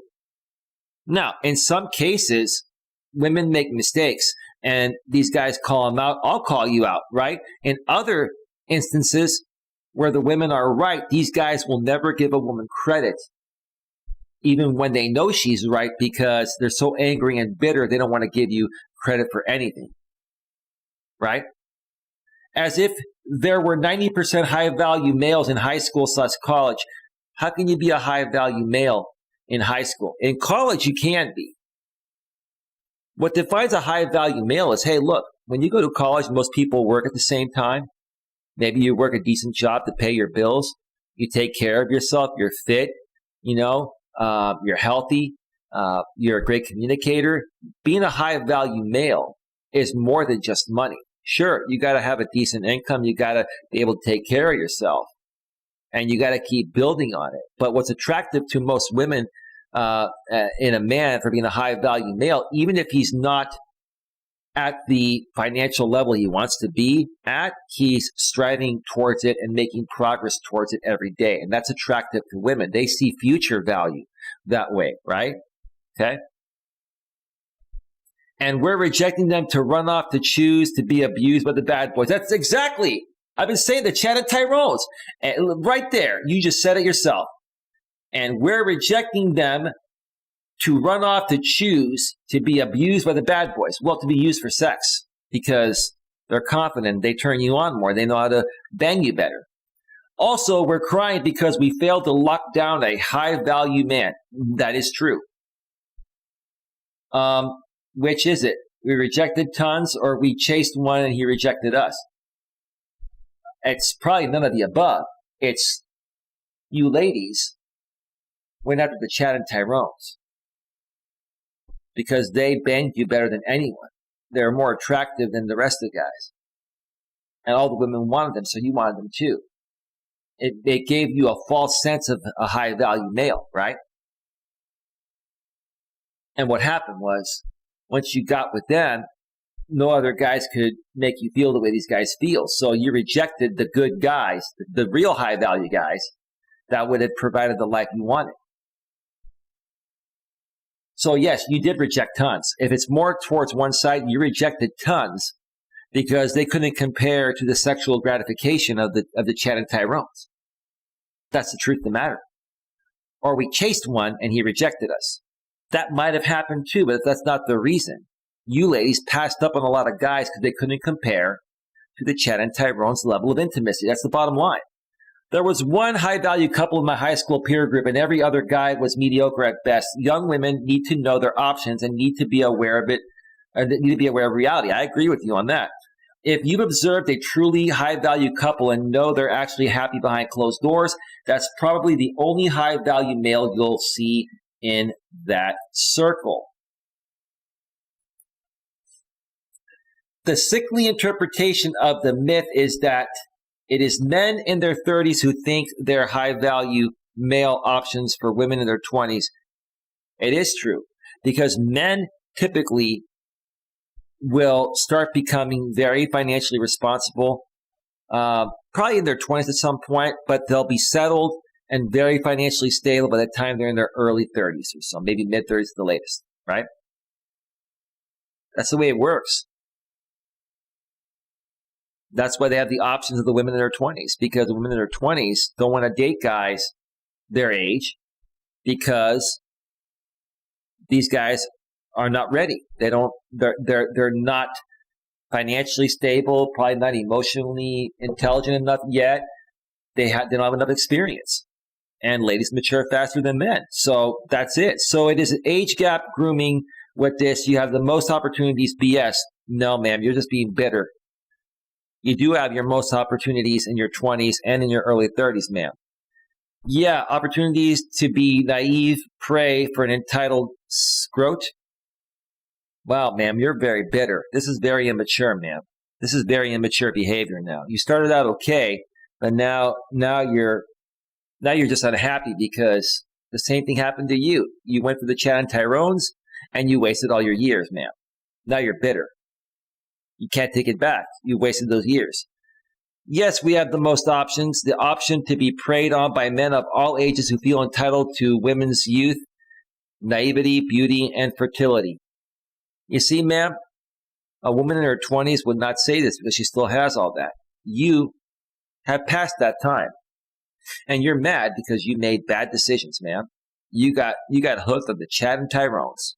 Now, in some cases, women make mistakes and these guys call them out. I'll call you out, right? In other instances where the women are right, these guys will never give a woman credit even when they know she's right because they're so angry and bitter, they don't want to give you credit for anything, right? As if there were 90% high-value males in high school/college. How can you be a high-value male in high school? In college, you can be. What defines a high-value male is, hey, look, when you go to college, most people work at the same time. Maybe you work a decent job to pay your bills. You take care of yourself. You're fit. You're healthy. You're a great communicator. Being a high-value male is more than just money. Sure, you got to have a decent income. You got to be able to take care of yourself, and you got to keep building on it. But what's attractive to most women in a man for being a high-value male, even if he's not at the financial level he wants to be at, he's striving towards it and making progress towards it every day. And that's attractive to women. They see future value that way, right? Okay? And we're rejecting them to run off to choose to be abused by the bad boys. That's exactly, I've been saying the Chad and Tyrones. Right there, you just said it yourself. And we're rejecting them to run off to choose to be abused by the bad boys. Well, to be used for sex, because they're confident, they turn you on more, they know how to bang you better. Also, we're crying because we failed to lock down a high-value man. That is true. Which is it? We rejected tons, or we chased one and he rejected us? It's probably none of the above. It's you ladies went after the Chad and Tyrones because they banged you better than anyone. They're more attractive than the rest of the guys. And all the women wanted them, so you wanted them too. It gave you a false sense of a high-value male, right? And what happened was, once you got with them, no other guys could make you feel the way these guys feel. So you rejected the good guys, the real high-value guys that would have provided the life you wanted. So yes, you did reject tons. If it's more towards one side, you rejected tons because they couldn't compare to the sexual gratification of the Chad and Tyrones. That's the truth of the matter. Or we chased one and he rejected us. That might have happened too, but that's not the reason. You ladies passed up on a lot of guys because they couldn't compare to the Chad and Tyrone's level of intimacy. That's the bottom line. There was one high-value couple in my high school peer group, and every other guy was mediocre at best. Young women need to know their options and need to be aware of it, need to be aware of reality. I agree with you on that. If you've observed a truly high-value couple and know they're actually happy behind closed doors, that's probably the only high-value male you'll see in that circle. The sickly interpretation of the myth is that it is men in their 30s who think they're high-value male options for women in their 20s. It is true, because men typically will start becoming very financially responsible, probably in their 20s at some point, but they'll be settled and very financially stable by the time they're in their early 30s or so, maybe mid-30s the latest, right? That's the way it works. That's why they have the options of the women in their 20s, because the women in their 20s don't want to date guys their age because these guys are not ready. They're not financially stable, probably not emotionally intelligent enough yet. They don't have enough experience. And ladies mature faster than men. So that's it. So it is an age gap grooming with this. You have the most opportunities, BS. No, ma'am, you're just being bitter. You do have your most opportunities in your 20s and in your early 30s, ma'am. Yeah, opportunities to be naive, pray for an entitled scrote. Wow, ma'am, you're very bitter. This is very immature, ma'am. This is very immature behavior now. You started out okay, but now you're just unhappy because the same thing happened to you. You went for the Chad and Tyrones and you wasted all your years, ma'am. Now you're bitter. You can't take it back. You wasted those years. Yes, we have the most options. The option to be preyed on by men of all ages who feel entitled to women's youth, naivety, beauty, and fertility. You see, ma'am, a woman in her 20s would not say this because she still has all that. You have passed that time. And you're mad because you made bad decisions, ma'am. You got hooked on the Chad and Tyrones.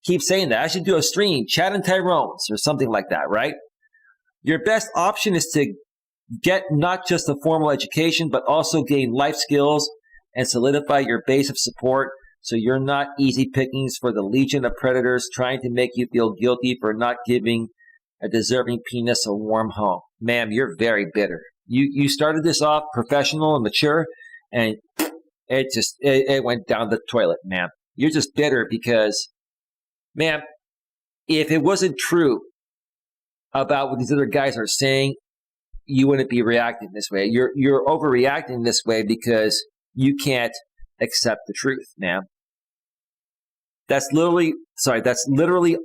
Keep saying that. I should do a stream, Chad and Tyrones, or something like that, right? Your best option is to get not just a formal education, but also gain life skills and solidify your base of support so you're not easy pickings for the legion of predators trying to make you feel guilty for not giving a deserving penis a warm home. Ma'am, you're very bitter. You started this off professional and mature, and it went down the toilet, ma'am. You're just bitter because, ma'am, if it wasn't true about what these other guys are saying, you wouldn't be reacting this way. You're overreacting this way because you can't accept the truth, ma'am. That's literally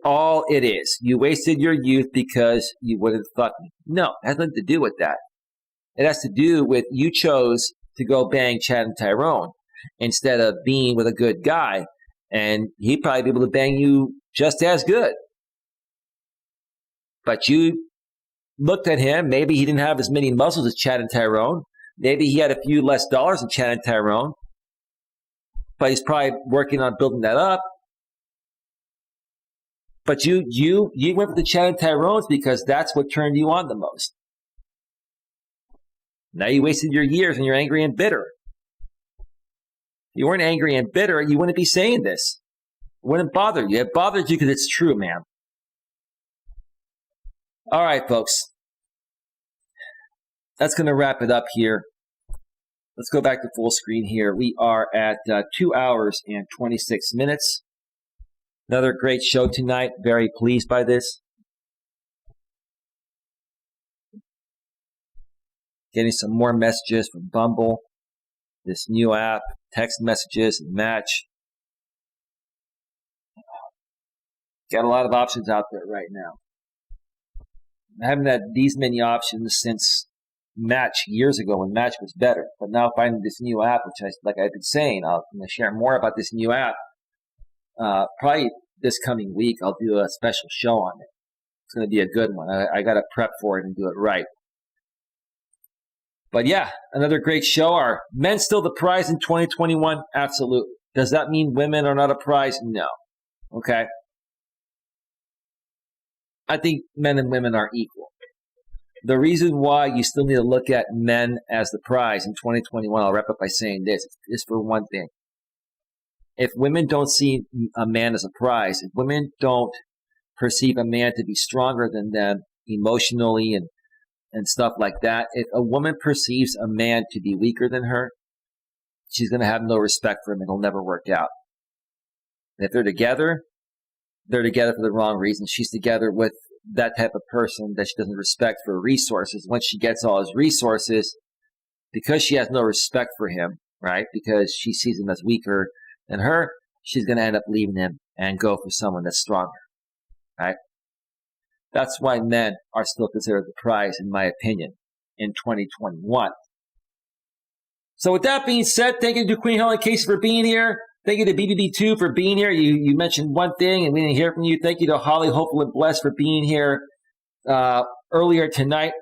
all it is. You wasted your youth because you wouldn't fuck me. No, it has nothing to do with that. It has to do with you chose to go bang Chad and Tyrone instead of being with a good guy, and he'd probably be able to bang you just as good. But you looked at him. Maybe he didn't have as many muscles as Chad and Tyrone. Maybe he had a few less dollars than Chad and Tyrone. But he's probably working on building that up. But you went with the Chad and Tyrones because that's what turned you on the most. Now you wasted your years and you're angry and bitter. If you weren't angry and bitter, you wouldn't be saying this. It wouldn't bother you. It bothers you because it's true, man. All right, folks. That's going to wrap it up here. Let's go back to full screen here. We are at 2 hours and 26 minutes. Another great show tonight. Very pleased by this. Getting some more messages from Bumble, this new app, text messages, and Match. Got a lot of options out there right now. I haven't had these many options since Match years ago when Match was better. But now finding this new app, which like I've been saying, I'm going to share more about this new app. Probably this coming week, I'll do a special show on it. It's going to be a good one. I got to prep for it and do it right. But yeah, another great show. Are men still the prize in 2021? Absolutely. Does that mean women are not a prize? No. Okay. I think men and women are equal. The reason why you still need to look at men as the prize in 2021, I'll wrap up by saying this, is for one thing. If women don't see a man as a prize, if women don't perceive a man to be stronger than them emotionally and stuff like that, if a woman perceives a man to be weaker than her, she's going to have no respect for him and it'll never work out. And if they're together for the wrong reasons. She's together with that type of person that she doesn't respect for resources. Once she gets all his resources, because she has no respect for him, right, because she sees him as weaker than her, she's going to end up leaving him and go for someone that's stronger, right? That's why men are still considered the prize, in my opinion, in 2021. So with that being said, thank you to Queen Helen Casey for being here. Thank you to BBB2 for being here. You mentioned one thing and we didn't hear from you. Thank you to Holly, Hopeful, and Blessed for being here earlier tonight.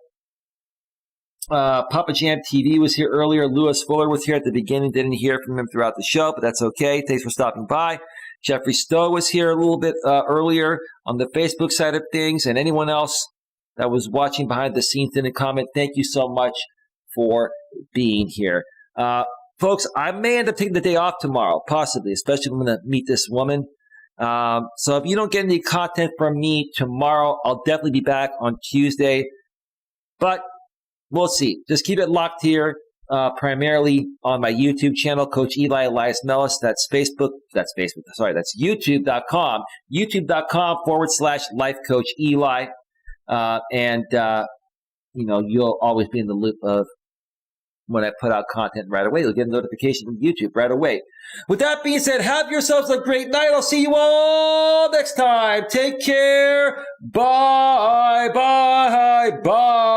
Papa Jam TV was here earlier. Lewis Fuller was here at the beginning. Didn't hear from him throughout the show, but that's okay. Thanks for stopping by. Jeffrey Stowe was here a little bit earlier on the Facebook side of things. And anyone else that was watching behind the scenes didn't comment, thank you so much for being here. Folks, I may end up taking the day off tomorrow, possibly, especially if I'm going to meet this woman. So if you don't get any content from me tomorrow, I'll definitely be back on Tuesday. But we'll see. Just keep it locked here, primarily on my YouTube channel, Coach Eli, Elias Melas. That's YouTube.com. YouTube.com/Life Coach Eli. You'll always be in the loop of when I put out content right away. You'll get a notification from YouTube right away. With that being said, have yourselves a great night. I'll see you all next time. Take care. Bye, bye, bye.